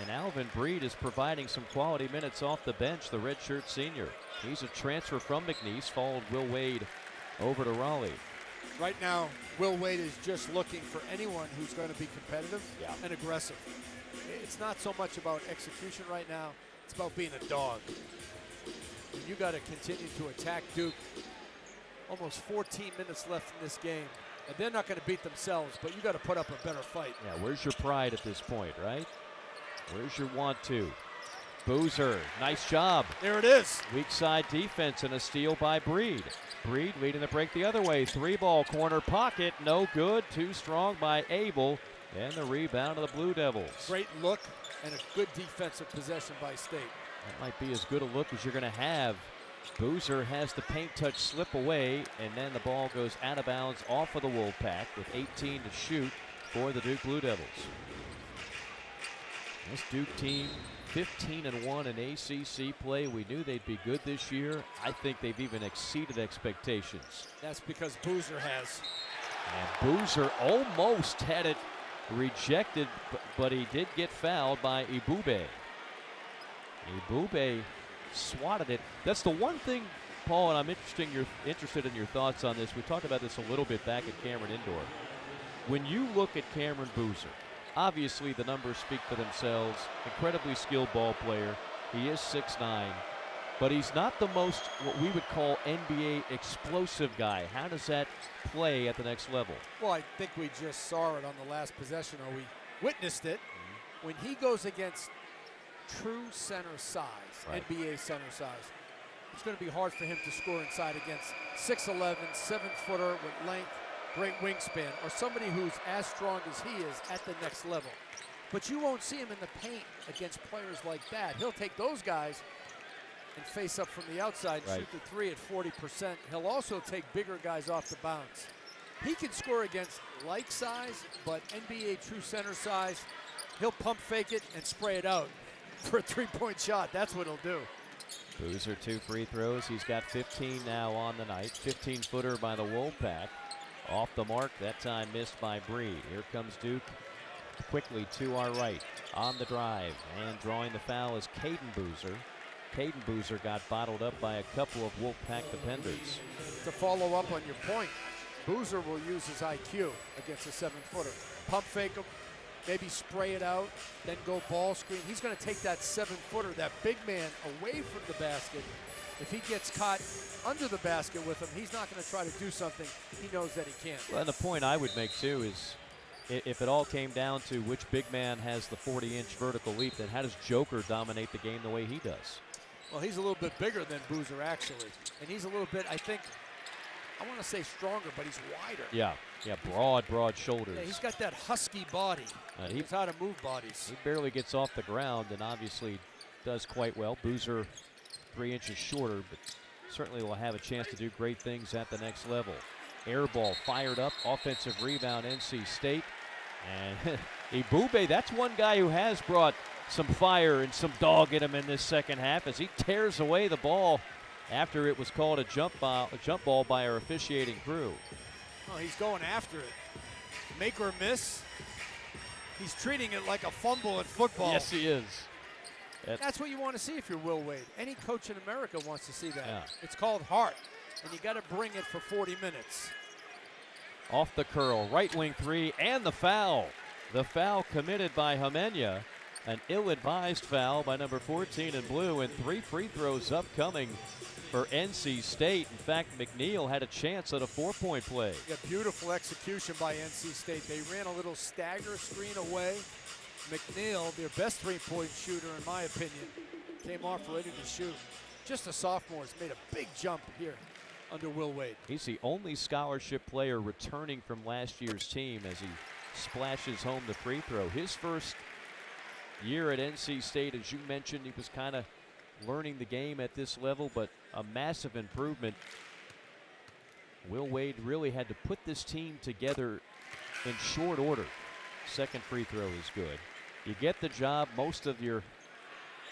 And Alvin Breed is providing some quality minutes off the bench, the redshirt senior. He's a transfer from McNeese, followed Will Wade over to Raleigh. Right now, Will Wade is just looking for anyone who's going to be competitive and aggressive. It's not so much about execution right now. It's about being a dog. And you got to continue to attack Duke. Almost 14 minutes left in this game. And they're not going to beat themselves, but you got to put up a better fight. Yeah, where's your pride at this point, right? Where's your want to? Boozer, nice job. There it is. Weak side defense and a steal by Breed. Breed leading the break the other way. 3-ball corner pocket, no good. Too strong by Abel. And the rebound of the Blue Devils. Great look and a good defensive possession by State. That might be as good a look as you're going to have. Boozer has the paint touch slip away, and then the ball goes out of bounds off of the Wolfpack with 18 to shoot for the Duke Blue Devils. This Duke team, 15-1 in ACC play. We knew they'd be good this year. I think they've even exceeded expectations. That's because Boozer has. And Boozer almost had it rejected, but he did get fouled by Ibube. Ibube swatted it. That's the one thing, Paul, and I'm interested in your thoughts on this. We talked about this a little bit back at Cameron Indoor. When you look at Cameron Boozer, obviously the numbers speak for themselves. Incredibly skilled ball player. He is 6'9", but he's not the most what we would call NBA explosive guy. How does that play at the next level? Well, I think we just saw it on the last possession, or we witnessed it. When he goes against true center size, NBA center size, it's going to be hard for him to score inside against 6'11", 7-footer with length, great wingspan, or somebody who's as strong as he is at the next level. But you won't see him in the paint against players like that. He'll take those guys and face up from the outside and shoot the 3 at 40%. He'll also take bigger guys off the bounce. He can score against like size, but NBA true center size, he'll pump fake it and spray it out for a 3-point shot. That's what he'll do. Boozer 2 free throws. He's got 15 now on the night. 15-footer by the Wolfpack. Off the mark, that time missed by Breed. Here comes Duke quickly to our right. On the drive and drawing the foul is Caden Boozer. Caden Boozer got bottled up by a couple of Wolfpack defenders. To follow up on your point, Boozer will use his IQ against a 7-footer. Pump fake him, maybe spray it out, then go ball screen. He's going to take that 7-footer, that big man, away from the basket. If he gets caught under the basket with him, he's not going to try to do something he knows that he can't. Well, and the point I would make, too, is if it all came down to which big man has the 40-inch vertical leap, then how does Joker dominate the game the way he does? Well, he's a little bit bigger than Boozer, actually. And he's a little bit, I think, I want to say stronger, but he's wider. Yeah, broad shoulders. Yeah, he's got that husky body. He knows how to move bodies. He barely gets off the ground and obviously does quite well. Boozer 3 inches shorter, but certainly will have a chance to do great things at the next level. Air ball fired up, offensive rebound, NC State. And Ibube, that's one guy who has brought some fire and some dog in him in this second half as he tears away the ball after it was called a jump ball by our officiating crew. Oh, he's going after it. Make or miss. He's treating it like a fumble in football. Yes, he is. That's what you want to see if you're Will Wade. Any coach in America wants to see that. Yeah. It's called heart. and you got to bring it for 40 minutes. Off the curl, right wing three, and the foul. The foul committed by Homenya. An ill-advised foul by number 14 in blue, and 3 free throws upcoming for NC State. In fact, McNeil had a chance at a 4-point play. Yeah, beautiful execution by NC State. They ran a little stagger screen away. McNeil, their best three-point shooter in my opinion, came off ready to shoot. Just a sophomore, has made a big jump here under Will Wade. He's the only scholarship player returning from last year's team as he splashes home the free throw. His first year at NC State, as you mentioned, he was kind of learning the game at this level, but a massive improvement. Will Wade really had to put this team together in short order. Second free throw is good. You get the job. Most of your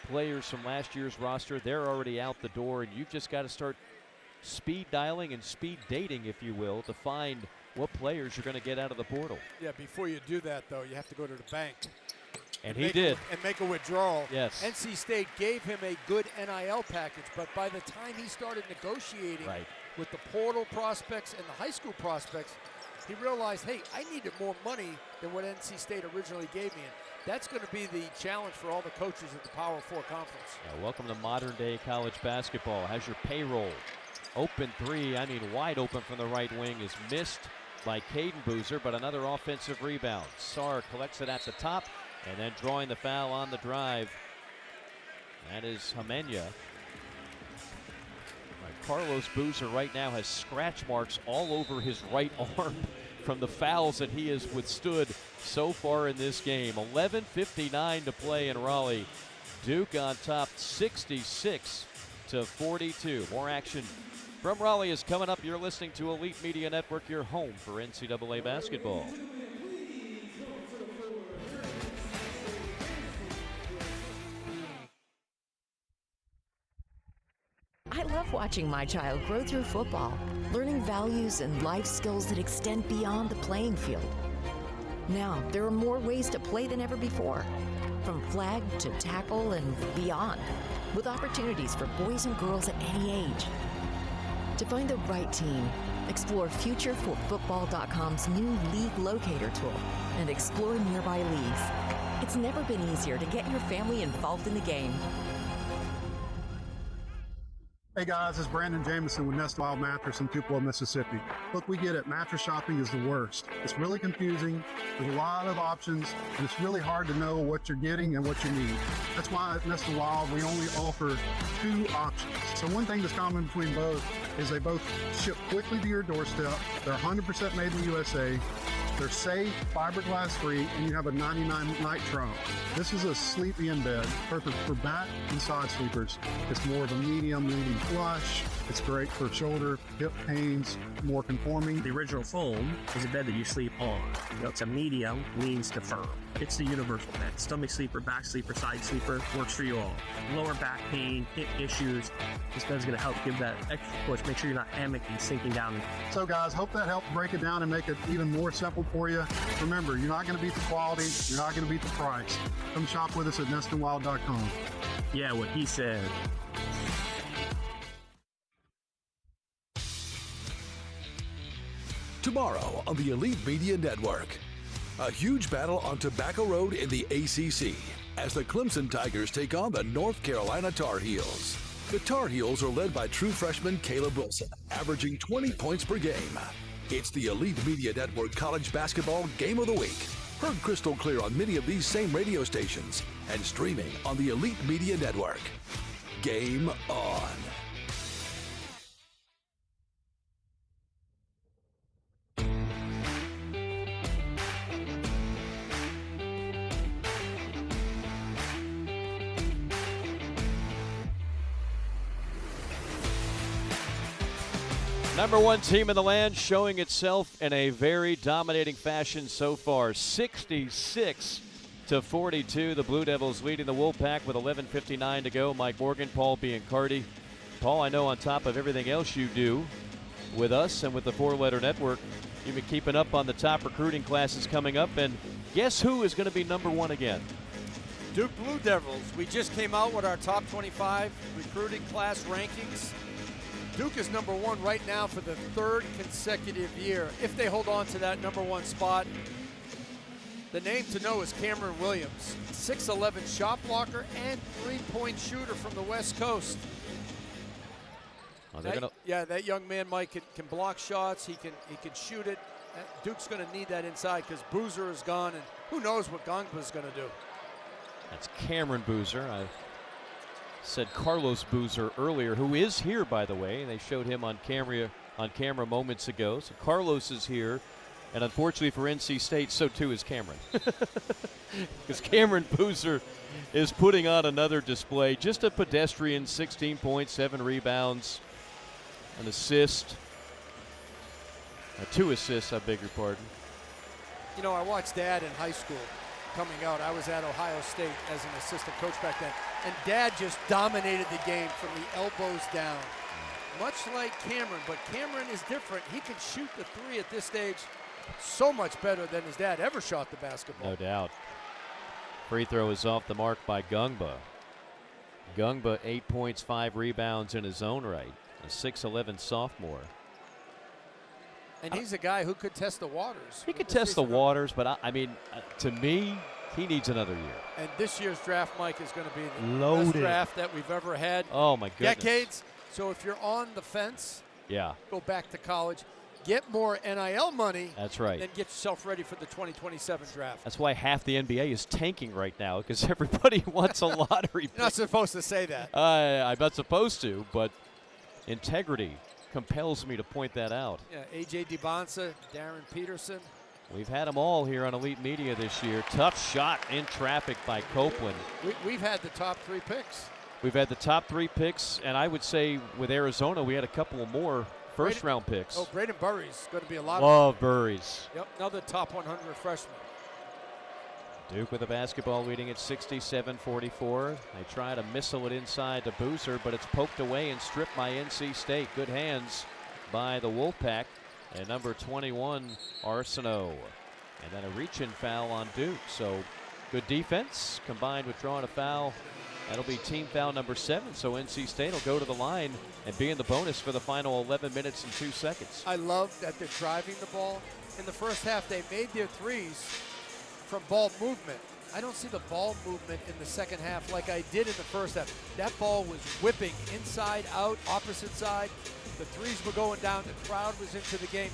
players from last year's roster, they're already out the door, and you've just got to start speed dialing and speed dating, if you will, to find what players you're going to get out of the portal. Yeah, before you do that, though, you have to go to the bank. And he did. And make a withdrawal. Yes. NC State gave him a good NIL package, but by the time he started negotiating with the portal prospects and the high school prospects, he realized, hey, I needed more money than what NC State originally gave me. And that's going to be the challenge for all the coaches at the Power 4 conference. Welcome to modern-day college basketball. Has your payroll. Open three, wide open from the right wing, is missed by Caden Boozer, but another offensive rebound. Sarr collects it at the top, and then drawing the foul on the drive. That is Homenya. Carlos Boozer right now has scratch marks all over his right arm from the fouls that he has withstood so far in this game. 11:59 to play in Raleigh. Duke on top 66-42. More action from Raleigh is coming up. You're listening to Elite Media Network, your home for NCAA basketball. I love watching my child grow through football, learning values and life skills that extend beyond the playing field. Now, there are more ways to play than ever before, from flag to tackle and beyond, with opportunities for boys and girls at any age. To find the right team, explore FutureForFootball.com's new League Locator tool and explore nearby leagues. It's never been easier to get your family involved in the game. Hey guys, it's Brandon Jameson with Nest Wild Mattress in Tupelo, Mississippi. Look, we get it. Mattress shopping is the worst. It's really confusing. There's a lot of options, and it's really hard to know what you're getting and what you need. That's why at Nest Wild, we only offer 2 options. So one thing that's common between both is they both ship quickly to your doorstep. They're 100% made in the USA. They're safe, fiberglass free, and you have a 99 night trunk. This is a sleep-in bed, perfect for back and side sleepers. It's more of a medium leaning flush. It's great for shoulder, hip pains, more conforming. The original foam is a bed that you sleep on. It's a medium, leans to firm. It's the universal bed. Stomach sleeper, back sleeper, side sleeper, works for you all. Lower back pain, hip issues. This bed's going to help give that extra push. Make sure you're not hammocking, sinking down. So guys, hope that helped break it down and make it even more simple for you. Remember, you're not going to beat the quality. You're not going to beat the price. Come shop with us at nestandwild.com. Yeah, what he said. Tomorrow on the Elite Media Network, a huge battle on Tobacco Road in the ACC as the Clemson Tigers take on the North Carolina Tar Heels. The Tar Heels are led by true freshman Caleb Wilson, averaging 20 points per game. It's the Elite Media Network College Basketball Game of the Week. Heard crystal clear on many of these same radio stations and streaming on the Elite Media Network. Game on. Number 1 team in the land, showing itself in a very dominating fashion so far. 66-42. The Blue Devils leading the Wolfpack with 11:59 to go. Mike Morgan, Paul Biancardi. Paul, I know on top of everything else you do with us and with the 4-Letter Network, you've been keeping up on the top recruiting classes coming up. And guess who is going to be number 1 again? Duke Blue Devils. We just came out with our top 25 recruiting class rankings. Duke is number 1 right now for the 3rd consecutive year. If they hold on to that number 1 spot, the name to know is Cameron Williams, 6'11" shot blocker and 3-point shooter from the West Coast. That young man, Mike, can block shots. He can shoot it. Duke's going to need that inside because Boozer is gone, and who knows what Gongba's going to do. That's Cameron Boozer. I said Carlos Boozer earlier, who is here, by the way. They showed him on camera moments ago. So Carlos is here, and unfortunately for NC State, so too is Cameron. Because Cameron Boozer is putting on another display. Just a pedestrian 16 points, 7 rebounds, an assist. 2 assists, I beg your pardon. You know, I watched Dad in high school coming out. I was at Ohio State as an assistant coach back then. And Dad just dominated the game from the elbows down. Much like Cameron, but Cameron is different. He can shoot the 3 at this stage so much better than his dad ever shot the basketball. No doubt. Free throw is off the mark by Gongba. Gongba, 8 points, 5 rebounds in his own right. A 6'11" sophomore. And he's a guy who could test the waters. He could test the waters, but I mean, to me, he needs another year. And this year's draft, Mike, is going to be the Loaded. best draft that we've ever had. Oh, my goodness. Decades. So if you're on the fence, yeah, go back to college, get more NIL money. That's right. Then get yourself ready for the 2027 draft. That's why half the NBA is tanking right now, because everybody wants a lottery pick. You're not supposed to say that. I'm not supposed to, but integrity compels me to point that out. Yeah, A.J. DeBonsa, Darren Peterson. We've had them all here on Elite Media this year. Tough shot in traffic by Copeland. We've had the top 3 picks. We've had the top 3 picks, and I would say with Arizona, we had a couple of more first-round picks. Oh, Braden Burry's going to be a lot Love Burries. Yep, another top 100 freshman. Duke with the basketball leading at 67-44. They try to missile it inside to Boozer, but it's poked away and stripped by NC State. Good hands by the Wolfpack. And number 21, Arsenault. And then a reach-in foul on Duke. So good defense combined with drawing a foul. That'll be team foul number 7. So NC State will go to the line and be in the bonus for the final 11 minutes and 2 seconds. I love that they're driving the ball. In the first half, they made their threes from ball movement. I don't see the ball movement in the second half like I did in the first half. That ball was whipping inside, out, opposite side. The threes were going down. The crowd was into the game.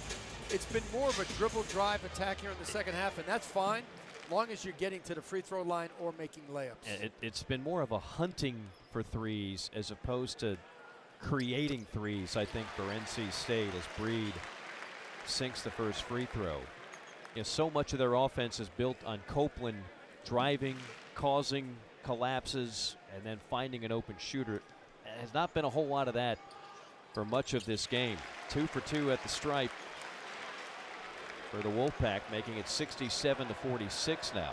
It's been more of a dribble drive attack here in the second half, and that's fine, as long as you're getting to the free throw line or making layups. It's been more of a hunting for threes as opposed to creating threes, I think, for NC State as Breed sinks the first free throw. You know, so much of their offense is built on Copeland driving, causing collapses, and then finding an open shooter. There has not been a whole lot of that for much of this game. 2 for 2 at the stripe for the Wolfpack, making it 67-46 now.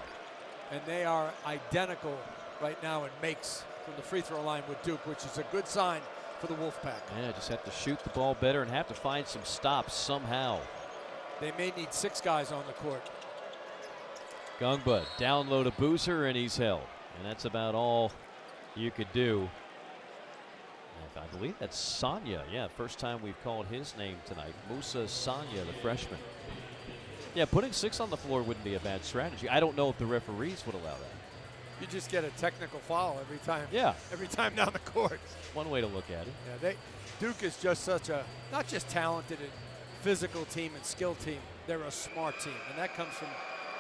And they are identical right now in makes from the free throw line with Duke, which is a good sign for the Wolfpack. Yeah, just have to shoot the ball better and have to find some stops somehow. They may need 6 guys on the court. Gongba down low to Boozer, and he's held. And that's about all you could do. I believe that's Sanya. Yeah, first time we've called his name tonight. Musa Sanya, the freshman. Yeah, putting 6 on the floor wouldn't be a bad strategy. I don't know if the referees would allow that. You just get a technical foul every time. Yeah. Every time down the court. One way to look at it. Yeah, Duke is just such a, not just talented and physical team and skill team, they're a smart team. And that comes from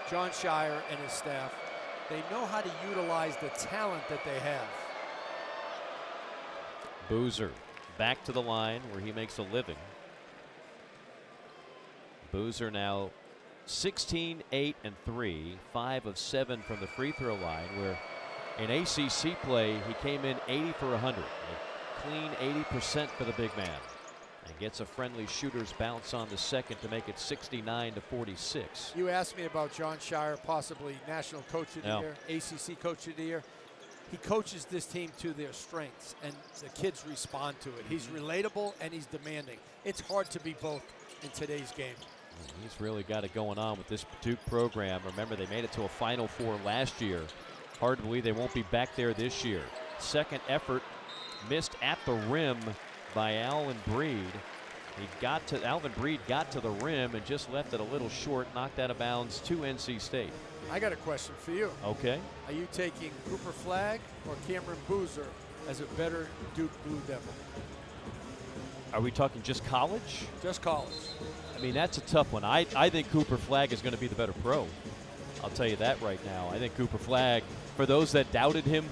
John Shire and his staff. They know how to utilize the talent that they have. Boozer back to the line where he makes a living. Boozer now 16, 8, and 3, 5 of 7 from the free throw line, where in ACC play he came in 80 for 100. A clean 80% for the big man. And gets a friendly shooter's bounce on the second to make it 69-46. You asked me about John Shire, possibly National Coach of the Year, ACC Coach of the Year. He coaches this team to their strengths, and the kids respond to it. He's relatable and he's demanding. It's hard to be both in today's game. He's really got it going on with this Duke program. Remember, they made it to a Final Four last year. Hard to believe they won't be back there this year. Second effort missed at the rim by Alvin Breed. Alvin Breed got to the rim and just left it a little short, knocked out of bounds to NC State. I got a question for you. Okay. Are you taking Cooper Flagg or Cameron Boozer as a better Duke Blue Devil? Are we talking just college? Just college. I mean, that's a tough one. I think Cooper Flagg is going to be the better pro. I'll tell you that right now. I think Cooper Flagg, for those that doubted him,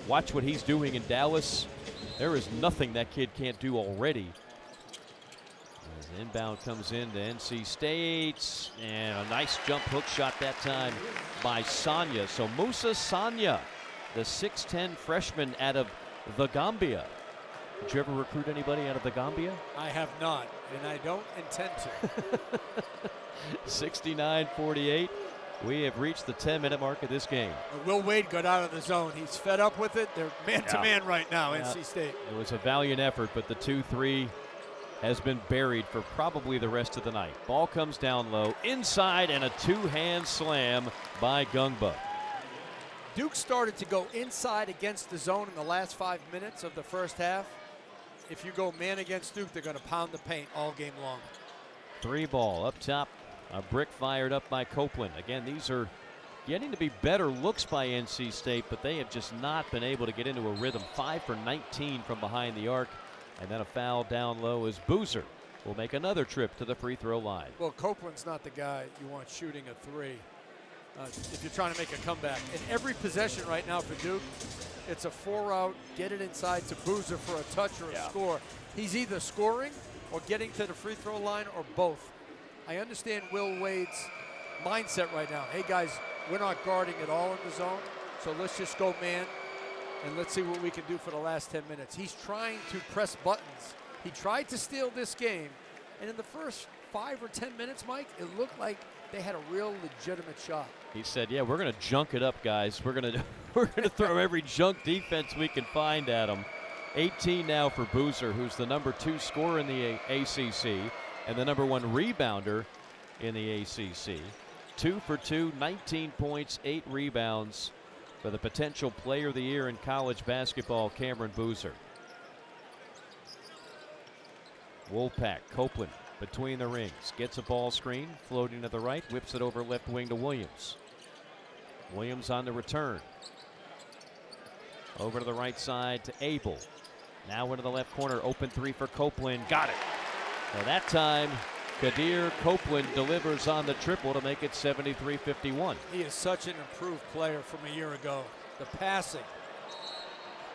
watch what he's doing in Dallas. There is nothing that kid can't do already. As the inbound comes in to NC State, and a nice jump hook shot that time by Sanya. So Musa Sanya, the 6'10 freshman out of the Gambia. Did you ever recruit anybody out of the Gambia? I have not, and I don't intend to. 69-48. We have reached the 10-minute mark of this game. Will Wade got out of the zone. He's fed up with it. They're man-to-man right now, NC State. It was a valiant effort, but the 2-3 has been buried for probably the rest of the night. Ball comes down low, inside, and a two-hand slam by Gungba. Duke started to go inside against the zone in the last 5 minutes of the first half. If you go man against Duke, they're going to pound the paint all game long. 3 ball up top. A brick fired up by Copeland. Again, these are getting to be better looks by NC State, but they have just not been able to get into a rhythm. 5 for 19 from behind the arc. And then a foul down low as Boozer will make another trip to the free throw line. Well, Copeland's not the guy you want shooting a 3 if you're trying to make a comeback. In every possession right now for Duke, it's a 4-out, get it inside to Boozer for a touch or a score. He's either scoring or getting to the free throw line or both. I understand Will Wade's mindset right now. Hey, guys, we're not guarding at all in the zone, so let's just go man, and let's see what we can do for the last 10 minutes. He's trying to press buttons. He tried to steal this game, and in the first 5 or 10 minutes, Mike, it looked like they had a real legitimate shot. He said, yeah, we're going to junk it up, guys. We're going to throw every junk defense we can find at them. 18 now for Boozer, who's the number 2 scorer in the ACC and the number 1 rebounder in the ACC. 2 for 2, 19 points, 8 rebounds for the potential player of the year in college basketball, Cameron Boozer. Wolfpack, Copeland between the rings, gets a ball screen, floating to the right, whips it over left wing to Williams. Williams on the return. Over to the right side to Abel. Now into the left corner, open 3 for Copeland, got it. So that time, Kadir Copeland delivers on the triple to make it 73-51. He is such an improved player from a year ago. The passing.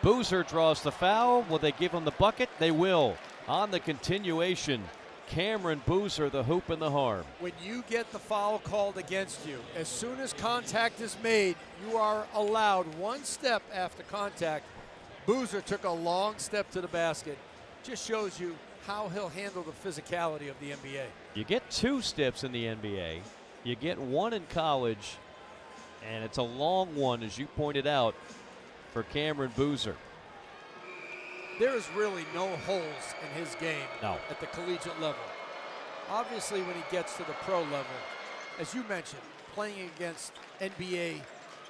Boozer draws the foul. Will they give him the bucket? They will. On the continuation, Cameron Boozer, the hoop and the harm. When you get the foul called against you, as soon as contact is made, you are allowed 1 step after contact. Boozer took a long step to the basket. Just shows you how he'll handle the physicality of the NBA. You get 2 steps in the NBA. You get 1 in college, and it's a long one, as you pointed out, for Cameron Boozer. There is really no holes in his game at the collegiate level. Obviously, when he gets to the pro level, as you mentioned, playing against NBA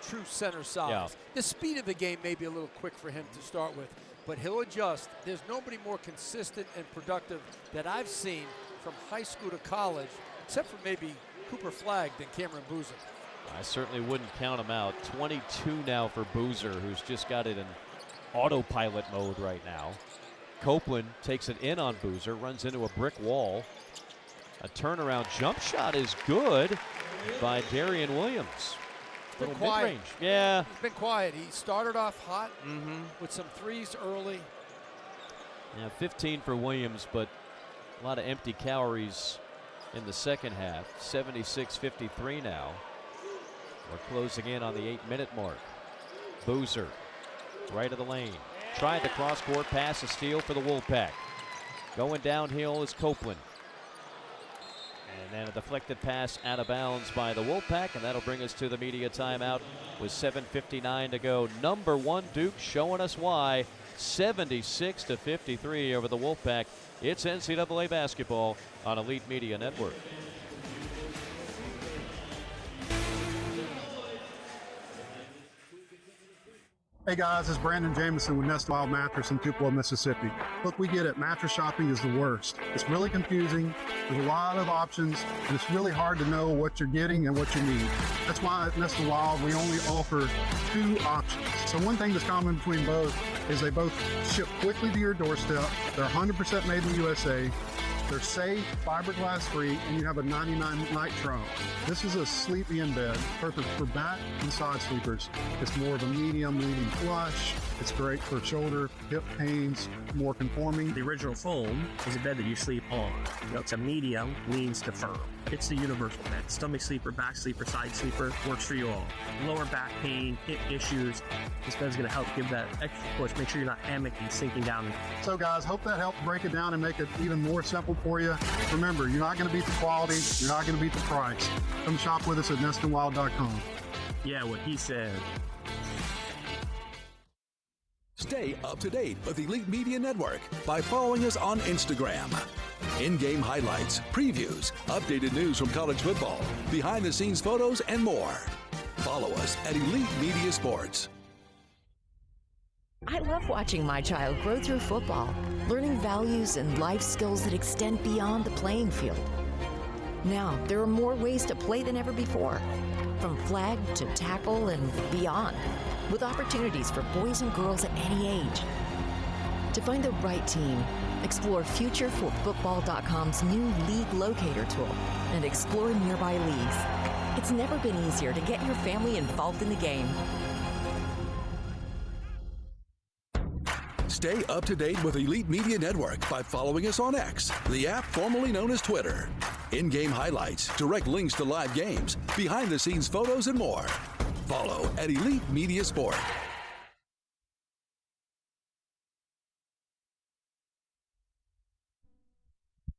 true center size, the speed of the game may be a little quick for him to start with, but he'll adjust. There's nobody more consistent and productive that I've seen from high school to college, except for maybe Cooper Flagg, than Cameron Boozer. I certainly wouldn't count him out. 22 now for Boozer, who's just got it in autopilot mode right now. Copeland takes it in on Boozer, runs into a brick wall. A turnaround jump shot is good by Darian Williams. Been quiet. Mid-range. Yeah. He's been quiet. He started off hot with some threes early. Yeah, 15 for Williams, but a lot of empty calories in the second half. 76-53 now. We're closing in on the 8-minute mark. Boozer, right of the lane. Tried the cross-court pass, a steal for the Wolfpack. Going downhill is Copeland. And then a deflected pass out of bounds by the Wolfpack, and that'll bring us to the media timeout with 7:59 to go. Number 1 Duke showing us why. 76-53 over the Wolfpack. It's NCAA basketball on Elite Media Network. Hey guys, it's Brandon Jameson with Nest Wild Mattress in Tupelo, Mississippi. Look, we get it. Mattress shopping is the worst. It's really confusing. There's a lot of options, and it's really hard to know what you're getting and what you need. That's why at Nest Wild, we only offer 2 options. So one thing that's common between both is they both ship quickly to your doorstep. They're 100% made in the USA. They're safe, fiberglass free, and you have a 99 night trunk. This is a sleep-in bed, perfect for back and side sleepers. It's more of a medium leaning flush. It's great for shoulder, hip pains, more conforming. The original foam is a bed that you sleep on. It's a medium, leans to firm. It's the universal bed. Stomach sleeper, back sleeper, side sleeper, works for you all. Lower back pain, hip issues. This bed's going to help give that extra push. Make sure you're not hammocking, sinking down. So guys, hope that helped break it down and make it even more simple for you. Remember, you're not going to beat the quality. You're not going to beat the price. Come shop with us at nestandwild.com. Yeah, what he said. Stay up to date with Elite Media Network by following us on Instagram. In-game highlights, previews, updated news from college football, behind-the-scenes photos, and more. Follow us at Elite Media Sports. I love watching my child grow through football, learning values and life skills that extend beyond the playing field. Now, there are more ways to play than ever before, from flag to tackle and beyond, with opportunities for boys and girls at any age. To find the right team, explore FutureForFootball.com's new League Locator tool and explore nearby leagues. It's never been easier to get your family involved in the game. Stay up to date with Elite Media Network by following us on X, the app formerly known as Twitter. In-game highlights, direct links to live games, behind-the-scenes photos, and more. Follow at Elite Media Sport.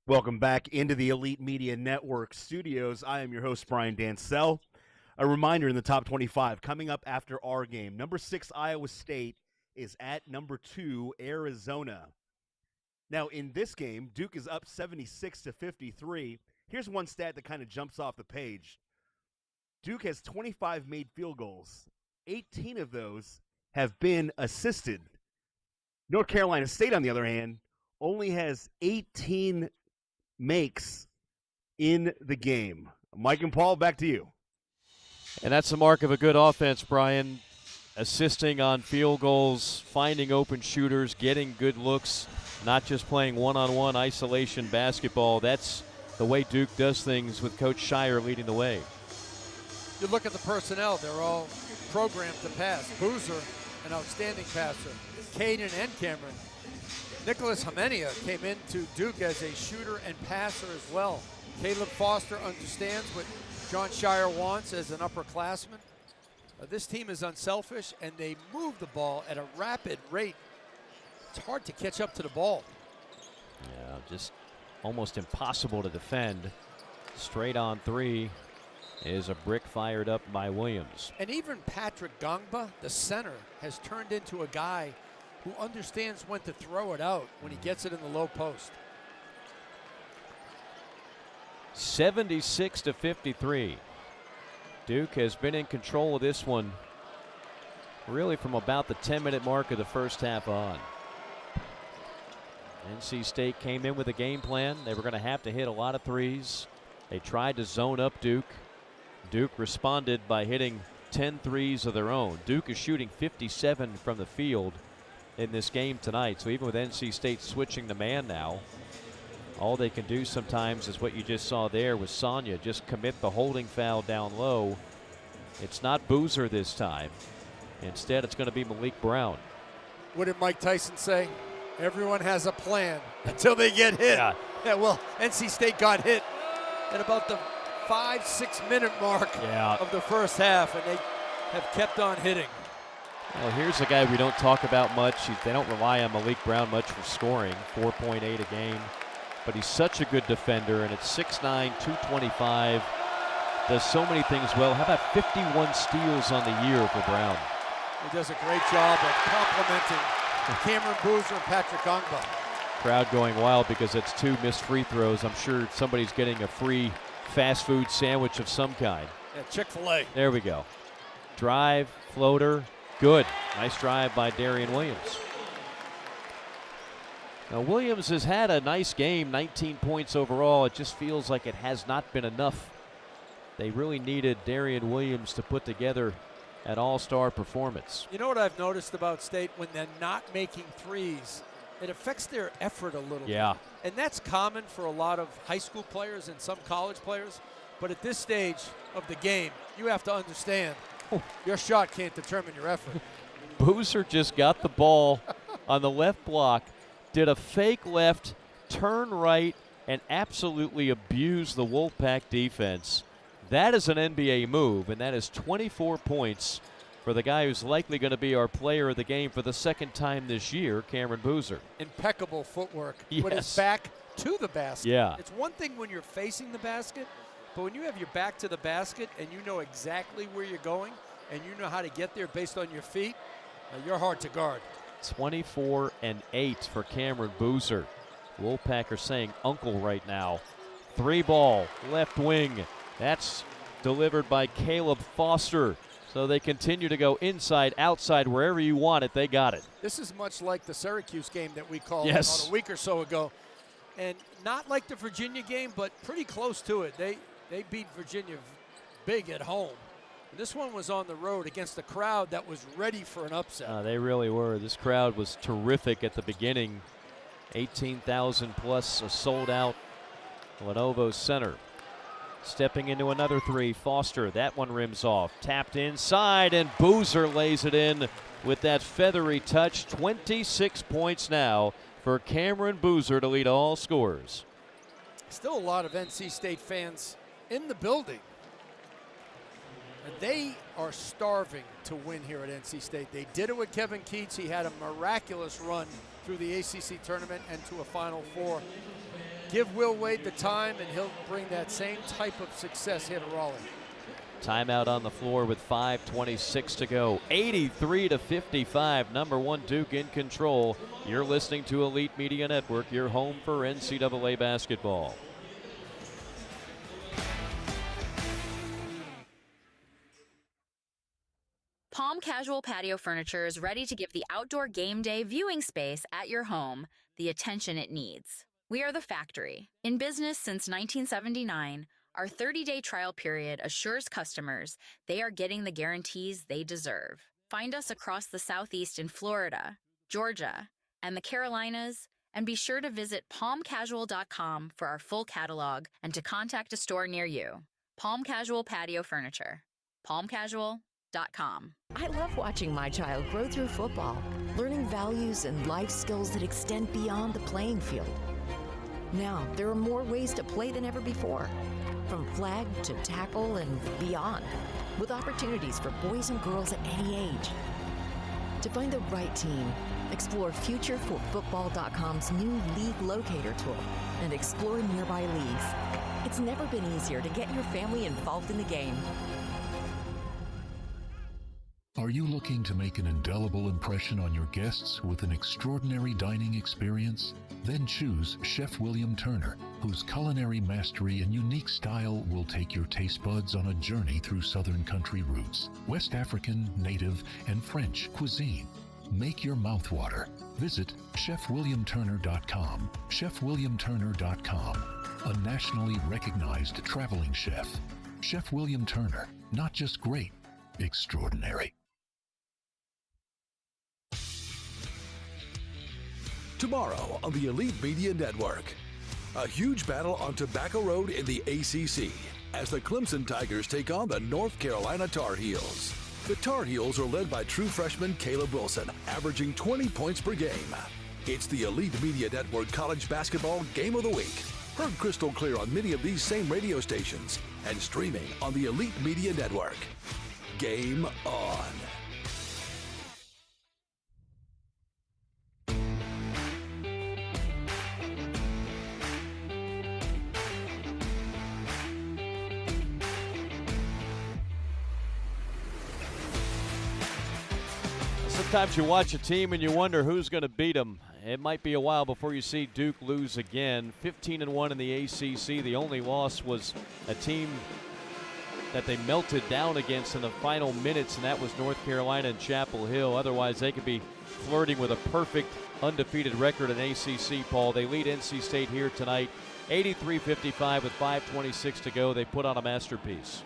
Welcome back into the Elite Media Network studios. I am your host, Brian Dancel. A reminder in the top 25, coming up after our game, number 6 Iowa State is at number 2 Arizona. Now, in this game, Duke is up 76-53. Here's one stat that kind of jumps off the page. Duke has 25 made field goals. 18 of those have been assisted. North Carolina State, on the other hand, only has 18 makes in the game. Mike and Paul, back to you. And that's the mark of a good offense, Brian. Assisting on field goals, finding open shooters, getting good looks, not just playing one-on-one isolation basketball. That's the way Duke does things with Coach Shire leading the way. You look at the personnel, they're all programmed to pass. Boozer, an outstanding passer. Caden and Cameron. Nicholas Homenia came into Duke as a shooter and passer as well. Caleb Foster understands what John Shire wants as an upperclassman. This team is unselfish, and they move the ball at a rapid rate. It's hard to catch up to the ball. Yeah, just almost impossible to defend. Straight on 3 is a brick fired up by Williams. And even Patrick Gongba, the center, has turned into a guy who understands when to throw it out when he gets it in the low post. 76-53. Duke has been in control of this one really from about the 10-minute mark of the first half on. NC State came in with a game plan. They were going to have to hit a lot of threes. They tried to zone up Duke. Duke responded by hitting 10 threes of their own. Duke is shooting 57 from the field in this game tonight. So even with NC State switching the man now, all they can do sometimes is what you just saw there with Sonia, just commit the holding foul down low. It's not Boozer this time. Instead, it's going to be Malik Brown. What did Mike Tyson say? Everyone has a plan until they get hit. Yeah, well, NC State got hit at about the 5-6 minute mark of the first half, and they have kept on hitting. Well, here's a guy we don't talk about much. They don't rely on Malik Brown much for scoring, 4.8 a game. But he's such a good defender, and it's 6'9", 225. Does so many things well. How about 51 steals on the year for Brown? He does a great job of complimenting Cameron Boozer and Patrick Gongba. Crowd going wild because it's 2 missed free throws. I'm sure somebody's getting a free fast food sandwich of some kind. Yeah, Chick-fil-A. There we go. Drive, floater, Good. Nice drive by Darian Williams. Now, Williams has had a nice game, 19 points overall. It just feels like it has not been enough. They really needed Darian Williams to put together an all-star performance. You know what I've noticed about State? When they're not making threes, it affects their effort a little bit. And that's common for a lot of high school players and some college players. But at this stage of the game, you have to understand your shot can't determine your effort. Boozer just got the ball on the left block, did a fake left, turn right, and absolutely abused the Wolfpack defense. That is an NBA move, and that is 24 points for the guy who's likely going to be our player of the game for the second time this year, Cameron Boozer. Impeccable footwork. Yes. With his back to the basket. Yeah. It's one thing when you're facing the basket, but when you have your back to the basket and you know exactly where you're going and you know how to get there based on your feet, you're hard to guard. 24 and 8 for Cameron Boozer. Wolfpack are saying uncle right now. 3-ball, left wing. That's delivered by Caleb Foster. So they continue to go inside, outside, wherever you want it, they got it. This is much like the Syracuse game that we called Yes. about a week or so ago. And not like the Virginia game, but pretty close to it. They beat Virginia big at home. And this one was on the road against a crowd that was ready for an upset. They really were. This crowd was terrific at the beginning. 18,000 plus, a sold-out Lenovo Center. Stepping into another three, Foster. That one rims off. Tapped inside, and Boozer lays it in with that feathery touch. 26 points now for Cameron Boozer to lead all scorers. Still a lot of NC State fans in the building. And they are starving to win here at NC State. They did it with Kevin Keats. He had a miraculous run through the ACC tournament and to a Final Four. Give Will Wade the time, and he'll bring that same type of success here to Raleigh. Timeout on the floor with 5:26 to go. 83-55. Number one Duke in control. You're listening to Elite Media Network, your home for NCAA basketball. Palm Casual Patio Furniture is ready to give the outdoor game day viewing space at your home the attention it needs. We are the factory. In business since 1979, our 30-day trial period assures customers they are getting the guarantees they deserve. Find us across the Southeast in Florida, Georgia, and the Carolinas, and be sure to visit palmcasual.com for our full catalog and to contact a store near you. Palm Casual Patio Furniture. palmcasual.com. I love watching my child grow through football, learning values and life skills that extend beyond the playing field. Now, there are more ways to play than ever before, from flag to tackle and beyond, with opportunities for boys and girls at any age. To find the right team, explore FutureForFootball.com's new League Locator tool and explore nearby leagues. It's never been easier to get your family involved in the game. Are you looking to make an indelible impression on your guests with an extraordinary dining experience? Then choose Chef William Turner, whose culinary mastery and unique style will take your taste buds on a journey through Southern country roots, West African, native, and French cuisine. Make your mouth water. Visit ChefWilliamTurner.com. ChefWilliamTurner.com, a nationally recognized traveling chef. Chef William Turner, not just great, extraordinary. Tomorrow on the Elite Media Network, a huge battle on Tobacco Road in the ACC as the Clemson Tigers take on the North Carolina Tar Heels. The Tar Heels are led by true freshman Caleb Wilson, averaging 20 points per game. It's the Elite Media Network College Basketball Game of the Week. Heard crystal clear on many of these same radio stations and streaming on the Elite Media Network. Game on. Sometimes you watch a team and you wonder who's going to beat them. It might be a while before you see Duke lose again. 15-1 in the ACC. The only loss was a team that they melted down against in the final minutes, and that was North Carolina and Chapel Hill. Otherwise, they could be flirting with a perfect undefeated record in ACC, Paul. They lead NC State here tonight, 83-55 with 5:26 to go. They put on a masterpiece.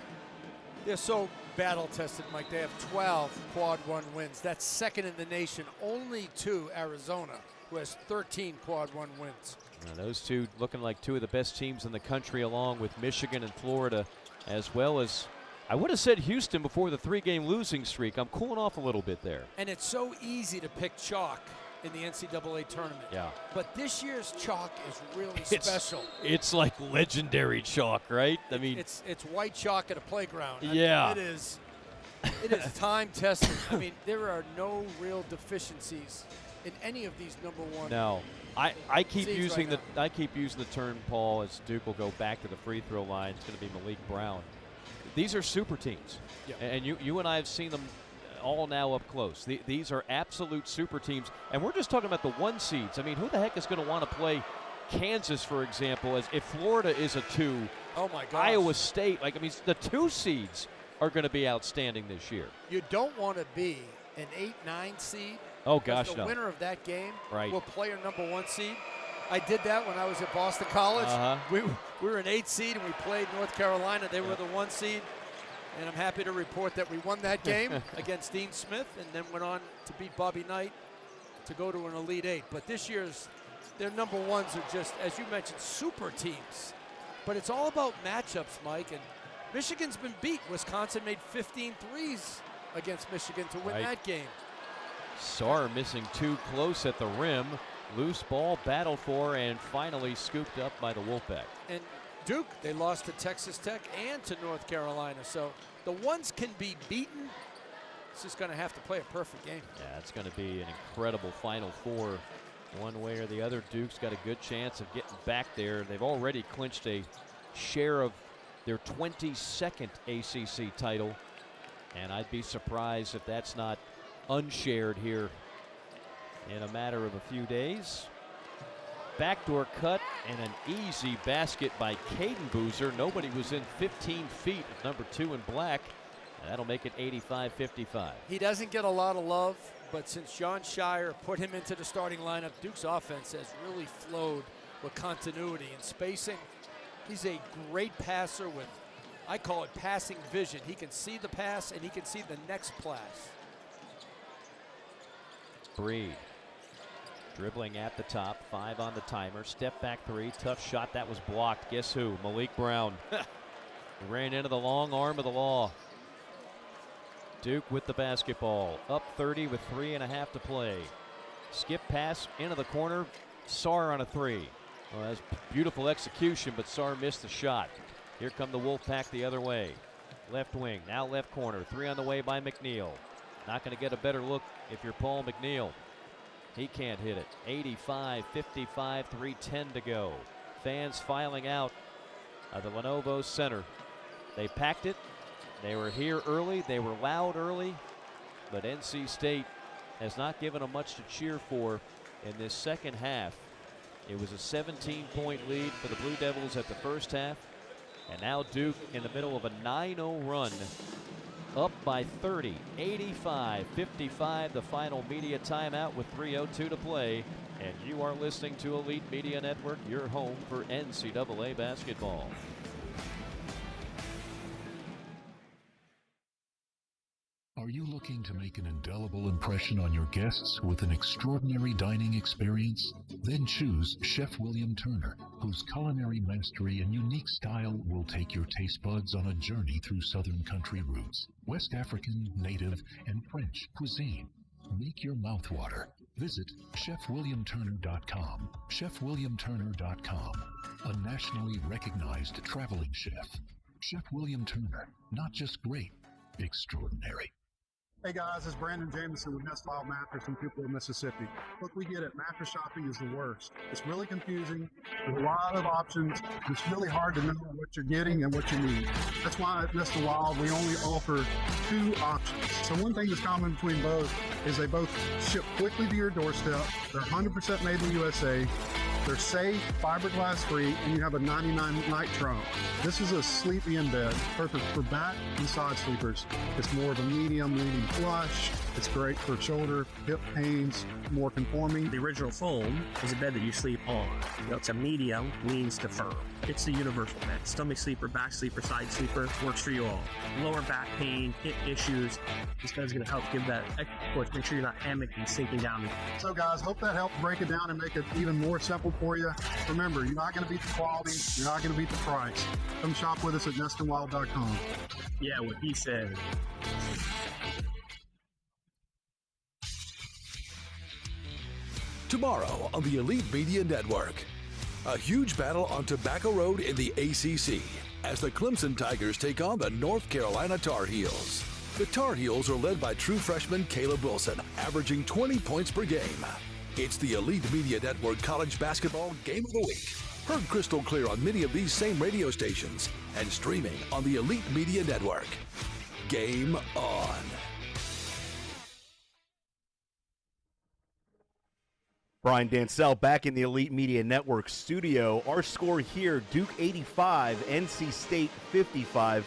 They're so battle-tested, Mike. They have 12 Quad 1 wins. That's second in the nation, only to Arizona, who has 13 Quad 1 wins. Now those two looking like two of the best teams in the country, along with Michigan and Florida, as well as, I would have said Houston before the 3-game losing streak. I'm cooling off a little bit there. And it's so easy to pick chalk in the NCAA tournament. Yeah. But this year's chalk is really special. It's like legendary chalk, right? I mean, it's white chalk at a playground. Yeah. It is time tested. I mean, there are no real deficiencies in any of these number one. No. I keep using right I keep using the term, Paul, as Duke will go back to the free throw line. It's going to be Malik Brown. These are super teams. Yeah. And you and I have seen them all now up close. These are absolute super teams. And we're just talking about the 1 seeds. I mean, who the heck is going to want to play Kansas, for example, as if Florida is a 2? Oh, my gosh. Iowa State. Like, I mean, the 2 seeds are going to be outstanding this year. You don't want to be an 8-9 seed. Oh, gosh, the no. winner of that game Right. will play your number 1 seed. I did that when I was at Boston College. We were an 8 seed, and we played North Carolina. They were the 1 seed. And I'm happy to report that we won that game against Dean Smith and then went on to beat Bobby Knight to go to an Elite 8. But this year's, their number 1s are just, as you mentioned, super teams. But it's all about matchups, Mike. And Michigan's been beat. Wisconsin made 15 threes against Michigan to win that game. Sarr missing 2 close at the rim. Loose ball battled for and finally scooped up by the Wolfpack. And Duke, they lost to Texas Tech and to North Carolina. So the 1s can be beaten. It's just going to have to play a perfect game. Yeah, it's going to be an incredible Final Four. One way or the other, Duke's got a good chance of getting back there. They've already clinched a share of their 22nd ACC title. And I'd be surprised if that's not unshared here in a matter of a few days. Backdoor cut and an easy basket by Caden Boozer. Nobody was in 15 feet of number 2 in black. And that'll make it 85-55. He doesn't get a lot of love, but since John Shire put him into the starting lineup, Duke's offense has really flowed with continuity and spacing. He's a great passer with, I call it passing vision. He can see the pass and he can see the next pass. Breed. Dribbling at the top, 5 on the timer. Step back 3, tough shot, that was blocked. Guess who? Malik Brown. He ran into the long arm of the law. Duke with the basketball, up 30 with 3.5 to play. Skip pass into the corner, Sarr on a 3. Well, that's beautiful execution, but Sarr missed the shot. Here come the Wolfpack the other way. Left wing, now left corner, 3 on the way by McNeil. Not going to get a better look if you're Paul McNeil. He can't hit it. 85-55, 3:10 to go. Fans filing out of the Lenovo Center. They packed it. They were here early. They were loud early. But NC State has not given them much to cheer for in this second half. It was a 17-point lead for the Blue Devils at the first half. And now Duke in the middle of a 9-0 run. Up by 30, 85-55, the final media timeout with 3:02 to play. And you are listening to Elite Media Network, your home for NCAA basketball. Are you looking to make an indelible impression on your guests with an extraordinary dining experience? Then choose Chef William Turner, whose culinary mastery and unique style will take your taste buds on a journey through Southern country roots, West African, native, and French cuisine. Make your mouth water. Visit ChefWilliamTurner.com. ChefWilliamTurner.com, a nationally recognized traveling chef. Chef William Turner, not just great, extraordinary. Hey guys, it's Brandon Jameson with Nest Wild Mattress in Tupelo, Mississippi. Look, we get it. Mattress shopping is the worst. It's really confusing. There's a lot of options. It's really hard to know what you're getting and what you need. That's why at Nest Wild, we only offer 2 options. So one thing that's common between both is they both ship quickly to your doorstep. They're 100% made in the USA. They're safe, fiberglass free, and you have a 99 night trunk. This is a sleepy in bed, perfect for back and side sleepers. It's more of a medium leaning flush. It's great for shoulder, hip pains, more conforming. The original foam is a bed that you sleep on. It's a medium, leans to firm. It's the universal bed. Stomach sleeper, back sleeper, side sleeper, works for you all. Lower back pain, hip issues. This bed's going to help give that extra push. Make sure you're not hammocking and sinking down. So guys, hope that helped break it down and make it even more simple for you. Remember, you're not going to beat the quality. You're not going to beat the price. Come shop with us at nestonwild.com. Yeah, what he said. Tomorrow on the Elite Media Network, a huge battle on Tobacco Road in the ACC as the Clemson Tigers take on the North Carolina Tar Heels. The Tar Heels are led by true freshman Caleb Wilson, averaging 20 points per game. It's the Elite Media Network College Basketball Game of the Week. Heard crystal clear on many of these same radio stations and streaming on the Elite Media Network. Game on. Brian Dancel back in the Elite Media Network studio. Our score here, Duke 85, NC State 55.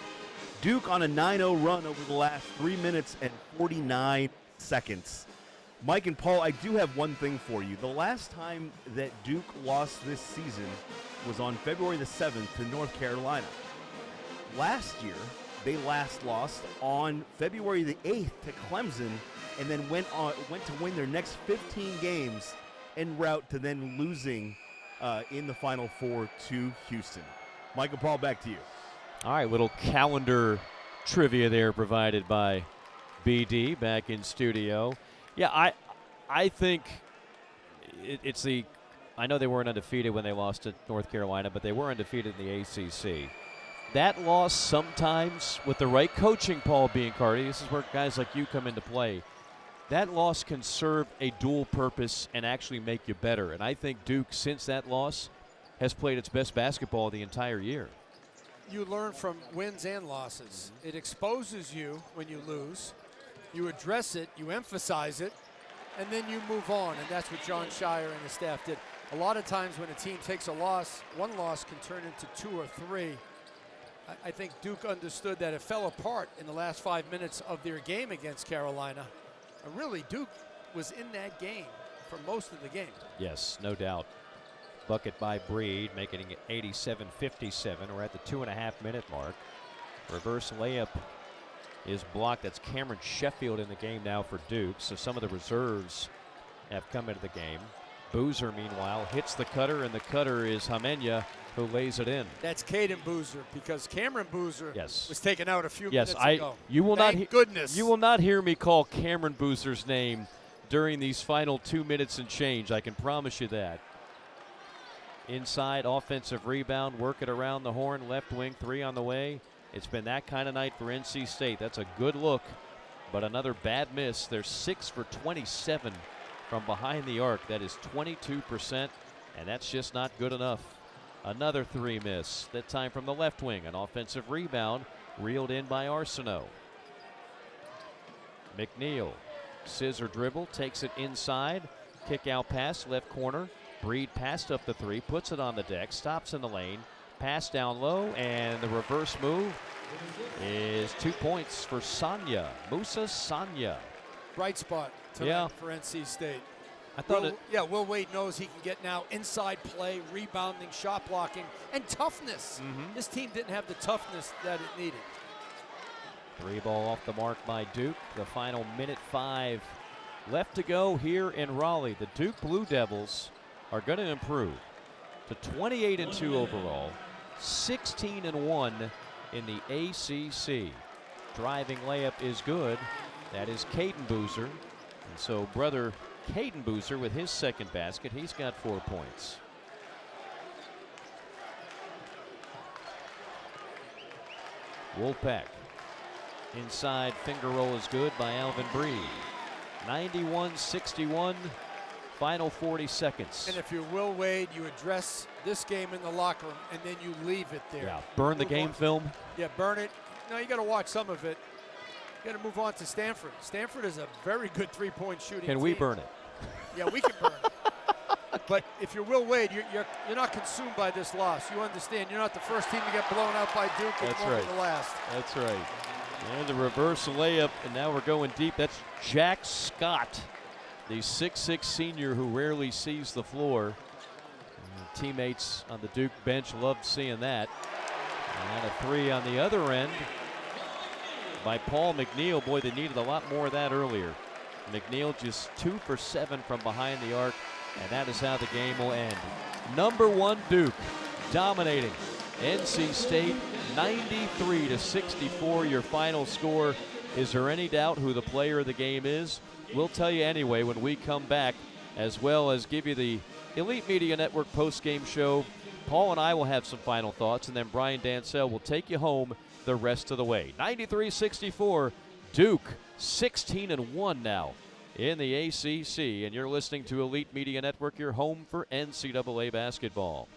Duke on a 9-0 run over the last 3 minutes and 49 seconds. Mike and Paul, I do have one thing for you. The last time that Duke lost this season was on February the 7th to North Carolina. Last year, they last lost on February the 8th to Clemson and then went to win their next 15 games en route to then losing in the Final Four to Houston. Michael Paul, back to you. All right, little calendar trivia there provided by BD back in studio. Yeah, I think it's the – I know they weren't undefeated when they lost to North Carolina, but they were undefeated in the ACC. That loss sometimes, with the right coaching, Paul Biancardi, this is where guys like you come into play, that loss can serve a dual purpose and actually make you better. And I think Duke, since that loss, has played its best basketball the entire year. You learn from wins and losses. It exposes you when you lose. You address it, you emphasize it, and then you move on. And that's what John Shire and the staff did. A lot of times when a team takes a loss, one loss can turn into 2 or 3. I think Duke understood that it fell apart in the last 5 minutes of their game against Carolina. And really, Duke was in that game for most of the game. Yes, no doubt. Bucket by Breed, making it 87-57. We're at the 2.5-minute mark. Reverse layup is blocked. That's Cameron Sheffield in the game now for Duke. So some of the reserves have come into the game. Boozer, meanwhile, hits the cutter, and the cutter is Hamenya, who lays it in. That's Caden Boozer, because Cameron Boozer was taken out a few yes, minutes ago. You will Thank goodness. You will not hear me call Cameron Boozer's name during these final 2 minutes and change. I can promise you that. Inside, offensive rebound, work it around the horn, left wing, 3 on the way. It's been that kind of night for NC State. That's a good look, but another bad miss. They're 6 for 27 from behind the arc. That is 22%, and that's just not good enough. Another 3 miss, that time from the left wing. An offensive rebound, reeled in by Arsenault. McNeil, scissor dribble, takes it inside. Kick out pass, left corner. Breed passed up the 3, puts it on the deck, stops in the lane. Pass down low, and the reverse move is 2 points for Sanya. Musa Sanya. Bright spot tonight for NC State. I thought Will Wade knows he can get now inside play, rebounding, shot blocking, and toughness. This team didn't have the toughness that it needed. 3 ball off the mark by Duke. The final minute 5 left to go here in Raleigh. The Duke Blue Devils are going to improve to 28-2 overall, 16-1 in the ACC. Driving layup is good. That is Caden Boozer. And so brother Caden Boozer with his second basket. He's got 4 points. Wolfpack. Inside finger roll is good by Alvin Breed. 91-61. Final 40 seconds. And if you're Will Wade, you address this game in the locker room, and then you leave it there. Yeah, burn the game film. Yeah, burn it. No, you got to watch some of it. You got to move on to Stanford. Stanford is a very good three-point shooting team. Can we burn it? Yeah, we can burn it. But if you're Will Wade, you're not consumed by this loss. You understand you're not the first team to get blown out by Duke. That's right. right. The last. That's right. And the reverse layup, and now we're going deep. That's Jack Scott, the 6'6 senior who rarely sees the floor. Teammates on the Duke bench loved seeing that. And a three on the other end by Paul McNeil. Boy, they needed a lot more of that earlier. McNeil just 2 for 7 from behind the arc, and that is how the game will end. Number 1 Duke dominating NC State 93-64, your final score. Is there any doubt who the player of the game is? We'll tell you anyway when we come back, as well as give you the Elite Media Network post-game show. Paul and I will have some final thoughts, and then Brian Dancel will take you home the rest of the way. 93-64, Duke 16-1 now in the ACC, and you're listening to Elite Media Network, your home for NCAA basketball.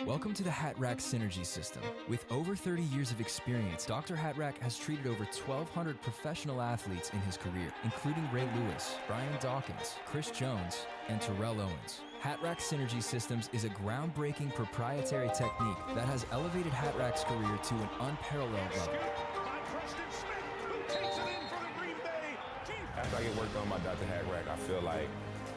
Welcome to the Hat Rack Synergy System. With over 30 years of experience, Dr. Hat Rack has treated over 1,200 professional athletes in his career, including Ray Lewis, Brian Dawkins, Chris Jones, and Terrell Owens. Hat Rack Synergy Systems is a groundbreaking proprietary technique that has elevated Hat Rack's career to an unparalleled level. After I get work done by Dr. Hat Rack, I feel like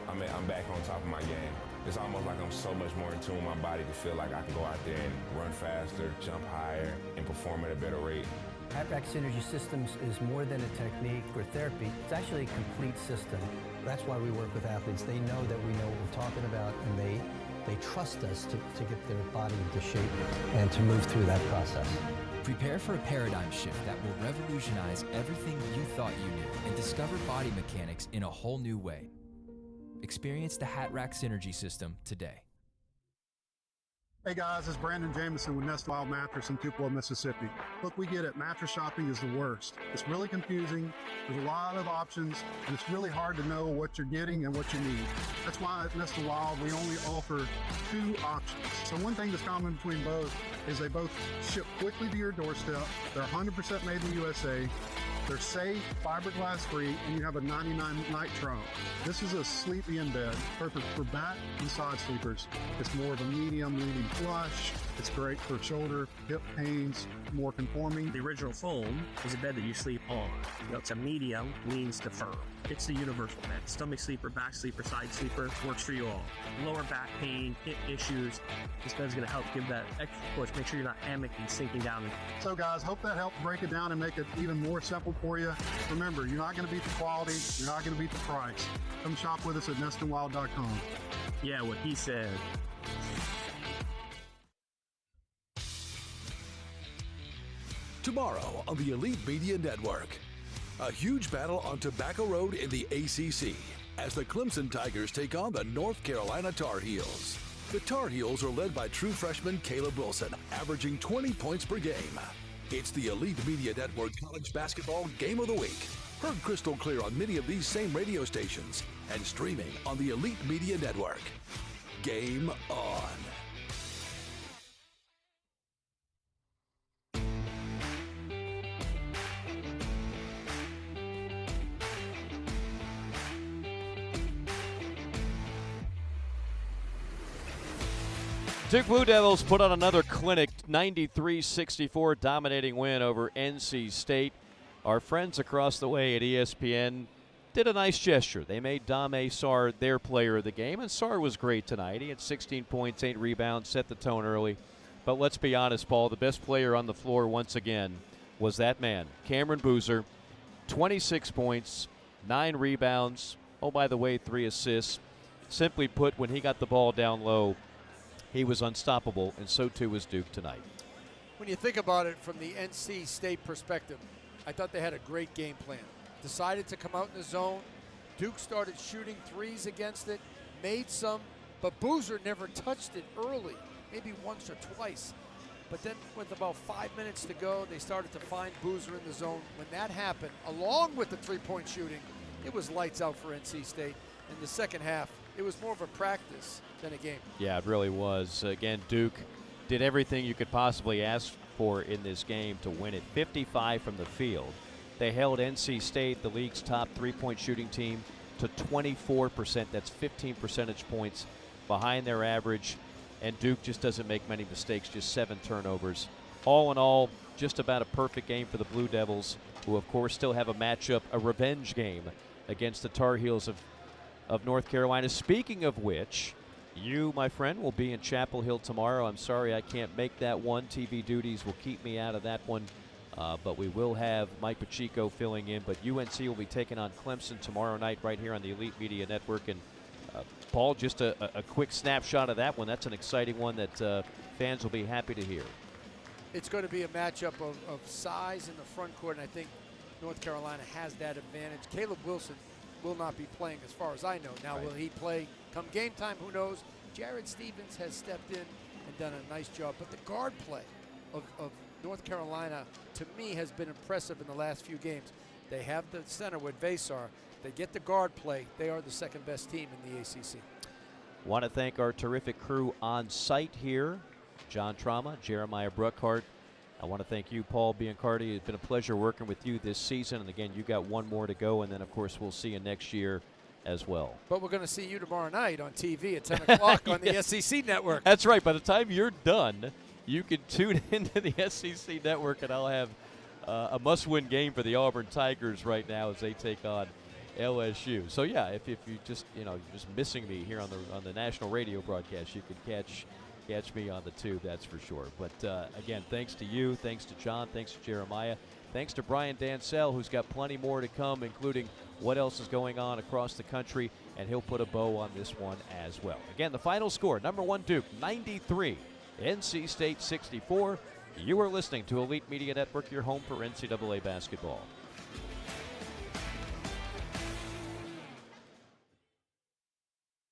I'm back on top of my game. It's almost like I'm so much more in tune with my body to feel like I can go out there and run faster, jump higher, and perform at a better rate. Hat Rack Synergy Systems is more than a technique or therapy. It's actually a complete system. That's why we work with athletes. They know that we know what we're talking about, and they trust us to get their body into shape and to move through that process. Prepare for a paradigm shift that will revolutionize everything you thought you knew and discover body mechanics in a whole new way. Experience the Hat Rack Synergy System today. Hey guys, it's Brandon Jameson with Nest Wild Mattress in Tupelo, Mississippi. Look, we get it. Mattress shopping is the worst. It's really confusing. There's a lot of options, and it's really hard to know what you're getting and what you need. That's why at Nest Wild, we only offer 2 options. So one thing that's common between both is they both ship quickly to your doorstep. They're 100% made in the USA. They're safe, fiberglass free, and you have a 99-night trial. This is a sleepy in bed, perfect for back and side sleepers. It's more of a medium leaning flush. It's great for shoulder, hip pains, more conforming. The original foam is a bed that you sleep on. It's a medium, leans to firm. It's the universal bed. Stomach sleeper, back sleeper, side sleeper, works for you all. Lower back pain, hip issues. This bed's going to help give that extra push. Make sure you're not hammocking, sinking down. So guys, hope that helped break it down and make it even more simple for you. Remember, you're not going to beat the quality. You're not going to beat the price. Come shop with us at nestandwild.com. Yeah, what he said. Tomorrow on the Elite Media Network, a huge battle on Tobacco Road in the ACC as the Clemson Tigers take on the North Carolina Tar Heels. The Tar Heels are led by true freshman Caleb Wilson, averaging 20 points per game. It's the Elite Media Network College Basketball Game of the Week. Heard crystal clear on many of these same radio stations and streaming on the Elite Media Network. Game on. Duke Blue Devils put on another clinic, 93-64 dominating win over NC State. Our friends across the way at ESPN did a nice gesture. They made Dame Sarr their player of the game, and Sarr was great tonight. He had 16 points, 8 rebounds, set the tone early. But let's be honest, Paul, the best player on the floor once again was that man, Cameron Boozer. 26 points, 9 rebounds. Oh, by the way, 3 assists. Simply put, when he got the ball down low, he was unstoppable, and so too was Duke tonight. When you think about it from the NC State perspective, I thought they had a great game plan. Decided to come out in the zone. Duke started shooting threes against it, made some, but Boozer never touched it early, maybe once or twice. But then with about 5 minutes to go, they started to find Boozer in the zone. When that happened, along with the three-point shooting, it was lights out for NC State. In the second half, it was more of a practice than a game. Yeah, it really was. Again, Duke did everything you could possibly ask for in this game to win it. 55 from the field, They held NC State, the league's top three-point shooting team, to 24%. That's 15 percentage points behind their average. And Duke just doesn't make many mistakes, just 7 turnovers. All in all, just about a perfect game for the Blue Devils, who of course still have a matchup, a revenge game against the Tar Heels of North Carolina. Speaking of which, you, my friend, will be in Chapel Hill tomorrow. I'm sorry I can't make that one. TV duties will keep me out of that one. But we will have Mike Pacheco filling in. But UNC will be taking on Clemson tomorrow night right here on the Elite Media Network. And Paul, just a quick snapshot of that one. That's an exciting one that fans will be happy to hear. It's going to be a matchup of size in the front court, and I think North Carolina has that advantage. Caleb Wilson will not be playing as far as I know. Now, will he play come game time? Who knows? Jared Stevens has stepped in and done a nice job. But the guard play of North Carolina, to me, has been impressive in the last few games. They have the center with Vasar. They get the guard play. They are the second best team in the ACC. Want to thank our terrific crew on site here. John Trauma, Jeremiah Bruckhart. I want to thank you, Paul Biancardi. It's been a pleasure working with you this season. And again, you got one more to go. And then, of course, we'll see you next year as well. But we're going to see you tomorrow night on TV at 10 o'clock on the SEC Network. That's right. By the time you're done, you can tune into the SEC Network, and I'll have a must-win game for the Auburn Tigers right now as they take on LSU. So yeah, if you just you're just missing me here on the national radio broadcast, you can catch me on the tube, that's for sure. But again, thanks to you, thanks to John, thanks to Jeremiah, thanks to Brian Dancel, who's got plenty more to come, including what else is going on across the country, and he'll put a bow on this one as well. Again, the final score: number 1 Duke 93, NC State 64. You are listening to Elite Media Network, your home for NCAA basketball.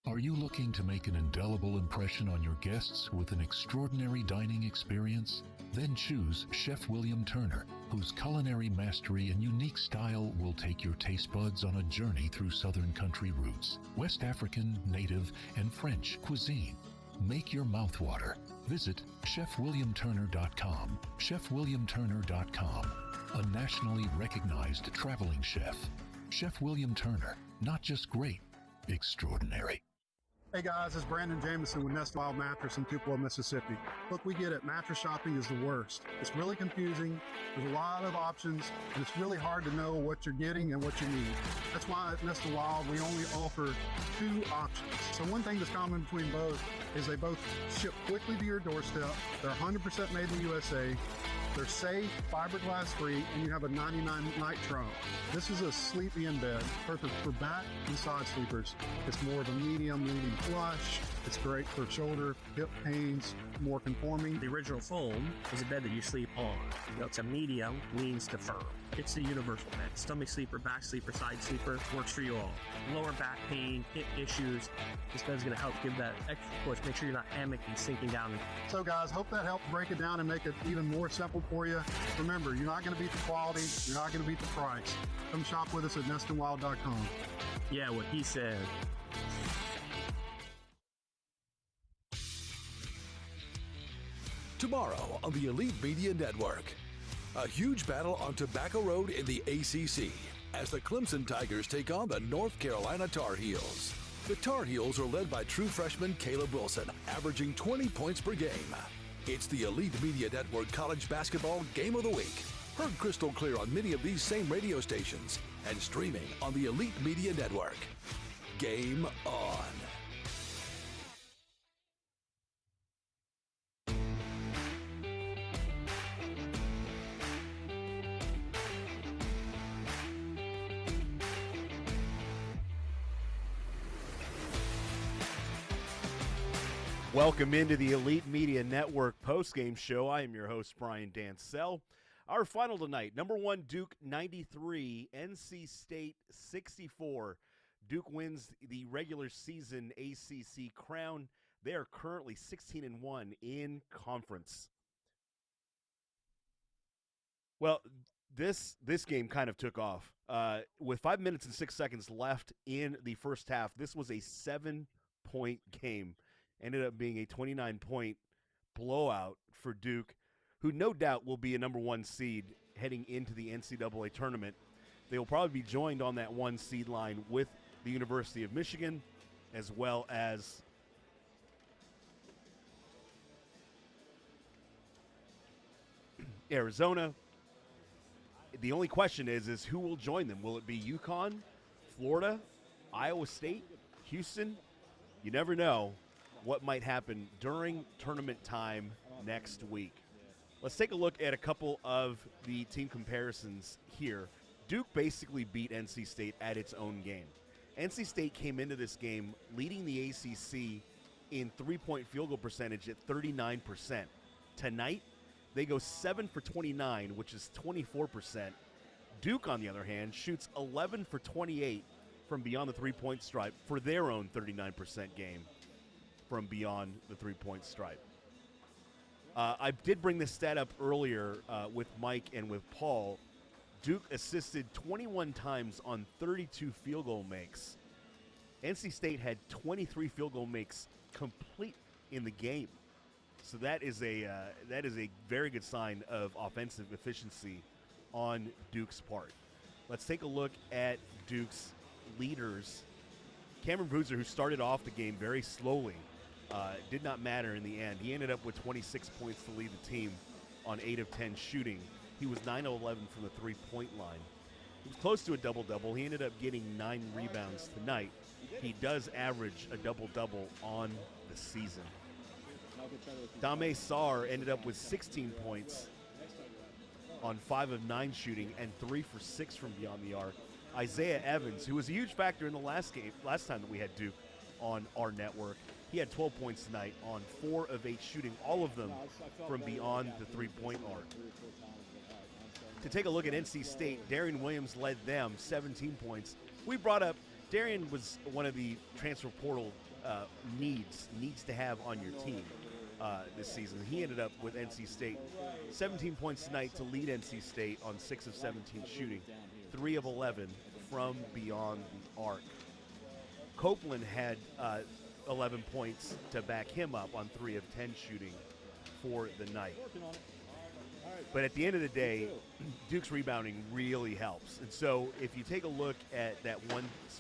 Are you looking to make an indelible impression on your guests with an extraordinary dining experience? Then choose Chef William Turner, whose culinary mastery and unique style will take your taste buds on a journey through Southern country roots, West African, native, and French cuisine. Make your mouth water. Visit chefwilliamturner.com. chefwilliamturner.com, a nationally recognized traveling chef. Chef William Turner, not just great, extraordinary. Hey guys, it's Brandon Jameson with Nest Wild Mattress in Tupelo, Mississippi. Look, we get it. Mattress shopping is the worst. It's really confusing. There's a lot of options, and it's really hard to know what you're getting and what you need. That's why at Nest Wild, we only offer 2 options. So one thing that's common between both is they both ship quickly to your doorstep. They're 100% made in the USA. They're safe, fiberglass free, and you have a 99-night trial. This is a sleepy-in bed, perfect for back and side sleepers. It's more of a medium leaning flush. It's great for shoulder, hip pains, more conforming. The original foam is a bed that you sleep on. It's a medium, leans to firm. It's the universal bed. Stomach sleeper, back sleeper, side sleeper, works for you all. Lower back pain, hip issues. This bed's going to help give that extra push. Make sure you're not hammocking, sinking down. So guys, hope that helped break it down and make it even more simple for you. Remember, you're not going to beat the quality. You're not going to beat the price. Come shop with us at nestandwild.com. Yeah, what he said. Tomorrow on the Elite Media Network, a huge battle on Tobacco Road in the ACC as the Clemson Tigers take on the North Carolina Tar Heels. The Tar Heels are led by true freshman Caleb Wilson, averaging 20 points per game. It's the Elite Media Network College Basketball Game of the Week. Heard crystal clear on many of these same radio stations and streaming on the Elite Media Network. Game on. Welcome into the Elite Media Network postgame show. I am your host, Brian Dancel. Our final tonight, number 1 Duke 93, NC State 64. Duke wins the regular season ACC crown. They are currently 16-1 in conference. Well, this game kind of took off. With 5 minutes and 6 seconds left in the first half, this was a 7-point game. Ended up being a 29-point blowout for Duke, who no doubt will be a number 1 seed heading into the NCAA tournament. They will probably be joined on that 1 seed line with the University of Michigan, as well as Arizona. The only question is who will join them? Will it be UConn, Florida, Iowa State, Houston? You never know what might happen during tournament time next week. Let's take a look at a couple of the team comparisons here. Duke basically beat NC State at its own game. NC State came into this game leading the ACC in three-point field goal percentage at 39%. Tonight, they go 7 for 29, which is 24%. Duke, on the other hand, shoots 11 for 28 from beyond the three-point stripe for their own 39% game from beyond the three-point stripe. I did bring this stat up earlier with Mike and with Paul. Duke assisted 21 times on 32 field goal makes. NC State had 23 field goal makes complete in the game. So that is a very good sign of offensive efficiency on Duke's part. Let's take a look at Duke's leaders. Cameron Boozer, who started off the game very slowly, did not matter in the end. He ended up with 26 points to lead the team on 8 of 10 shooting. He was 9 of 11 from the three-point line. He was close to a double-double. He ended up getting 9 rebounds tonight. He does average a double-double on the season. Dame Sarr ended up with 16 points on 5 of 9 shooting and 3 for 6 from beyond the arc. Isaiah Evans, who was a huge factor in the last time that we had Duke on our network, he had 12 points tonight on 4 of 8 shooting, all of them from beyond the three-point arc. To take a look at NC State, Darian Williams led them 17 points. We brought up Darian was one of the transfer portal needs to have on your team this season. He ended up with NC State 17 points tonight to lead NC State on 6 of 17 shooting, 3 of 11 from beyond the arc. Copeland had 11 points to back him up on 3 of 10 shooting for the night. But at the end of the day, Duke's rebounding really helps. And so if you take a look at that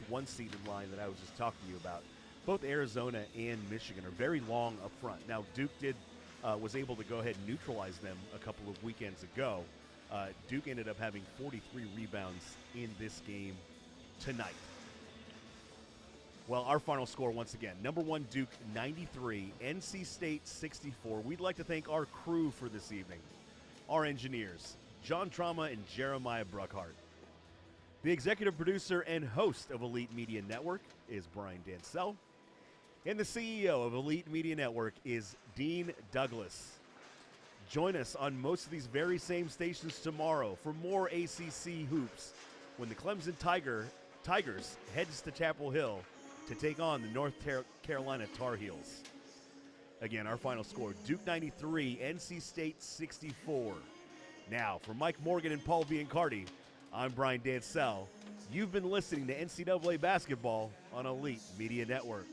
one-seeded line that I was just talking to you about, both Arizona and Michigan are very long up front. Now, Duke was able to go ahead and neutralize them a couple of weekends ago. Duke ended up having 43 rebounds in this game tonight. Well, our final score once again, number 1 Duke 93, NC State 64. We'd like to thank our crew for this evening. Our engineers, John Trauma and Jeremiah Bruckhart. The executive producer and host of Elite Media Network is Brian Dancel. And the CEO of Elite Media Network is Dean Douglas. Join us on most of these very same stations tomorrow for more ACC hoops when the Clemson Tigers heads to Chapel Hill to take on the North Carolina Tar Heels. Again, our final score, Duke 93, NC State 64. Now, for Mike Morgan and Paul Biancardi, I'm Brian Dancel. You've been listening to NCAA Basketball on Elite Media Network.